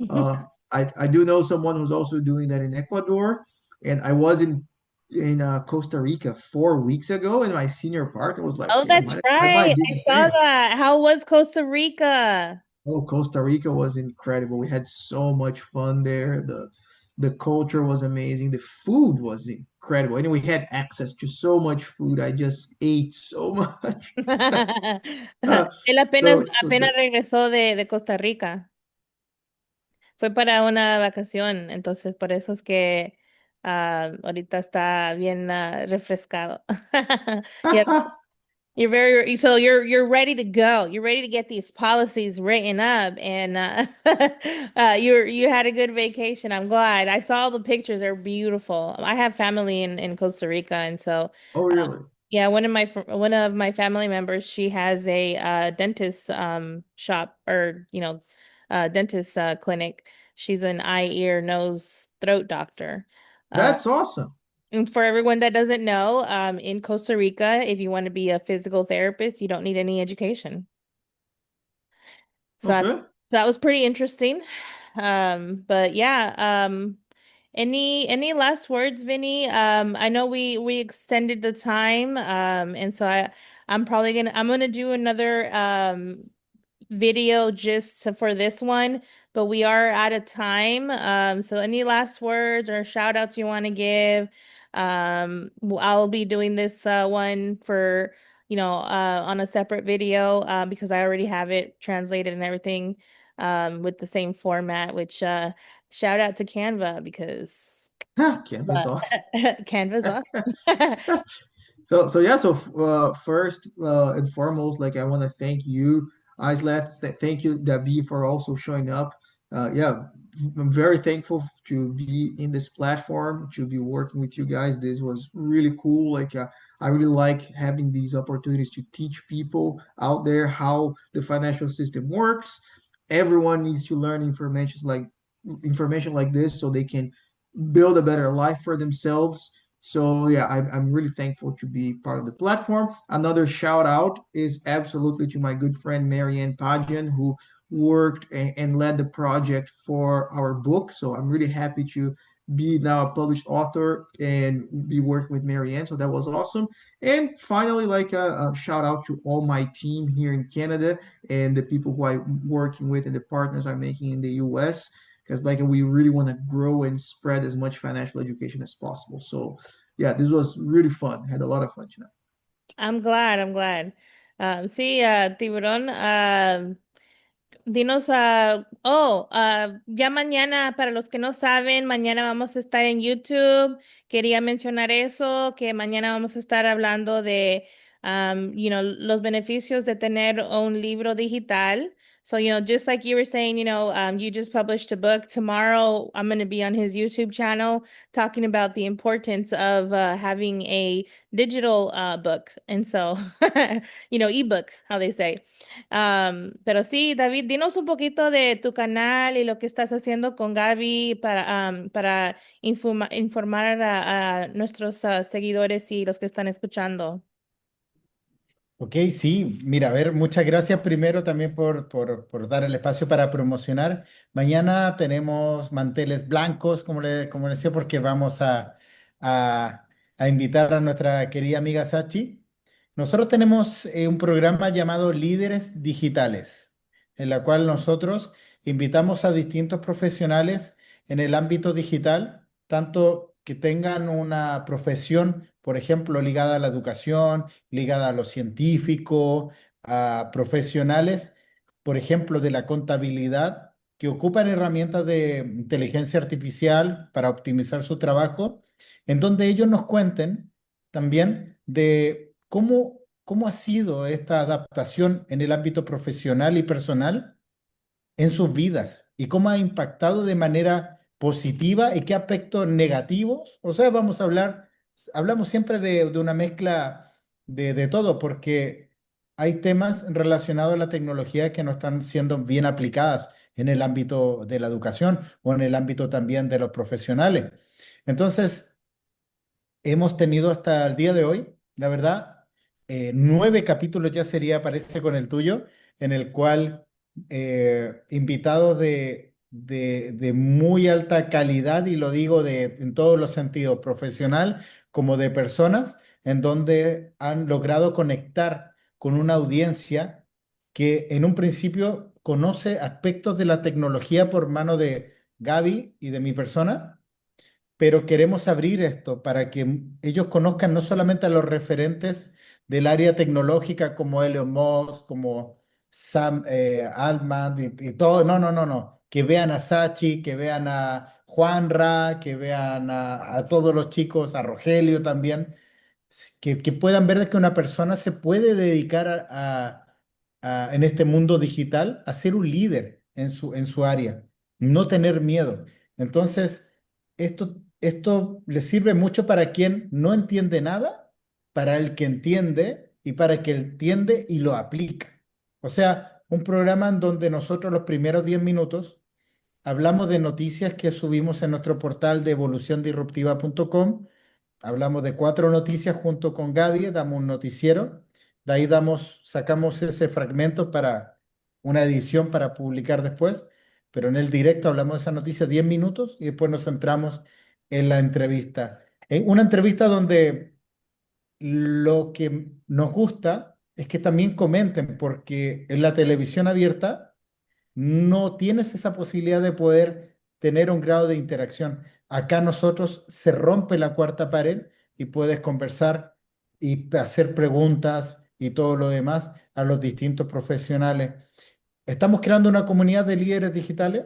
Uh, I do know someone who's also doing that in Ecuador, and I was in Costa Rica 4 weeks ago in my senior park. I was like, Oh, okay, that's I might right. do I the saw same. that. How was Costa Rica? Oh, Costa Rica was incredible. We had so much fun there. The culture was amazing. The food was incredible. And we had access to so much food. I just ate so much. Uh, Él so apenas, it was apenas great. regresó de Costa Rica. Fue para una vacación, entonces por eso es que ahorita está bien refrescado. Yeah, you're ready to go. You're ready to get these policies written up, and you had a good vacation. I'm glad. I saw the pictures; they're beautiful. I have family in Costa Rica, and so Oh, really? yeah, one of my family members, she has a dentist shop, or dentist clinic. She's an eye, ear, nose, throat doctor. Uh, That's awesome. and for everyone that doesn't know, in Costa Rica, if you want to be a physical therapist, you don't need any education. So Okay. that was pretty interesting. But yeah, any last words, Vinny? I know we extended the time, and so I'm gonna do another video just for this one, but we are out of time. So any last words or shout outs you want to give? I'll be doing this one for, on a separate video because I already have it translated and everything with the same format, which shout out to Canva because Canvas awesome. Canva's awesome. So yeah, so first and foremost, like I want to thank you, Islet. Thank you, Gabi, for also showing up. Yeah, I'm very thankful to be in this platform, to be working with you guys. This was really cool. Like I really like having these opportunities to teach people out there how the financial system works. Everyone needs to learn information like this so they can build a better life for themselves. So yeah, I'm really thankful to be part of the platform. Another shout out is absolutely to my good friend Marianne Pajan, who worked and led the project for our book. So I'm really happy to be now a published author and be working with Marianne. So that was awesome. And finally, like a shout out to all my team here in Canada and the people who I'm working with and the partners I'm making in the US because like we really want to grow and spread as much financial education as possible. So yeah, this was really fun. Had a lot of fun tonight. I'm glad, I'm glad. Sí, Tiburón, dinos, ya mañana, para los que no saben, mañana vamos a estar en YouTube. Quería mencionar eso, que mañana vamos a estar hablando de, los beneficios de tener un libro digital. So, just like you were saying, you just published a book. Tomorrow, I'm going to be on his YouTube channel talking about the importance of having a digital book. And so, ebook, how they say. Pero sí, David, dinos un poquito de tu canal y lo que estás haciendo con Gaby para informar a nuestros seguidores y los que están escuchando. Ok, sí, mira, a ver, muchas gracias primero también por dar el espacio para promocionar. Mañana tenemos manteles blancos, como le decía, porque vamos a, a invitar a nuestra querida amiga Sachi. Nosotros tenemos un programa llamado Líderes Digitales, en la cual nosotros invitamos a distintos profesionales en el ámbito digital, tanto que tengan una profesión, por ejemplo, ligada a la educación, ligada a lo científico, a profesionales, por ejemplo, de la contabilidad, que ocupan herramientas de inteligencia artificial para optimizar su trabajo, en donde ellos nos cuenten también de cómo ha sido esta adaptación en el ámbito profesional y personal en sus vidas y cómo ha impactado de manera positiva y qué aspectos negativos. O sea, hablamos siempre de una mezcla de todo, porque hay temas relacionados a la tecnología que no están siendo bien aplicadas en el ámbito de la educación o en el ámbito también de los profesionales. Entonces, hemos tenido hasta el día de hoy, la verdad, 9 capítulos ya sería, parece, con el tuyo, en el cual invitados de muy alta calidad, y lo digo en todos los sentidos, profesional como de personas, en donde han logrado conectar con una audiencia que en un principio conoce aspectos de la tecnología por mano de Gaby y de mi persona, pero queremos abrir esto para que ellos conozcan no solamente a los referentes del área tecnológica como Elon Musk, como Sam Altman y todo, no, no, no, no, que vean a Sachi, que vean a Juanra, que vean a todos los chicos, a Rogelio también, que puedan ver de que una persona se puede dedicar en este mundo digital a ser un líder en su área, no tener miedo. Entonces, esto le sirve mucho para quien no entiende nada, para el que entiende y para el que entiende y lo aplica. O sea, un programa en donde nosotros los primeros 10 minutos hablamos de noticias que subimos en nuestro portal de evoluciondisruptiva.com. Hablamos de 4 noticias junto con Gaby, damos un noticiero, de ahí sacamos ese fragmento para una edición para publicar después, pero en el directo hablamos de esa noticia 10 minutos y después nos centramos en la entrevista. En una entrevista donde lo que nos gusta es que también comenten, porque en la televisión abierta no tienes esa posibilidad de poder tener un grado de interacción. Acá nosotros se rompe la cuarta pared y puedes conversar y hacer preguntas y todo lo demás a los distintos profesionales. Estamos creando una comunidad de líderes digitales,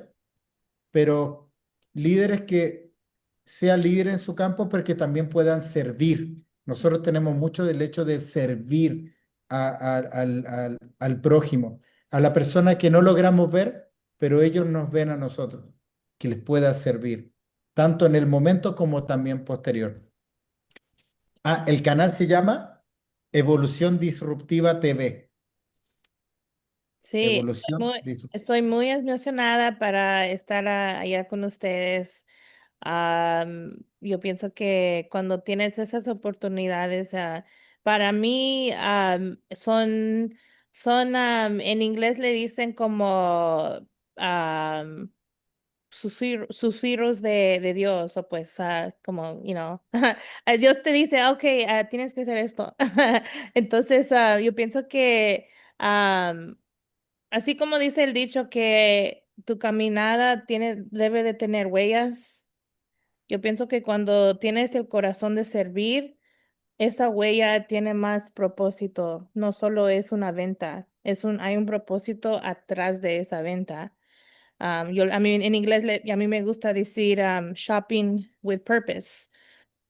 pero líderes que sean líderes en su campo, pero que también puedan servir. Nosotros tenemos mucho del hecho de servir al prójimo, a la persona que no logramos ver, pero ellos nos ven a nosotros, que les pueda servir, tanto en el momento como también posterior. Ah, el canal se llama Evolución Disruptiva TV. Sí, Evolución Disruptiva. estoy muy emocionada para estar allá con ustedes. Yo pienso que cuando tienes esas oportunidades, para mí en inglés le dicen como susurros de Dios, o pues como, Dios te dice, ok, tienes que hacer esto. Entonces, yo pienso que así como dice el dicho que tu caminada debe de tener huellas, yo pienso que cuando tienes el corazón de servir, esa huella tiene más propósito. No solo es una venta, hay un propósito atrás de esa venta. A mí en inglés a mí me gusta decir shopping with purpose.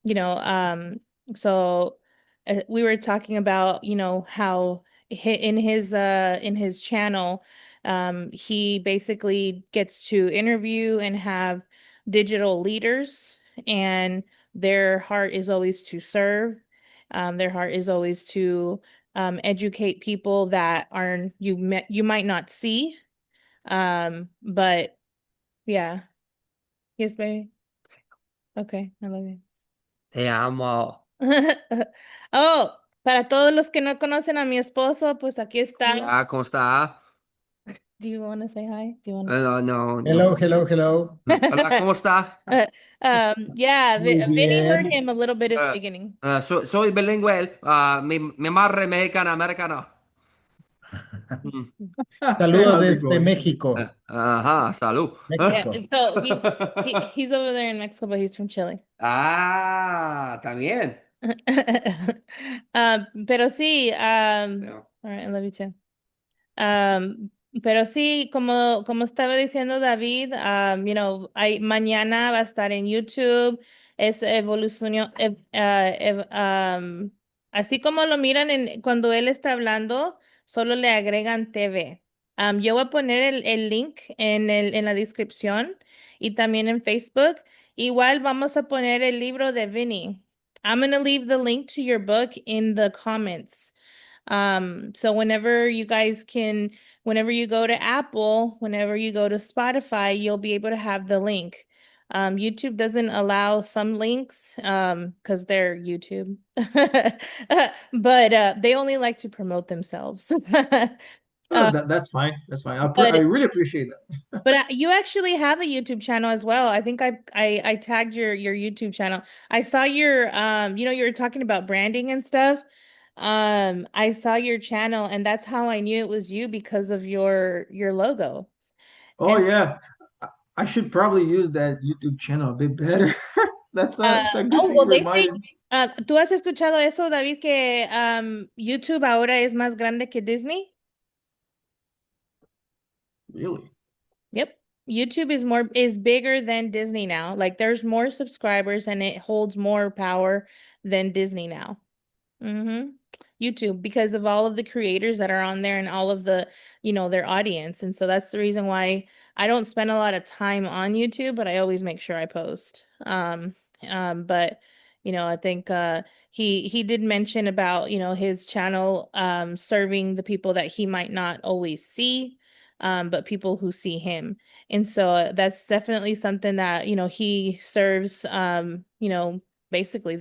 you know um so we were talking about how in his channel he basically gets to interview and have digital leaders, and their heart is always to serve. Their heart is always to educate people that you might not see, but yeah. Yes, baby. Okay, I love you. Te amo. Oh, para todos los que no conocen a mi esposo, pues aquí está. Hola, ¿cómo está? Do you want to say hi? Do you want No, no, Hello, no. hello, hello. Hola, ¿cómo está? Yeah, Muy Vinny heard bien. him a little bit in the Eh, beginning. soy bilingüe. Mi madre mexicana, americana. Mm. Saludos How's it desde going? México. Ajá, salud. Yeah, México. so he's over there in Mexico, but he's from Chile. Ah, también. Pero sí, Yeah. all right, I love you too. Pero sí, como estaba diciendo David, mañana va a estar en YouTube, es evolución, así como lo miran cuando él está hablando, solo le agregan TV. Yo voy a poner el link en la descripción y también en Facebook. Igual vamos a poner el libro de Vinny. I'm going to leave the link to your book in the comments. So whenever you go to Apple, whenever you go to Spotify, you'll be able to have the link. YouTube doesn't allow some links because they're YouTube, but they only like to promote themselves. Oh, Uh, that's fine. That's fine. I but really appreciate that. but you actually have a YouTube channel as well. I think I tagged your YouTube channel. I saw your you were talking about branding and stuff. I saw your channel, and that's how I knew it was you because of your logo. Oh And yeah, I should probably use that YouTube channel a bit better. That's a good oh, thing well, you they say, reminded me. ¿tú has escuchado eso, David, que YouTube ahora es más grande que Disney? Really? Yep. YouTube is bigger than Disney now. Like there's more subscribers and it holds more power than Disney now. Mm-hmm. YouTube, because of all of the creators that are on there and all of their audience. And so that's the reason why I don't spend a lot of time on YouTube, but I always make sure I post. But I think he did mention about, his channel serving the people that he might not always see, but people who see him. And so that's definitely something that, he serves basically,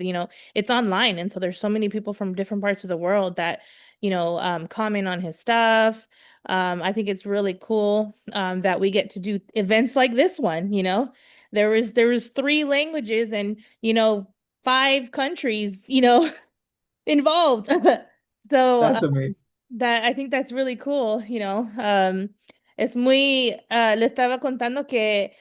it's online, and so there's so many people from different parts of the world that comment on his stuff. I think it's really cool that we get to do events like this one. There was 3 languages and 5 countries involved. So That's amazing. that I think that's really cool. Es muy, le estaba contando que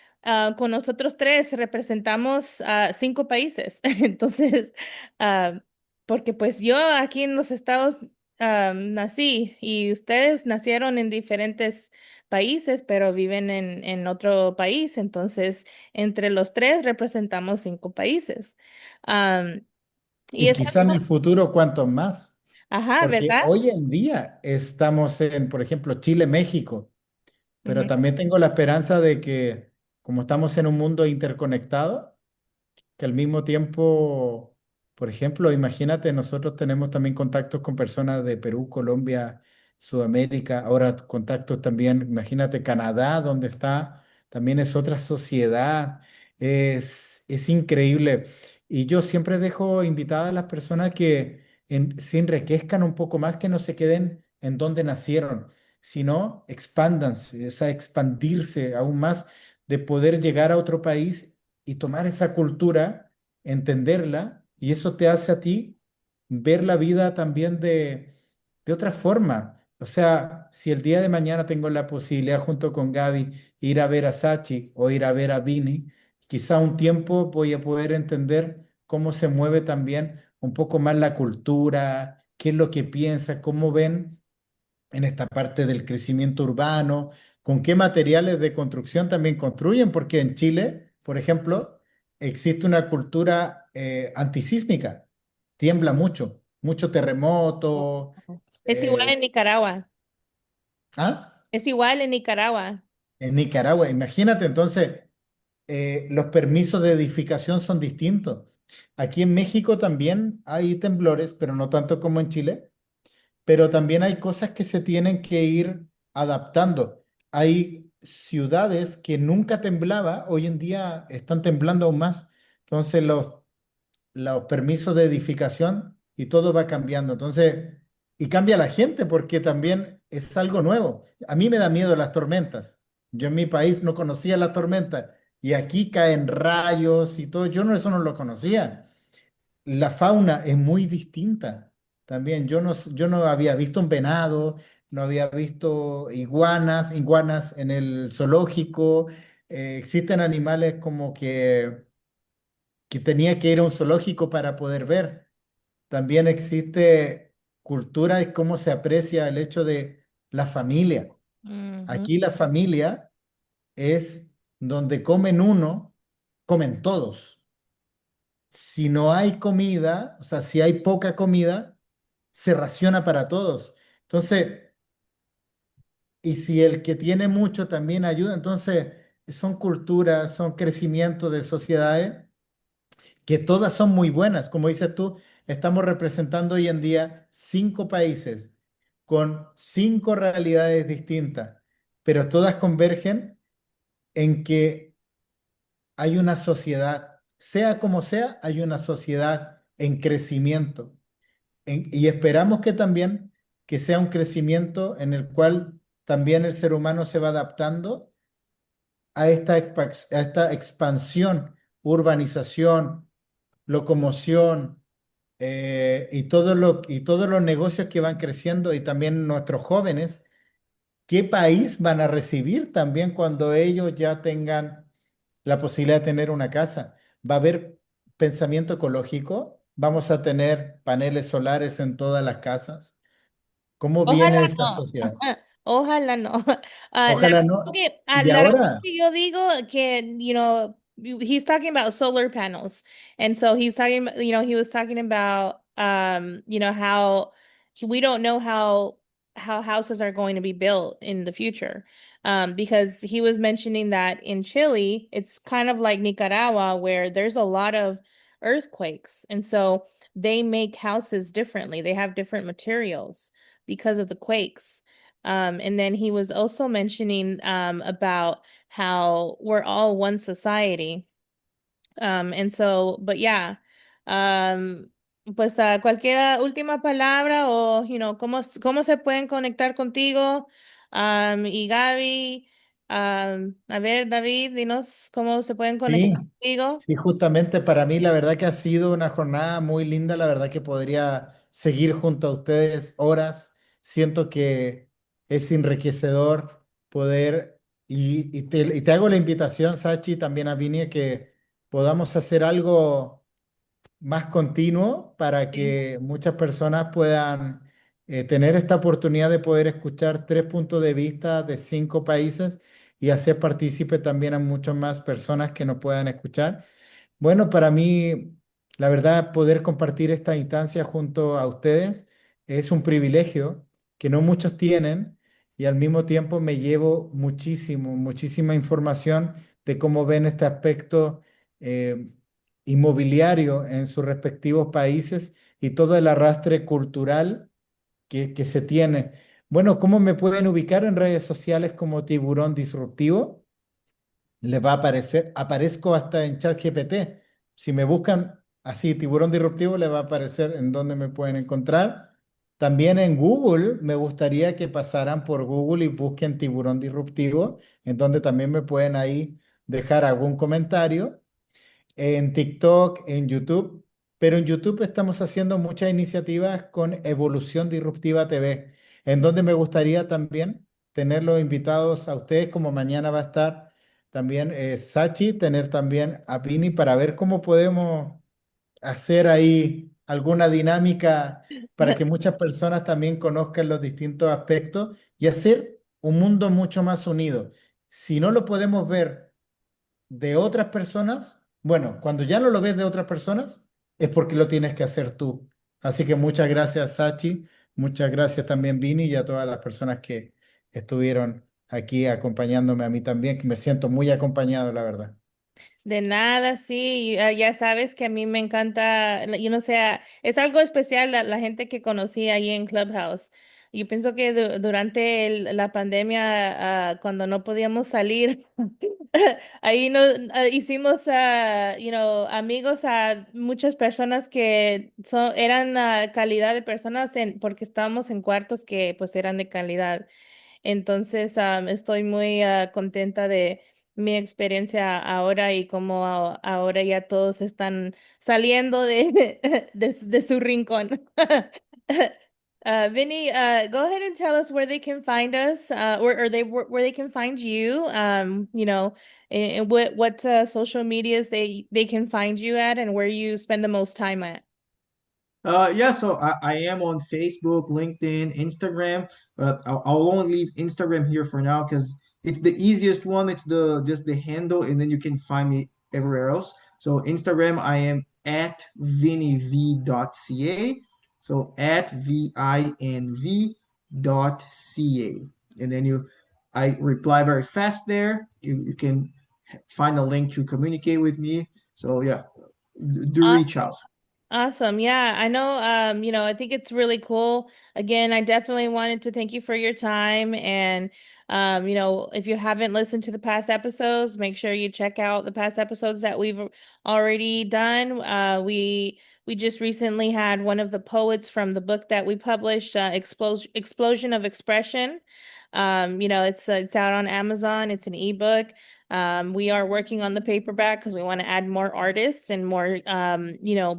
con nosotros tres representamos a 5 países. Entonces, ah, porque pues yo aquí en los Estados nací y ustedes nacieron en diferentes países, pero viven en otro país. Entonces, entre los tres representamos 5 países. Am, y Y es quizá en el algo, futuro, ¿cuántos más? ajá, Porque ¿verdad? hoy en día estamos en, por ejemplo, Chile, México, pero Ujú. también tengo la esperanza de que, como estamos en un mundo interconectado, que al mismo tiempo, por ejemplo, imagínate, nosotros tenemos también contactos con personas de Perú, Colombia, Sudamérica, ahora contactos también, imagínate Canadá, donde está, también es otra sociedad, es increíble. Y yo siempre dejo invitadas a las personas que se enriquezcan un poco más, que no se queden en donde nacieron, sino expándanse, o sea, expandirse aún más, de poder llegar a otro país y tomar esa cultura, entenderla, y eso te hace a ti ver la vida también de otra forma. O sea, si el día de mañana tengo la posibilidad junto con Gaby ir a ver a Sachi o ir a ver a Vini, quizá un tiempo voy a poder entender cómo se mueve también un poco más la cultura, qué es lo que piensa, cómo ven en esta parte del crecimiento urbano, con qué materiales de construcción también construyen, porque en Chile, por ejemplo, existe una cultura antisísmica, tiembla mucho, mucho terremoto. Es igual en eh, Nicaragua. ¿Ah? Es igual en Nicaragua. En Nicaragua, imagínate, entonces, los permisos de edificación son distintos. Aquí en México también hay temblores, pero no tanto como en Chile. Pero también hay cosas que se tienen que ir adaptando. Hay ciudades que nunca temblaba, hoy en día están temblando aún más. Entonces los permisos de edificación y todo va cambiando. Entonces, y cambia la gente porque también es algo nuevo. A mí me da miedo las tormentas. Yo en mi país no conocía las tormentas y aquí caen rayos y todo. Yo no, eso no lo conocía. La fauna es muy distinta también. Yo no había visto un venado, no había visto iguanas en el zoológico. Existen animales como que tenía que ir a un zoológico para poder ver. También existe cultura y cómo se aprecia el hecho de la familia. Ujú. Aquí la familia es donde comen uno, comen todos. Si no hay comida, o sea, si hay poca comida, se raciona para todos. Entonces, y si el que tiene mucho también ayuda, entonces son culturas, son crecimientos de sociedades que todas son muy buenas. Como dices tú, estamos representando hoy en día 5 países con 5 realidades distintas, pero todas convergen en que hay una sociedad, sea como sea, hay una sociedad en crecimiento. Y esperamos que también que sea un crecimiento en el cual también el ser humano se va adaptando a esta expansión, urbanización, locomoción, y todos los negocios que van creciendo y también nuestros jóvenes. ¿Qué país van a recibir también cuando ellos ya tengan la posibilidad de tener una casa? ¿Va a haber pensamiento ecológico? ¿Vamos a tener paneles solares en todas las casas? ¿Cómo Ojalá viene esa no. sociedad? Ojalá no. Ojalá no. Y La razón ahora, que yo digo que, he's talking about solar panels. And so he's talking, he was talking about, how we don't know how houses are going to be built in the future. Because he was mentioning that in Chile, it's kind of like Nicaragua, where there's a lot of earthquakes. And so they make houses differently. They have different materials because of the quakes. And then he was also mentioning about how we're all one society. And so, but yeah, pues cualquier última palabra o, cómo se pueden conectar contigo. Y Gaby, a ver, David, dinos cómo se pueden conectar sí, contigo. sí, justamente para mí la verdad que ha sido una jornada muy linda, la verdad que podría seguir junto a ustedes horas. Siento que es enriquecedor poder y te hago la invitación, Sachi, también a Vini, que podamos hacer algo más continuo para que muchas personas puedan tener esta oportunidad de poder escuchar tres puntos de vista de cinco países y hacer partícipe también a muchas más personas que nos puedan escuchar. Bueno, para mí, la verdad, poder compartir esta instancia junto a ustedes es un privilegio que no muchos tienen y al mismo tiempo me llevo muchísima información de cómo ven este aspecto eh, inmobiliario en sus respectivos países y todo el arrastre cultural que se tiene. Bueno, ¿cómo me pueden ubicar en redes sociales como Tiburón Disruptivo? Les va a aparecer, aparezco hasta en ChatGPT. Si me buscan así, tiburón disruptivo, les va a aparecer en dónde me pueden encontrar. También en Google, me gustaría que pasaran por Google y busquen tiburón disruptivo, en donde también me pueden ahí dejar algún comentario en TikTok, en YouTube, pero en YouTube estamos haciendo muchas iniciativas con Evolución Disruptiva TV, en donde me gustaría también tenerlos invitados a ustedes, como mañana va a estar también Sachi, tener también a Pini para ver cómo podemos hacer ahí alguna dinámica para que muchas personas también conozcan los distintos aspectos y hacer un mundo mucho más unido. Si no lo podemos ver de otras personas, bueno, cuando ya no lo ves de otras personas, es porque lo tienes que hacer tú. Así que muchas gracias, Sachi, muchas gracias también, Vini, y a todas las personas que estuvieron aquí acompañándome a mí también, que me siento muy acompañado, la verdad. De nada, sí, ya sabes que a mí me encanta, yo no sé, es algo especial la gente que conocí ahí en Clubhouse. Yo pienso que durante la pandemia, cuando no podíamos salir, ahí nos hicimos, amigos a muchas personas que eran calidad de personas porque estábamos en cuartos que pues eran de calidad. Entonces, estoy muy contenta de mi experiencia ahora y cómo ahora ya todos están saliendo de su rincón. Vinny, go ahead and tell us where they can find us, or where they can find you. And what social medias they can find you at, and where you spend the most time at. Yeah, so I am on Facebook, LinkedIn, Instagram, but I'll only leave Instagram here for now because it's the easiest one. It's the just the handle, and then you can find me everywhere else. So Instagram, I am at vinv.ca. So at vinv dot ca. And then I reply very fast there. You can find a link to communicate with me. So yeah, do reach out. Awesome. Yeah, I know, I think it's really cool. Again, I definitely wanted to thank you for your time. And, if you haven't listened to the past episodes, make sure you check out the past episodes that we've already done. We just recently had one of the poets from the book that we published, Explosion of Expression. It's out on Amazon. It's an ebook. We are working on the paperback because we want to add more artists and more,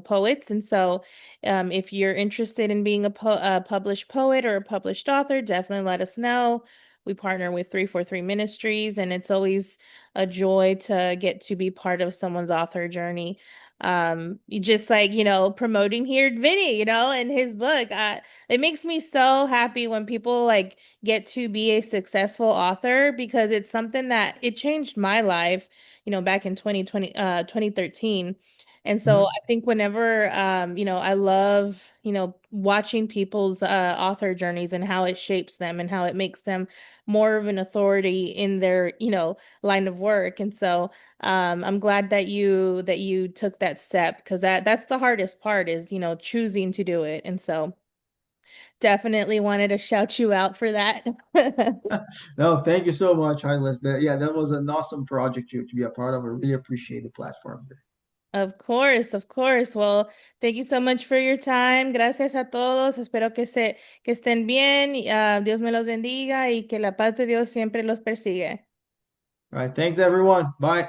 poets. And so, if you're interested in being a published poet or a published author, definitely let us know. We partner with 343 Ministries, and it's always a joy to get to be part of someone's author journey. You just like, promoting here Vinny, and his book. It makes me so happy when people like get to be a successful author because it's something that it changed my life, back in 2013. And so I think whenever, I love, watching people's author journeys and how it shapes them and how it makes them more of an authority in their, line of work. And so I'm glad that you took that step because that's the hardest part is, choosing to do it. And so definitely wanted to shout you out for that. No, thank you so much, Highlands. That was an awesome project to be a part of. I really appreciate the platform there. Of course, of course. Well, thank you so much for your time. Gracias a todos. Espero que estén bien. Dios me los bendiga y que la paz de Dios siempre los persigue. All right, thanks everyone. Bye.